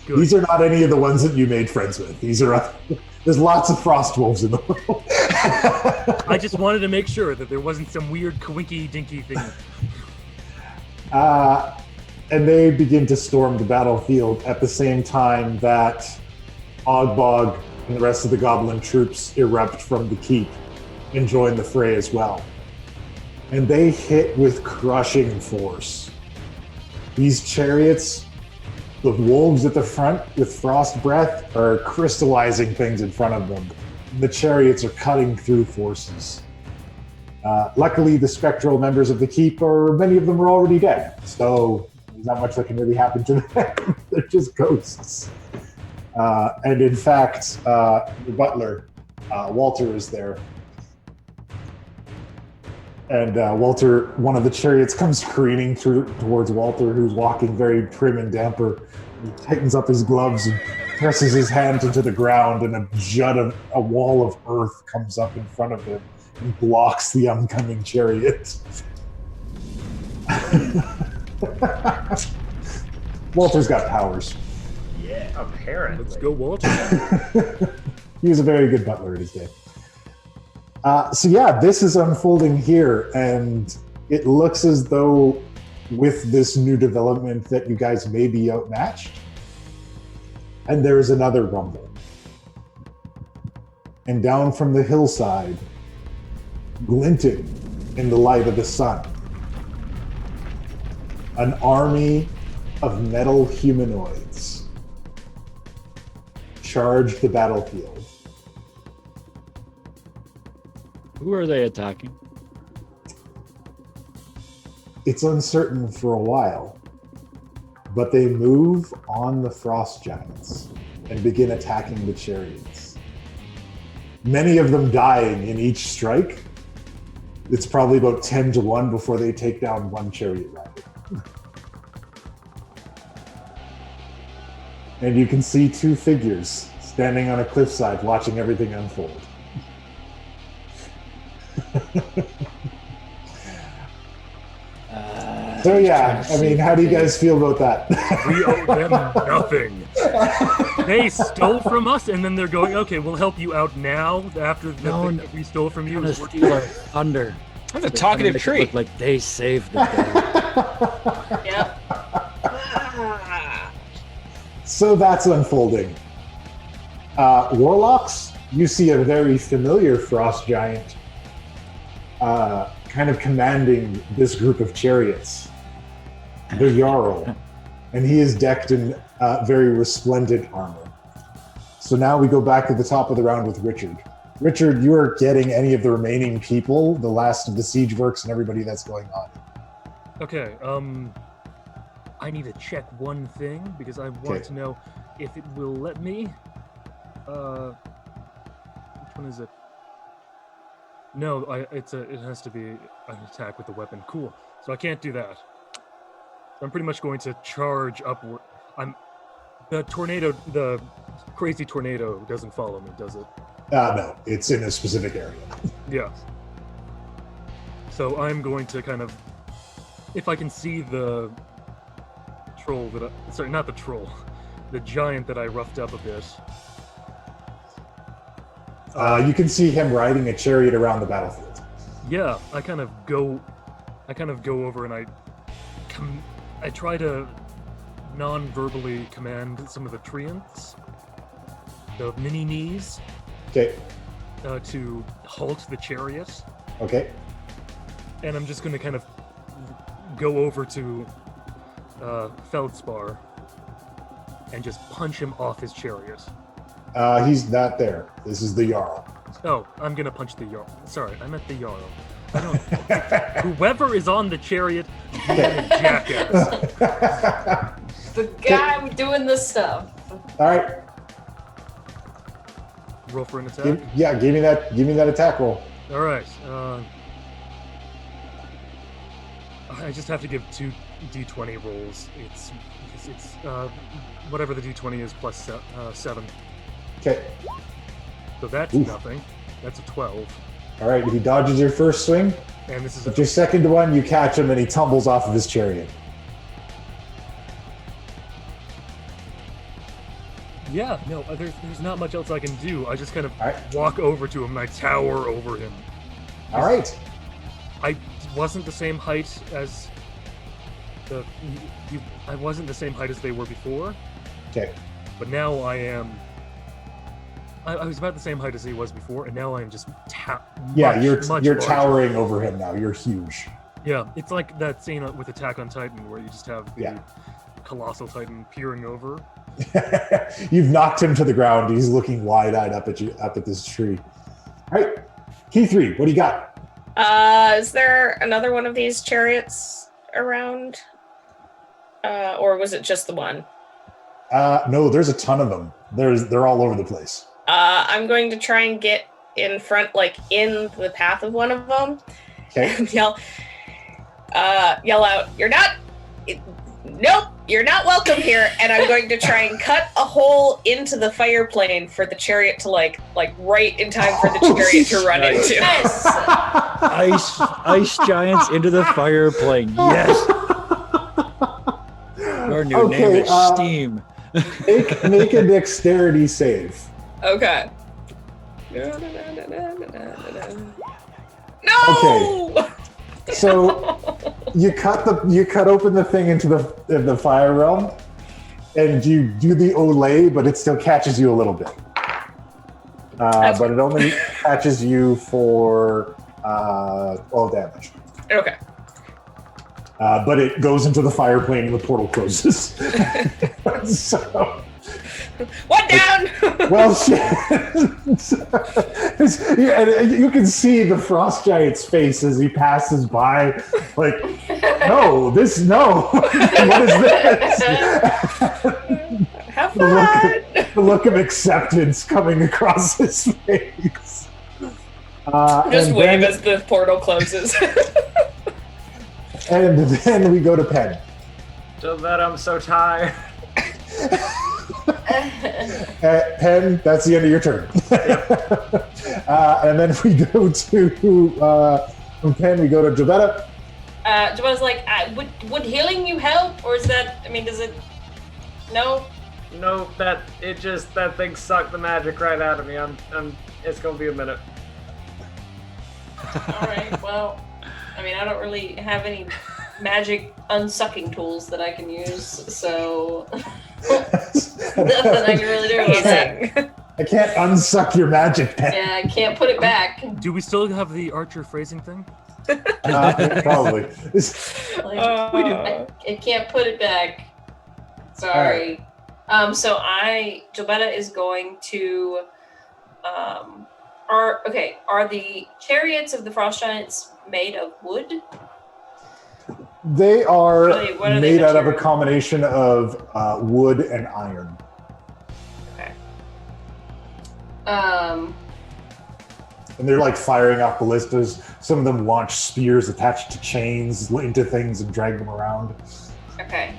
Good. These are not any of the ones that you made friends with. These are there's lots of frost wolves in the world. I just wanted to make sure that there wasn't some weird coinky dinky thing. And they begin to storm the battlefield at the same time that Ogbog and the rest of the goblin troops erupt from the keep and join the fray as well. And they hit with crushing force. These chariots, the wolves at the front with frost breath, are crystallizing things in front of them. The chariots are cutting through forces. Luckily, the spectral members of the keep, many of them are already dead, so there's not much that can really happen to them. They're just ghosts. And in fact, the butler, Walter, is there. And Walter, one of the chariots comes careening towards Walter, who's walking very prim and dapper. He tightens up his gloves and presses his hand into the ground, and a wall of earth comes up in front of him and blocks the oncoming chariot. Walter's got powers. Yeah, apparently. Let's go, Walter. He was a very good butler in his day. So yeah, this is unfolding here, and it looks as though with this new development that you guys may be outmatched. And there is another rumble. And down from the hillside, glinting in the light of the sun, an army of metal humanoids charge the battlefield. Who are they attacking? It's uncertain for a while, but they move on the frost giants and begin attacking the chariots. Many of them dying in each strike. It's probably about 10-1 before they take down one chariot rider. And you can see two figures standing on a cliffside watching everything unfold. So yeah, I mean, how do you guys feel about that? We owe them nothing. They stole from us, and then they're going, okay, we'll help you out now after the thing that we stole from you. Trying to steal our thunder. I'm a talkative tree. Look like they saved the day. Yep. So that's unfolding. Warlocks, you see a very familiar frost giant kind of commanding this group of chariots, the Jarl, and he is decked in very resplendent armor. So now we go back to the top of the round with Richard. Richard, you are getting any of the remaining people, the last of the siege works and everybody that's going on. Okay, I need to check one thing because I want to know if it will let me. Which one is it? No, it has to be an attack with the weapon. Cool. So I can't do that. So I'm pretty much going to charge upward. The crazy tornado doesn't follow me, does it? No, it's in a specific area. Yeah. So I'm going to kind of, if I can see the troll not the troll, the giant that I roughed up a bit. You can see him riding a chariot around the battlefield. Yeah, I kind of go over and I try to non-verbally command some of the treants, the mini-knees, Okay. To halt the chariot. Okay. And I'm just going to kind of go over to Feldspar and just punch him off his chariot. He's not there. This is the Jarl. Oh, I'm gonna punch the Jarl. Sorry, I meant the Jarl. I don't. Whoever is on the chariot, you jackass. The guy doing this stuff. All right. roll for an attack. Give me that attack roll. All right. I just have to give 2 d20 rolls. It's whatever the d20 is plus 7. Okay. So that's Oof. nothing. That's a 12. All right. He dodges your first swing. And this is With your second one, you catch him and he tumbles off of his chariot. Yeah, no, there's not much else I can do. I just kind of All right. walk over to him and I tower over him. All right. I wasn't the same height as I wasn't the same height as they were before, Okay. but now I am. I was about the same height as he was before, and now I am just Yeah, much you're larger. towering over him now. You're huge. Yeah, it's like that scene with Attack on Titan where you just have the Yeah. colossal Titan peering over. You've knocked him to the ground. He's looking wide-eyed up at this tree. All right. Key 3, what do you got? Is there another one of these chariots around? Or was it just the one? No, there's a ton of them. They're all over the place. I'm going to try and get in front, like in the path of one of them. Okay. And yell out, nope, you're not welcome here. And I'm going to try and cut a hole into the fire plane for the chariot to like right in time for the chariot to run into. Yes. Ice giants into the fire plane. Yes. Your new name is Steam. Make a dexterity save. Okay. No! Okay. So you cut open the thing into the fire realm, and you do the Olay, but it still catches you a little bit. But it only catches you for 12 damage. Okay. But it goes into the fire plane and the portal closes. So, One down! well, shit. And you can see the frost giant's face as he passes by. Like, no. What is this? Have fun! The look of acceptance coming across his face. Just wave as the portal closes. And then we go to Penn. So that I'm so tired. Penn, that's the end of your turn. And then we go to from Penn. We go to Jovetta. Joanna's like, would healing you help, or is that? I mean, does it? No. No, that thing sucked the magic right out of me. It's gonna be a minute. All right. Well, I mean, I don't really have any magic unsucking tools that I can use, so nothing I can really do about that. I can't unsuck your magic, Penn. Yeah, I can't put it back. Do we still have the archer phrasing thing? Probably. Like, I can't put it back. Sorry. So Jovetta is going to are the chariots of the frost giants made of wood? They are What are they made out of a material? combination of wood and iron. Okay. And they're like firing off ballistas. Some of them launch spears attached to chains into things and drag them around. Okay.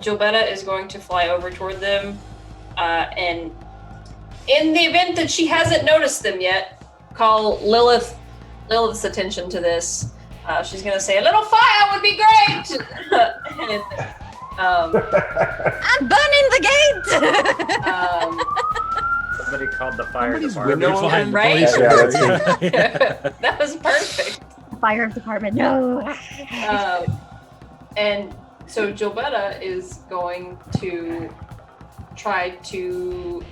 Jovetta is going to fly over toward them, and in the event that she hasn't noticed them yet, call Lilith's attention to this. She's going to say, "A little fire would be great." And, I'm burning the gate! Somebody called the fire Somebody's department. window behind Right? voice. Yeah, that's good. That was perfect. Fire department, no. And so Jovetta is going to try to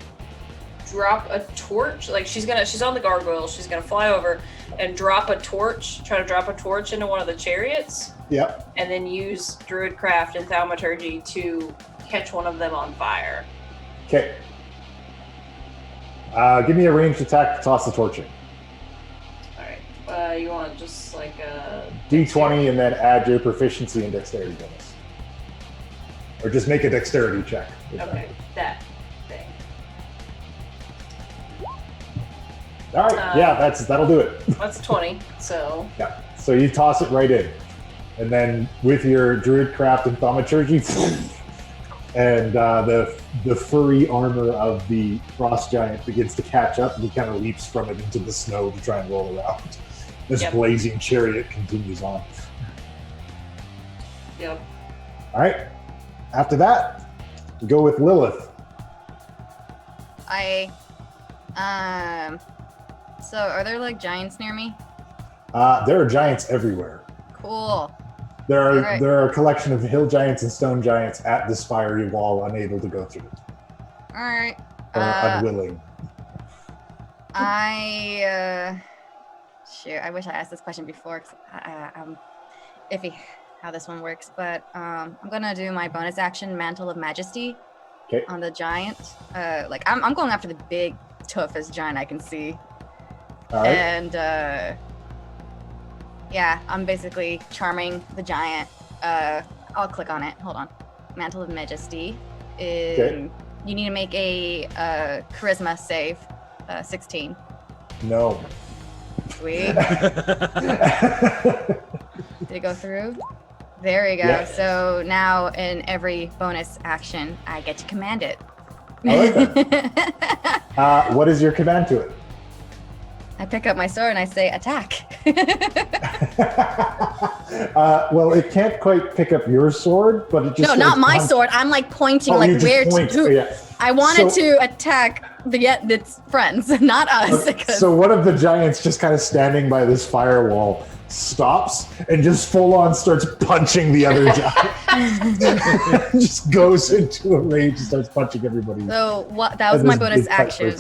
drop a torch. Like she's on the gargoyle. She's gonna fly over and try to drop a torch into one of the chariots. Yep. And then use druidcraft and thaumaturgy to catch one of them on fire. Okay. Give me a ranged attack to toss the torch in. All right. You want just like a D20 and then add your proficiency and dexterity bonus. Or just make a dexterity check. Okay, that thing. All right, yeah, that'll do it. That's 20. So Yeah, so you toss it right in. And then with your Druidcraft and Thaumaturgy, and the furry armor of the Frost Giant begins to catch up, and he kind of leaps from it into the snow to try and roll around. This blazing chariot continues on. Yep. All right, after that, we go with Lilith. So are there like giants near me? There are giants everywhere. Cool. There are Alright. there are a collection of hill giants and stone giants at this fiery wall, unable to go through it, All right. or unwilling. Shoot, I wish I asked this question before, because I'm iffy how this one works. But I'm gonna do my bonus action, Mantle of Majesty, on the giant. I'm going after the big, toughest giant I can see. All right. And I'm basically charming the giant. I'll click on it. Hold on. Mantle of Majesty. You need to make a charisma save. 16. No. Sweet. Did it go through? There we go. Yeah. So now in every bonus action, I get to command it. I like that. What is your command to it? I pick up my sword and I say, attack. Well, it can't quite pick up your sword, but it just No, not my punch- sword. I'm like pointing, Oh, like you just where point. to. Oh, yeah. I wanted So- to attack its friends, not us. because- So one of the giants, just kind of standing by this firewall, stops and just full on starts punching the other giant. Just goes into a rage and starts punching everybody. So what? That was my bonus action.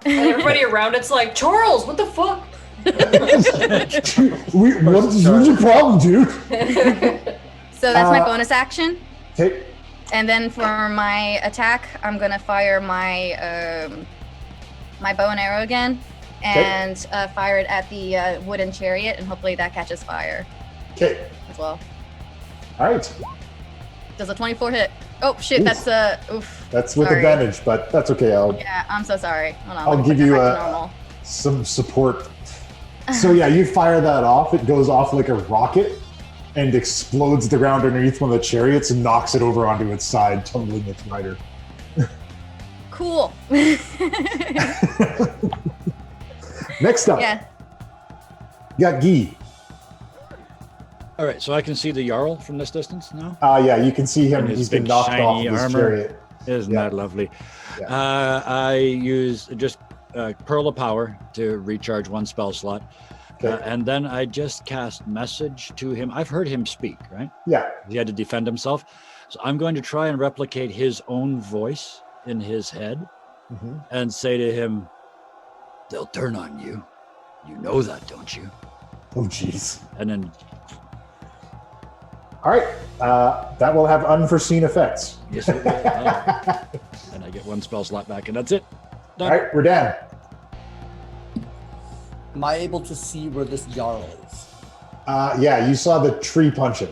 And everybody around it's like, Charles, what the fuck? What's your problem, dude? So that's my bonus action. Okay. And then for my attack, I'm gonna fire my my bow and arrow again, and fire it at the wooden chariot, and hopefully that catches fire. Okay. As well. All right. Does a 24 hit? Oh shit! Oof. That's oof. That's with Sorry. advantage, but that's okay. Yeah, I'm so sorry. Hold on. I'll let me give put you that back to normal. some support. So yeah, you fire that off. It goes off like a rocket and explodes the ground underneath one of the chariots and knocks it over onto its side, tumbling its rider. Cool. Next up, Yeah. you got Guy. All right, so I can see the Jarl from this distance now. Yeah, you can see him. And his He's been big knocked off shiny of his armor. chariot. Isn't Yeah. that lovely? Yeah. I use just Pearl of Power to recharge one spell slot. Okay. And then I just cast Message to him. I've heard him speak, right? Yeah. He had to defend himself. So I'm going to try and replicate his own voice in his head and say to him, they'll turn on you. You know that, don't you? Oh, jeez. And then All right. That will have unforeseen effects. yes, it will. And I get one spell slot back, and that's it. All Done. right, Redan. Am I able to see where this Jarl is? Yeah, you saw the tree punch him.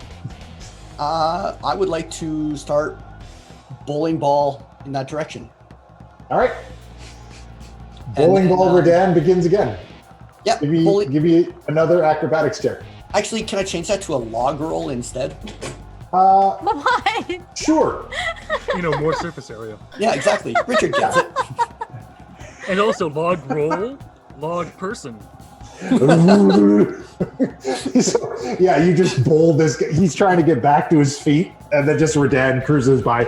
I would like to start bowling ball in that direction. All right. Bowling then, ball Redan begins again. Yep. Give me another acrobatics check. Actually, can I change that to a log roll instead? Why? Sure. You know, more surface area. Yeah, exactly. Richard gets it. And also log roll, log person. So, yeah, you just bowl this guy. He's trying to get back to his feet, and then just Redan cruises by,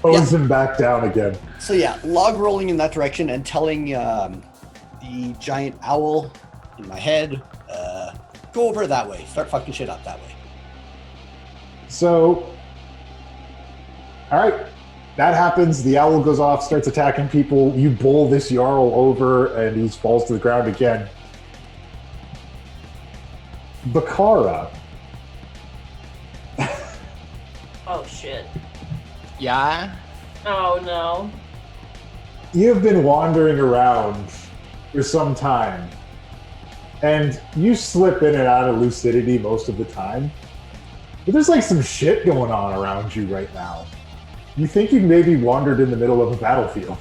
owns him back down again. So yeah, log rolling in that direction and telling the giant owl in my head, go over that way. Start fucking shit up that way. So, all right, that happens. The owl goes off, starts attacking people. You bowl this Jarl over, and he falls to the ground again. Bakara. Oh shit. Yeah. Oh no. You've been wandering around for some time, and you slip in and out of lucidity most of the time. But there's like some shit going on around you right now. You think you maybe wandered in the middle of a battlefield.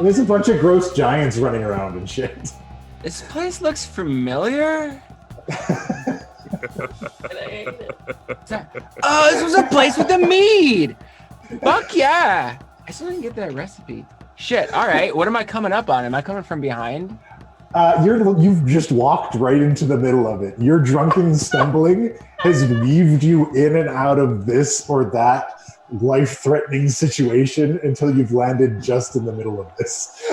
And there's a bunch of gross giants running around and shit. This place looks familiar. Oh, this was a place with the mead. Fuck yeah. I still didn't get that recipe. Shit. All right. What am I coming up on? Am I coming from behind? You've just walked right into the middle of it. Your drunken stumbling has weaved you in and out of this or that life-threatening situation until you've landed just in the middle of this.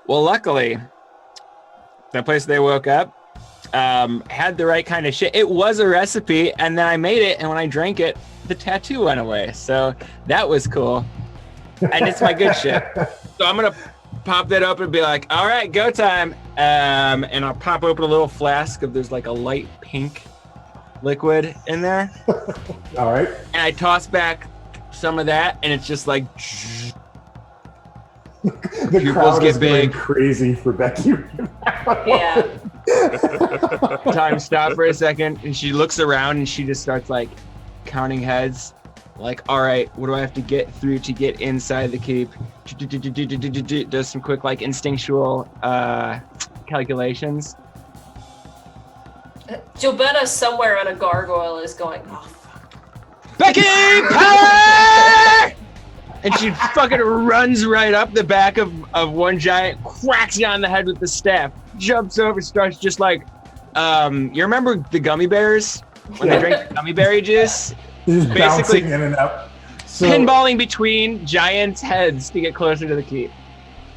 Well, luckily, the place they woke up had the right kind of shit. It was a recipe, and then I made it, and when I drank it, the tattoo went away. So that was cool. And it's my good shit. So I'm going to pop that open and be like, all right, go time. And I'll pop open a little flask of there's like a light pink liquid in there. All right. And I toss back some of that, and it's just like the crowd is going crazy for Becky. Yeah. Time stop for a second, and she looks around and she just starts like counting heads. Like, all right, what do I have to get through to get inside the keep? Does some quick, like, instinctual calculations. Gilberta somewhere on a gargoyle is going, oh, fuck. Becky, power! And she fucking runs right up the back of one giant, cracks you on the head with the staff, jumps over, starts just like, you remember the gummy bears? When they drank gummy berry juice? Just basically bouncing in and out. So, pinballing between giants' heads to get closer to the keep.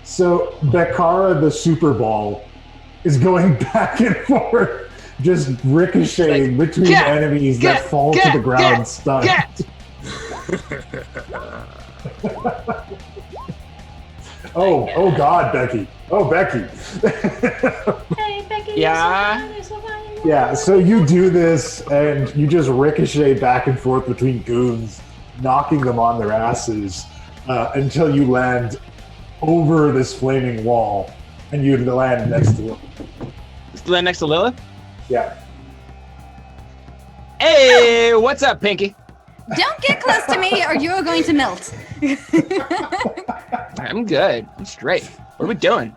So Bekara the Super Ball is going back and forth, just ricocheting between enemies that fall to the ground stunned. Oh God, Becky. Oh, Becky. Hey, Becky. Yeah. Yeah, so you do this, and you just ricochet back and forth between goons, knocking them on their asses until you land over this flaming wall, and you land next to Lilith. Land next to Lilith? Yeah. Hey, what's up, Pinky? Don't get close to me or you're going to melt. I'm good. I'm straight. What are we doing?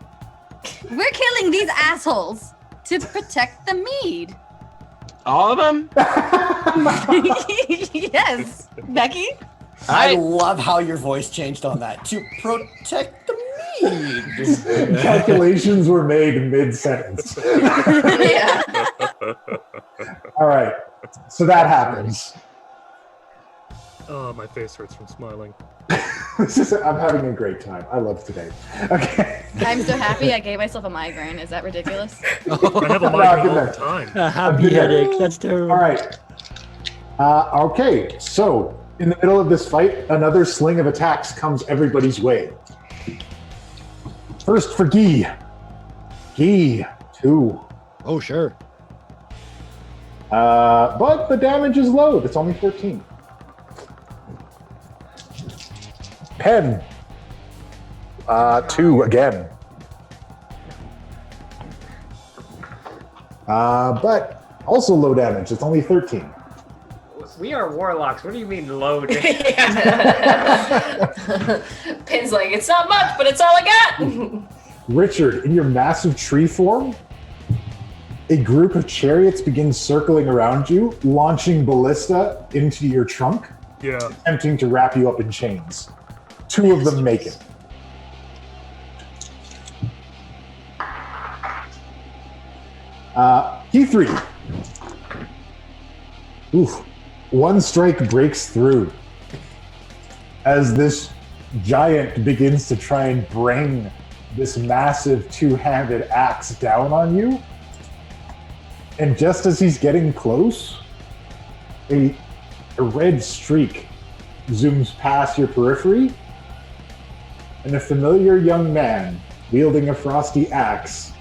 We're killing these assholes to protect the mead. All of them? Yes, Becky. I love how your voice changed on that. To protect the mead. Calculations were made mid-sentence. Yeah. All right, so that happens. Oh, my face hurts from smiling. I'm having a great time. I love today. Okay. I'm so happy I gave myself a migraine. Is that ridiculous? I have a migraine all the time. A happy headache. That's terrible. All right. Okay, so in the middle of this fight, another sling of attacks comes everybody's way. First for Guy. Guy, 2. Oh, sure. But the damage is low. It's only 14. Pen. 2 again. But also low damage. It's only 13. We are warlocks. What do you mean low damage? Pin's like, it's not much, but it's all I got. Richard, in your massive tree form, a group of chariots begins circling around you, launching ballista into your trunk, attempting to wrap you up in chains. 2 of them make it. P3. Oof. 1 strike breaks through as this giant begins to try and bring this massive 2-handed axe down on you. And just as he's getting close, a red streak zooms past your periphery, and a familiar young man wielding a frosty axe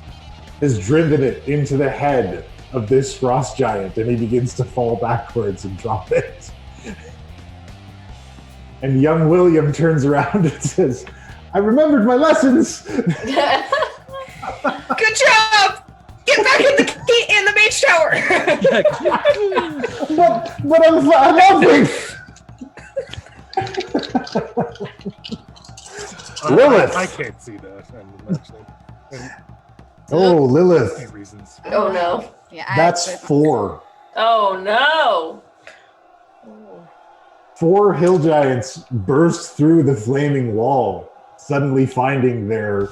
has driven it into the head of this frost giant, and he begins to fall backwards and drop it. And young William turns around and says, I remembered my lessons! Good job! Get back in the mage tower! but I'm ugly! Lilith! I can't see that. And Oh, Lilith. few reasons. Oh no. Yeah, That's 4. Oh no. 4 hill giants burst through the flaming wall, suddenly finding their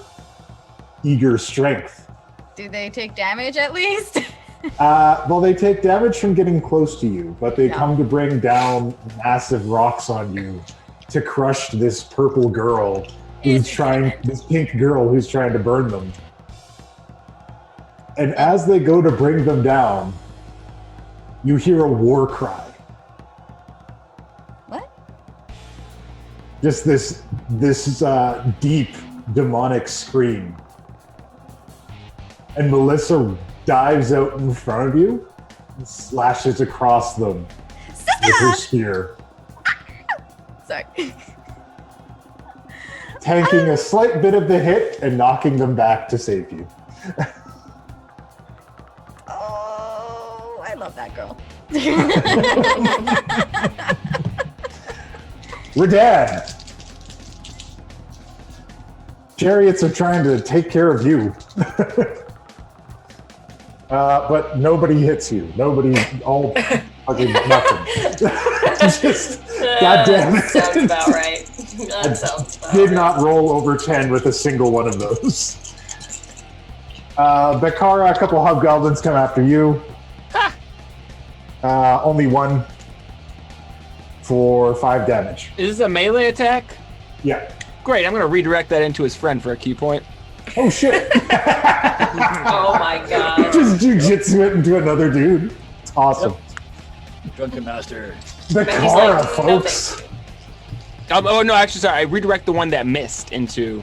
eager strength. Do they take damage at least? Well, they take damage from getting close to you, but they Yeah. come to bring down massive rocks on you to crush this purple girl this pink girl who's trying to burn them. And as they go to bring them down, you hear a war cry. What? Just this deep demonic scream. And Melissa dives out in front of you and slashes across them with her spear, Sorry. tanking a slight bit of the hit and knocking them back to save you. Oh, I love that girl. Redan! Chariots are trying to take care of you. But nobody hits you. Nobody, all fucking nothing. Just, goddamn it. Sounds about right. That sounds about Did right. not roll over 10 with a single one of those. Bakara, a couple hobgoblins come after you. Only one for 5 damage. Is this a melee attack? Yeah. Great, I'm going to redirect that into his friend for a key point. Oh shit! Oh my god. Just jujitsu it into another dude. It's awesome. Drunken master. Bakara, like, folks. Oh, no, actually, sorry. I redirect the one that missed into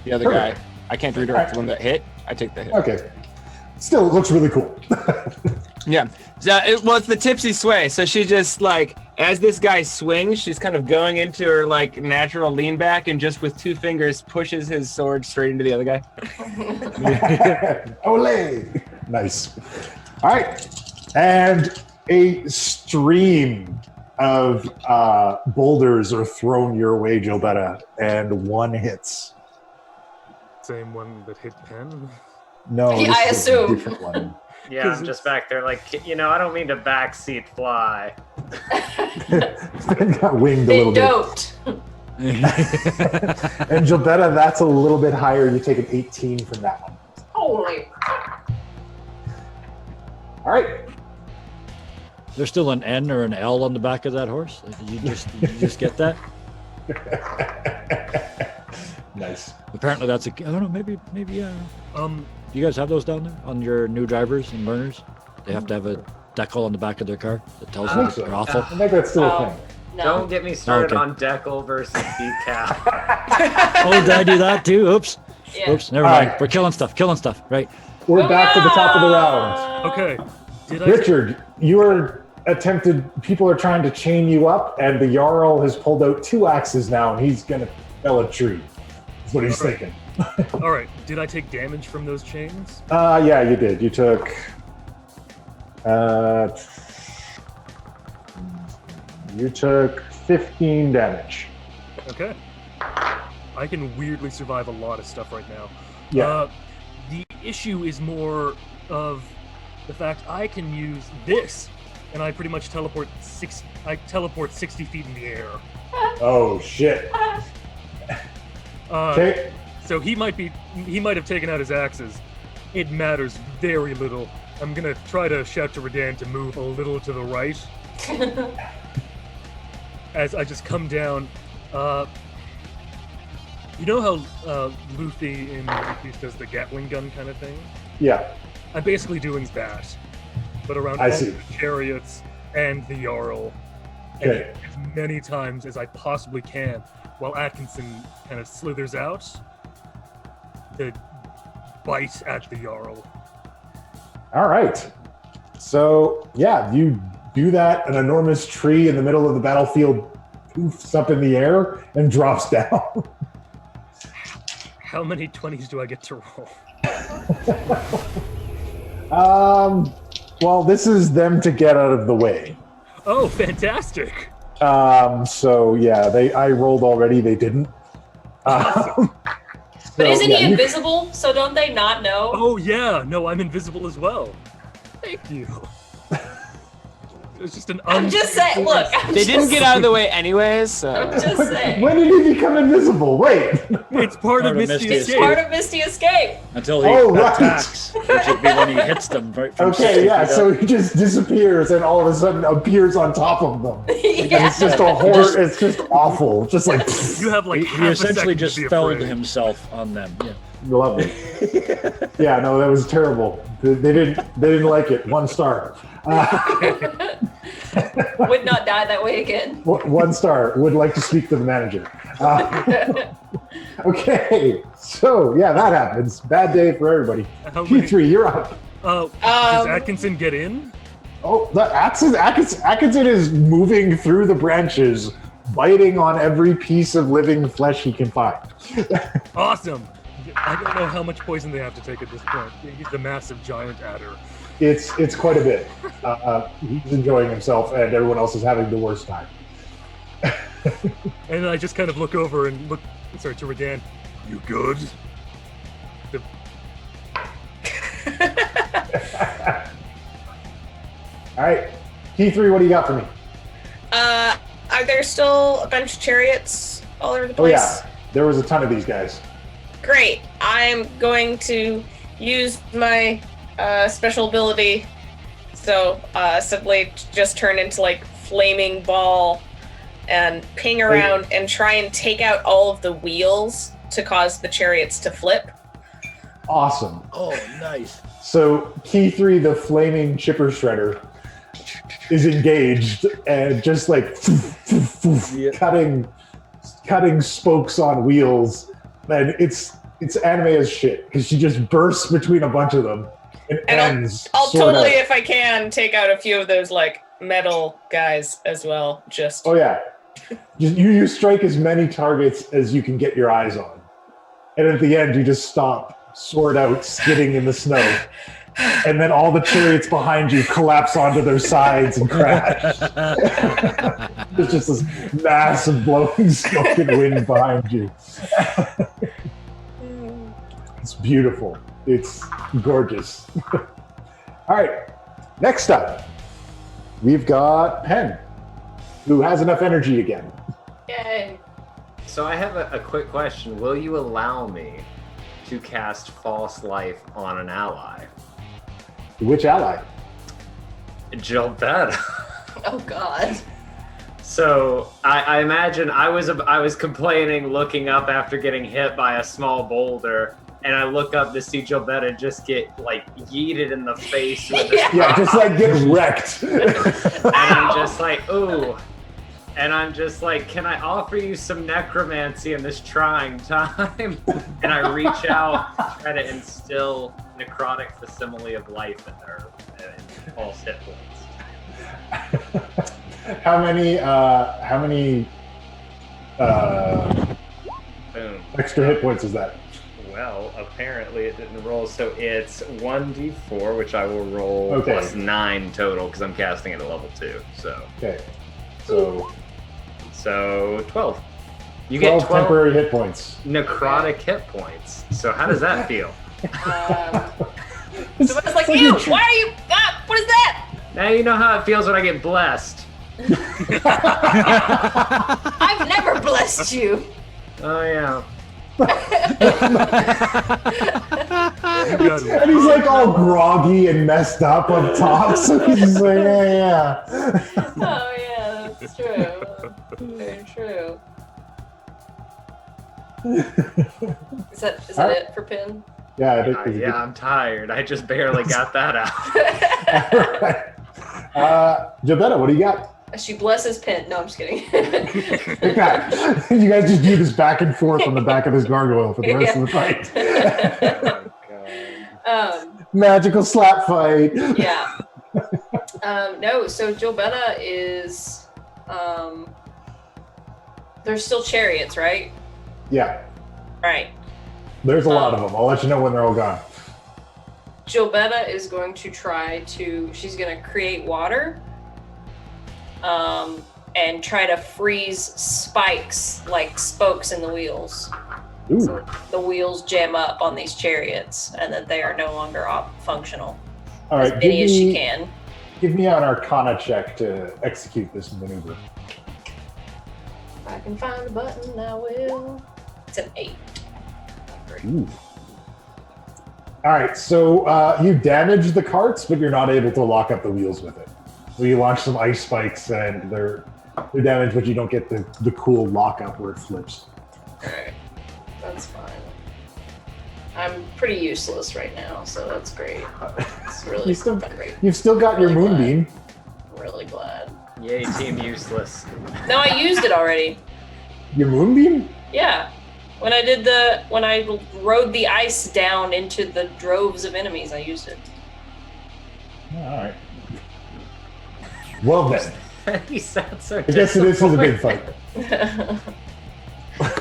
the other guy. Perfect. I can't redirect the one that hit. I take the hit. Okay. Still, it looks really cool. Yeah. So it's the tipsy sway. So she just like, as this guy swings, she's kind of going into her like natural lean back and just with 2 fingers pushes his sword straight into the other guy. Ole! Nice. All right. And a stream of boulders are thrown your way, Gilbetta, and 1 hits. Same one that hit Pen. No, Yeah, this I is a assume. different one. Yeah, I'm just back there like, I don't mean to backseat fly. Got winged a They little bit. don't. And Gilbetta, that's a little bit higher. You take an 18 from that one. Holy. All right. There's still an N or an L on the back of that horse. Did you just get that? Nice. Apparently that's I don't know, maybe do you guys have those down there on your new drivers and learners? They have to have a decal on the back of their car that tells I them think so. they're awful. I think that's still a Oh. thing. No. Don't get me started Okay. on decal versus decal. Oh, did I do that too? Oops. Yeah. Oops, never All mind. right. We're killing stuff, right? We're back to the top of the round. Okay. Did I? Richard, you are people are trying to chain you up, and the Jarl has pulled out 2 axes now, and he's going to fell a tree. That's what he's thinking. All right. Did I take damage from those chains? Yeah, you did. You took... you took 15 damage. Okay. I can weirdly survive a lot of stuff right now. Yeah. The issue is more of the fact I can use this, and I pretty much teleport 60 feet in the air. Oh, shit. Okay. So he might have taken out his axes. It matters very little. I'm gonna try to shout to Redan to move a little to the right as I just come down. You know how Luffy in One Piece does the Gatling gun kind of thing? Yeah. I'm basically doing that, but around I all see. the chariots and the Jarl, Okay. and as many times as I possibly can, while Atkinson kind of slithers out to bite at the Jarl. All right. So, yeah, you do that. An enormous tree in the middle of the battlefield poofs up in the air and drops down. How many 20s do I get to roll? Well, this is them to get out of the way. Oh, fantastic! So yeah, I rolled already. They didn't. But isn't yeah, he invisible? So don't they not know? Oh yeah, no, I'm invisible as well. Thank you. It's just an. I'm just saying. Look, They didn't get out of the way anyways, so. I'm just saying. When did he become invisible? Wait. It's part of Misty It's Escape. part of Misty Escape. Until he right. attacks, which would be when he hits them. Right from Okay, 60 yeah, feet so up. he just disappears and all of a sudden appears on top of them. Yeah. It's just a horror. It's just awful. Just like You have like He half a essentially second just to be felled afraid. himself on them. Yeah. lovely. Yeah, no, that was terrible. They didn't like it. 1 star. Would not die that way again. 1 star. Would like to speak to the manager. Okay, so yeah, that happens. Bad day for everybody. How many- P3, you're up. Does Atkinson get in? Oh, Atkinson is moving through the branches, biting on every piece of living flesh he can find. Awesome. I don't know how much poison they have to take at this point. He's a massive giant adder. It's quite a bit. He's enjoying himself, and everyone else is having the worst time. And I just kind of look over and to Redan. You good? All right, P3, what do you got for me? Are there still a bunch of chariots all over the Oh place? yeah, there was a ton of these guys. Great. I'm going to use my special ability. So simply just turn into like flaming ball and ping around and try and take out all of the wheels to cause the chariots to flip. Awesome. Oh, nice. So P3, the flaming chipper shredder, is engaged and just like cutting spokes on wheels, and it's anime as shit because she just bursts between a bunch of them and ends. I'll sword totally, out. if I can, take out a few of those like metal guys as well. Just Oh yeah, you strike as many targets as you can get your eyes on, and at the end you just stop, sword out, skidding in the snow. And then all the chariots behind you collapse onto their sides and crash. There's just this massive blowing smoke and wind behind you. It's beautiful. It's gorgeous. All right, next up, we've got Pen, who has enough energy again. Yay. So I have a quick question. Will you allow me to cast False Life on an ally? Which ally? Gilbetta. Oh God. So I imagine I was complaining, looking up after getting hit by a small boulder, and I look up to see Gilbetta just get like yeeted in the face with this Yeah, just like get wrecked. and I'm just like, ooh. And I'm just like, can I offer you some necromancy in this trying time? And I reach out, try to instill necrotic facsimile of life in her false hit points. How many Boom. extra hit points is that? Well, apparently it didn't roll, so it's 1d4, which I will roll Okay. plus 9 total because I'm casting it at level 2. So Okay, so 12. You 12 get 12 temporary hit points. necrotic hit points. So how does that feel? so it's like, ew, why are you? Ah, what is that? Now you know how it feels when I get blessed. I've never blessed you. Oh yeah. And he's like all groggy and messed up up top, so he's just like, yeah. Oh yeah, that's true. Very true. Is that it for Pin? Yeah, I think Yeah, I'm tired. I just barely got that out. Jabetta, what do you got? She blesses Pin. No, I'm just kidding. Take that. You guys just do this back and forth on the back of this gargoyle for the rest of the fight. Magical slap fight. Yeah. No, so Jobetta is there's still chariots, right? Yeah, Right. there's a lot of them. I'll let you know when they're all gone. Jobetta is going to try to she's gonna create water. and try to freeze spikes like spokes in the wheels. Ooh. So the wheels jam up on these chariots, and that they are no longer functional. All right, As many as she can. Give me an Arcana check to execute this maneuver. If I can find the button, I will. It's an 8. Ooh. All right, so you damage the carts, but you're not able to lock up the wheels with it. So you launch some ice spikes, and they're damaged, but you don't get the cool lockup where it flips. Alright, that's fine. I'm pretty useless right now, so that's great. It's really great. You've still got your moonbeam. I'm really glad. Yay, team useless. No, I used it already. Your moonbeam? Yeah. When I rode the ice down into the droves of enemies, I used it. All right. Well then. You sound so I guess this is a big fight.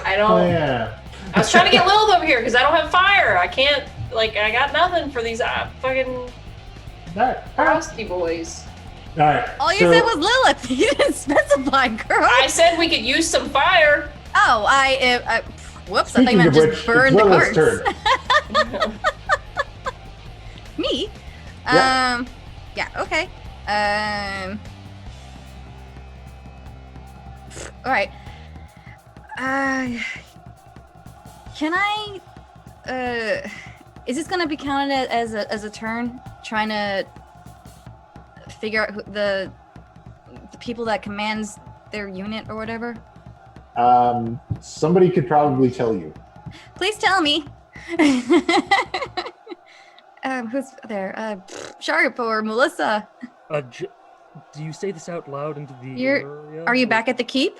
I don't. Oh, yeah. I was trying to get Lilith over here because I don't have fire. I can't. I got nothing for these fucking rusty boys. All right. All you said was Lilith. You didn't specify, girl. I said we could use some fire. Oh, whoops! Speaking I thought you meant of which, just burn it's the Lilith's carts. turn. Me? Yeah. Yeah. Okay. All right. Can I? Is this gonna be counted as a turn? Trying to figure out the people that commands their unit or whatever. Somebody could probably tell you. Please tell me. Who's there? Chariot or Melissa? Do you say this out loud into the area? Are you back at the keep?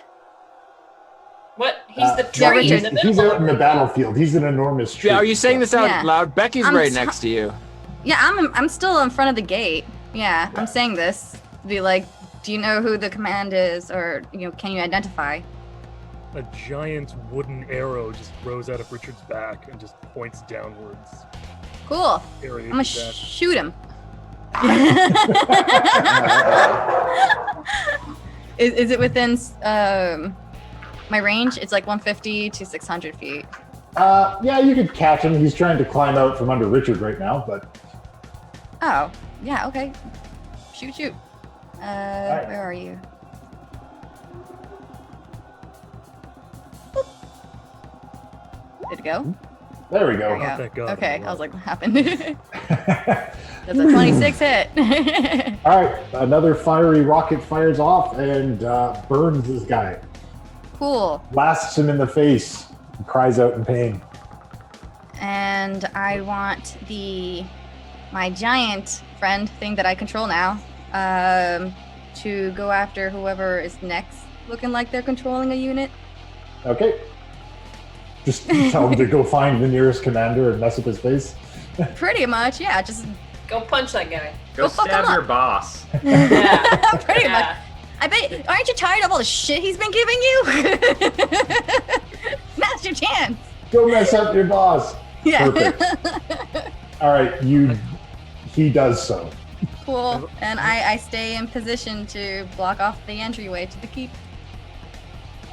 What? He's the Yeah, tree in Richard. the middle. He's out in the battlefield. He's an enormous tree. Yeah, are you saying this out Yeah. loud? Becky's I'm right t- next to you. Yeah, I'm still in front of the gate. Yeah, I'm saying this. Be like, do you know who the command is, or can you identify? A giant wooden arrow just grows out of Richard's back and just points downwards. Cool. Area I'm gonna to that. shoot him. Is it within my range? It's like 150 to 600 feet. Yeah, you could catch him. He's trying to climb out from under Richard right now, but Oh, yeah, okay. Shoot. Where are you? Boop. Did it go? there we There go. we go. thank God. Okay, I was like, what happened? That's a 26 hit. All right, another fiery rocket fires off and burns this guy. Cool. Blasts him in the face. He cries out in pain. And I want my giant friend thing that I control now to go after whoever is next, looking like they're controlling a unit. Okay. Just tell him to go find the nearest commander and mess up his face. Pretty much, yeah. Just Go punch that guy. Go fuck stab him your up. boss. Yeah. pretty much. Yeah. I bet. Aren't you tired of all the shit he's been giving you? Now's your chance. Go mess up your boss. Yeah. Perfect. All right, he does so. Cool. And I stay in position to block off the entryway to the keep.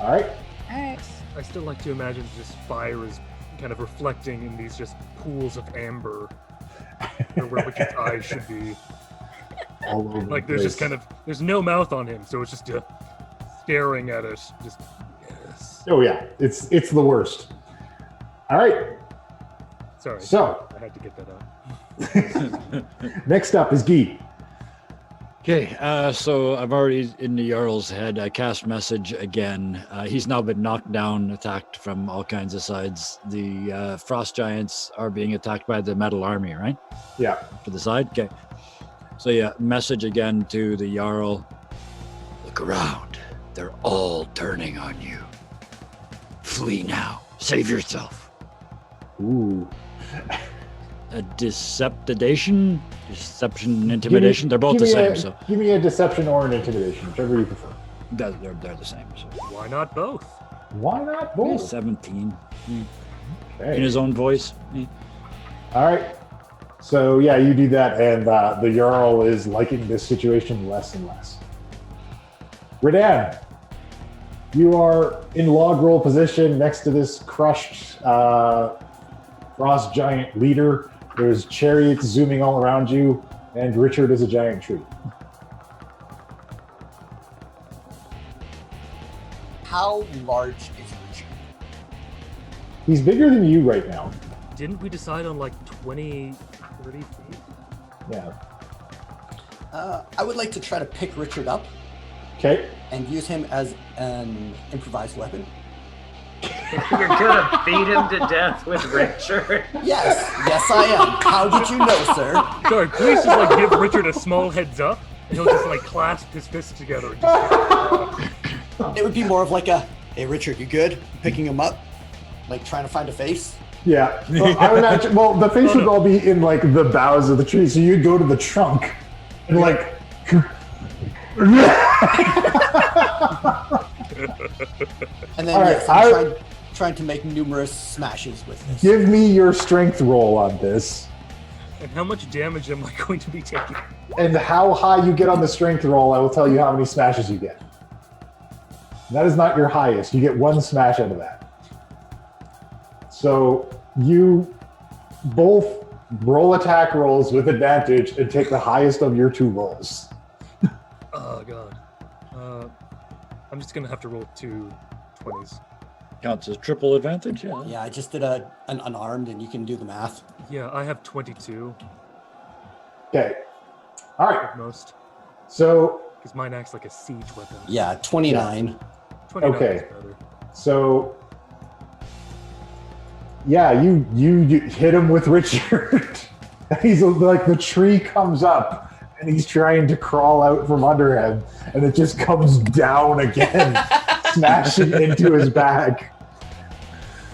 All right. All right. I still like to imagine just fire is kind of reflecting in these just pools of amber where Richard's eyes should be. All over Like the there's just place. kind of there's no mouth on him, so it's just staring at it. Just yes. Oh yeah, it's the worst. All right. Sorry. So I had to get that out. next up is Guy. Okay, so I'm already in the Jarl's head. I cast message again. He's now been knocked down, attacked from all kinds of sides. The frost giants are being attacked by the metal army, right? Yeah. To the side? Okay. So yeah, message again to the Jarl. Look around. They're all turning on you. Flee now. Save yourself. Ooh. A deception, intimidation. They're both the same, so Give me a deception or an intimidation, whichever you prefer. they're the same. So Why not both? Why not both? 17 Okay. in his own voice. All right. So yeah, you do that, and the Jarl is liking this situation less and less. Redan, You are in log roll position next to this crushed frost giant leader. There's chariots zooming all around you, and Richard is a giant tree. How large is Richard? He's bigger than you right now. Didn't we decide on like 20, 30 feet? Yeah. I would like to try to pick Richard up Okay. and use him as an improvised weapon. You're gonna beat him to death with Richard. Yes, yes I am. How did you know, sir? Sorry, please just like give Richard a small heads up, and he'll just like clasp his fists together. And just... It would be more of like a, hey Richard, you good? Picking him up? Like trying to find a face? Yeah. Well, I would imagine, well, the face would all be in like the boughs of the tree, so you'd go to the trunk and like. And then All right, yes, I'm trying to make numerous smashes with this. Give me your strength roll on this, And how much damage am I going to be taking? and how high you get on the strength roll, I will tell you how many smashes you get. That is not your highest. You get one smash out of that. So you both roll attack rolls with advantage and take the highest of your two rolls. Oh god. I'm just gonna have to roll 2 20s. Counts as triple advantage, yeah. Yeah, I just did an unarmed, and you can do the math. Yeah, I have 22 Okay. All right. at most, So because mine acts like a siege weapon. Yeah, 29. 29 Okay. is better. So, yeah, you hit him with Richard. He's like, the tree comes up and he's trying to crawl out from under him, and it just comes down again, smashing into his back.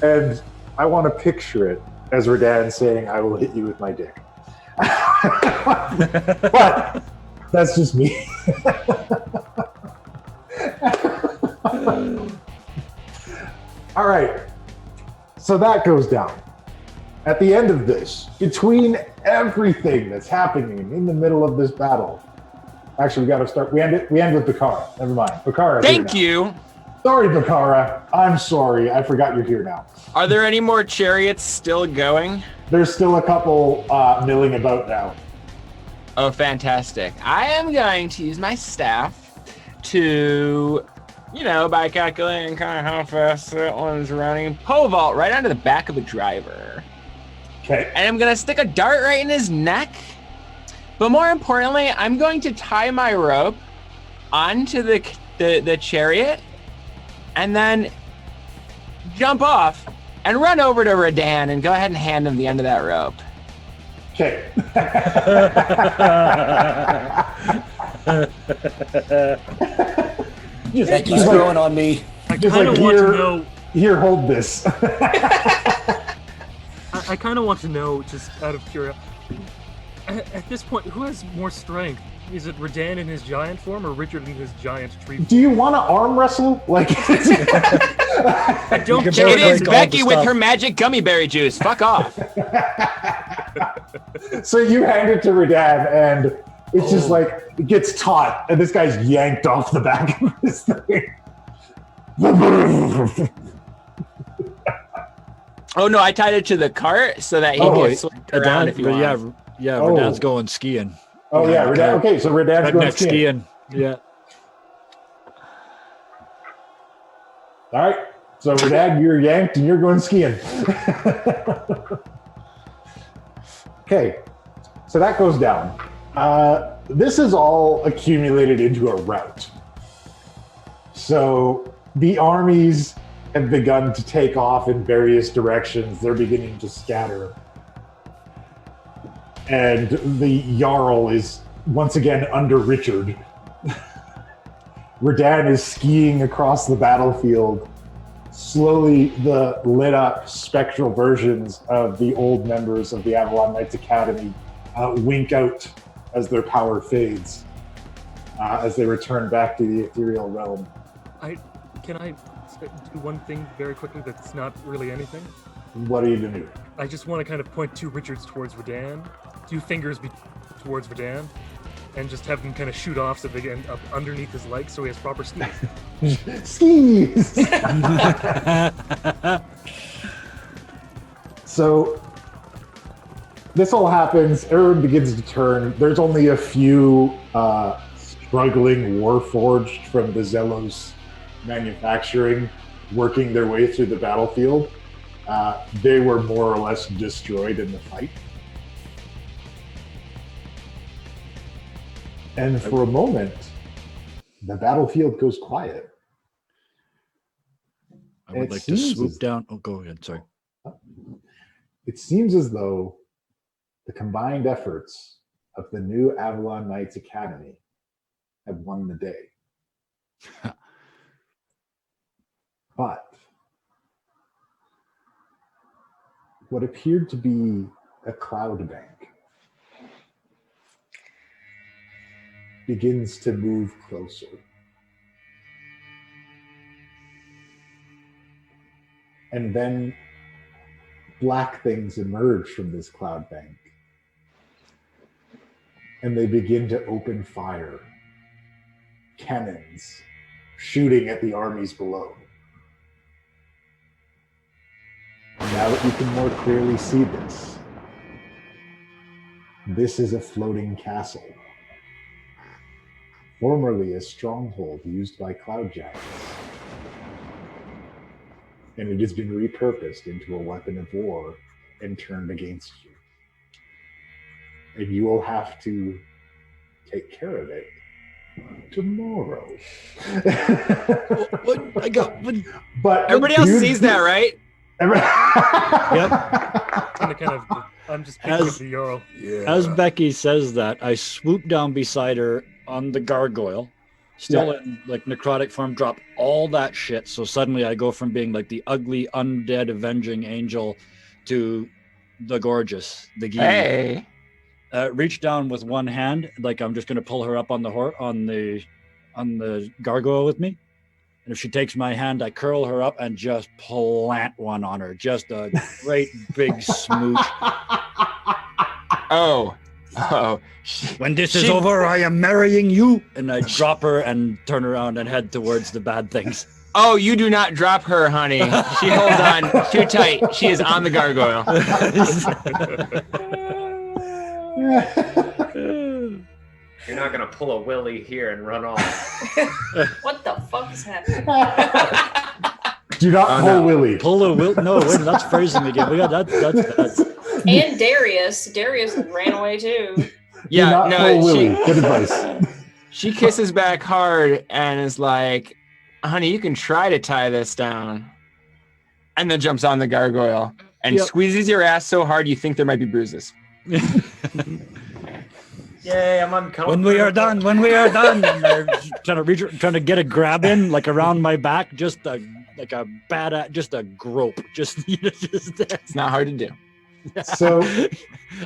And I want to picture it as Redan saying, "I will hit you with my dick." But that's just me. All right. So that goes down. At the end of this, between everything that's happening in the middle of this battle, actually, we got to start. We end with Bakara. Never mind. Bakara. Thank you. Sorry, Bakara. I'm sorry. I forgot you're here now. Are there any more chariots still going? There's still a couple milling about now. Oh, fantastic. I am going to use my staff to, by calculating kind of how fast that one's running, pole vault right onto the back of the driver. Okay. And I'm going to stick a dart right in his neck. But more importantly, I'm going to tie my rope onto the chariot and then jump off and run over to Redan and go ahead and hand him the end of that rope. Okay. Becky's growing on me. I Just kind of like, want to know. Here, hold this. I kind of want to know, just out of curiosity, at this point, who has more strength? Is it Redan in his giant form or Richard in his giant tree form? Do you want to arm wrestle? Like, I don't You can care. It is Drink all the Becky with stuff. her magic gummy berry juice. Fuck off. so you hand it to Redan, and it's just like it gets taut, and this guy's yanked off the back of this thing. Oh no, I tied it to the cart so that he Oh, can swing around if he wants. Yeah, Oh. Redan's going skiing. Oh yeah, Redan. Okay, so Redan's going Redneck skiing. skiing. Yeah. All right, so Redan, you're yanked, and you're going skiing. Okay, so that goes down. This is all accumulated into a rout. So the armies have begun to take off in various directions. They're beginning to scatter. And the Jarl is once again under Richard. Redan is skiing across the battlefield. Slowly, the lit up spectral versions of the old members of the Avalon Knights Academy wink out as their power fades, as they return back to the ethereal realm. Can I do one thing very quickly that's not really anything? What are you going to do? I just want to kind of point 2 Richards towards Redan, 2 fingers towards Redan, and just have them kind of shoot off so they get up underneath his legs so he has proper skis. Skis! So this all happens. Everyone begins to turn. There's only a few struggling warforged from the Zelos manufacturing working their way through the battlefield. They were more or less destroyed in the fight. And for a moment, the battlefield goes quiet. I would like to swoop down. Oh, go ahead. Sorry. It seems as though the combined efforts of the new Avalon Knights Academy have won the day. But what appeared to be a cloud bank begins to move closer. And then black things emerge from this cloud bank. And they begin to open fire. Cannons shooting at the armies below. Now that you can more clearly see this is a floating castle. Formerly a stronghold used by cloud giants. And it has been repurposed into a weapon of war and turned against you. And you will have to take care of it tomorrow. But everybody else sees that, right? Yep. I'm just picking up the euro. Yeah. As Becky says that, I swoop down beside her on the gargoyle, still in like necrotic form, drop all that shit. So suddenly I go from being like the ugly, undead, avenging angel to the gorgeous, the geek. Hey. Reach down with one hand, like I'm just gonna pull her up on the on the gargoyle with me. And if she takes my hand, I curl her up and just plant one on her. Just a great big smooch. Oh. When this is over, I am marrying you. And I drop her and turn around and head towards the bad things. Oh, you do not drop her, honey. She holds on too tight. She is on the gargoyle. You're not gonna pull a Willy here and run off. What the fuck is happening? Do not pull Willy. Pull a Will. No, wait, that's phrasing again. We got that's And Darius ran away too. Yeah, no, Willy. Good advice. She kisses back hard and is like, honey, you can try to tie this down. And then jumps on the gargoyle and squeezes your ass so hard you think there might be bruises. Yay, I'm uncomfortable. When we are done, and they're trying to get a grab in, like around my back, just a grope. It's not hard to do. So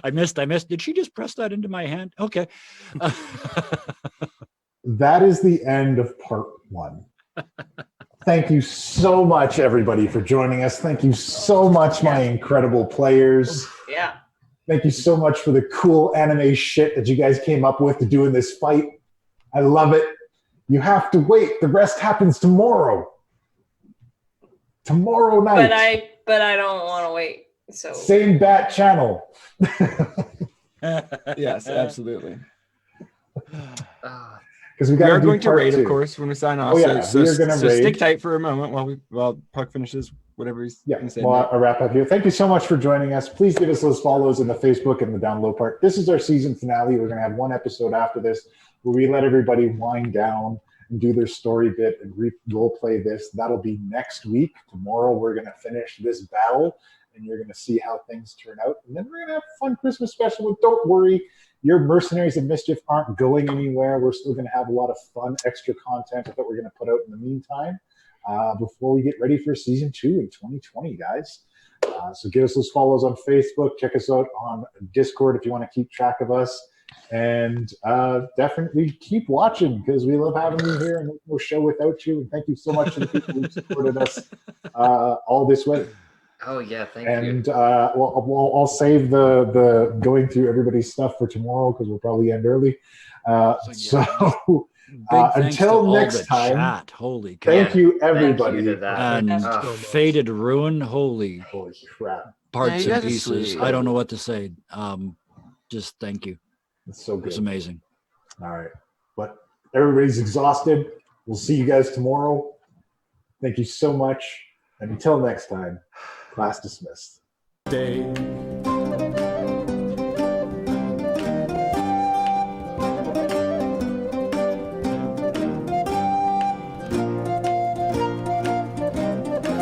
I missed. Did she just press that into my hand? Okay. That is the end of part 1. Thank you so much, everybody, for joining us. Thank you so much, my incredible players. Yeah. Thank you so much for the cool anime shit that you guys came up with to do in this fight. I love it. You have to wait. The rest happens tomorrow. Tomorrow night. But I don't want to wait. So same bat channel. Yes, absolutely. Because we are got going to raid, 2. of course, when we sign off. Oh, yeah, so we are gonna raid. Stick tight for a moment while Puck finishes whatever he's going to say. Well, I'll wrap up here. Thank you so much for joining us. Please give us those follows in the Facebook and the down low part. This is our season finale. We're going to have one episode after this where we let everybody wind down and do their story bit and role play this. That'll be next week. Tomorrow we're going to finish this battle and you're going to see how things turn out. And then we're going to have a fun Christmas special. But don't worry, your Mercenaries and Mischief aren't going anywhere. We're still going to have a lot of fun extra content that we're going to put out in the meantime before we get ready for season 2 in 2020, guys. So give us those follows on Facebook. Check us out on Discord if you want to keep track of us. And definitely keep watching because we love having you here and no show without you. And thank you so much to the people who supported us all this way. Oh yeah, thank you. you. And I'll save the going through everybody's stuff for tomorrow because we'll probably end early. So Big thanks to until all next the time, chat. Holy cow. thank you, Thank everybody. you to that. And so much. Faded Ruin, holy Holy crap. parts you and guys are pieces. sweet. I don't know what to say. Just thank you. It's so It was good. amazing. All right. But everybody's exhausted. We'll see you guys tomorrow. Thank you so much. And until next time, class dismissed. Day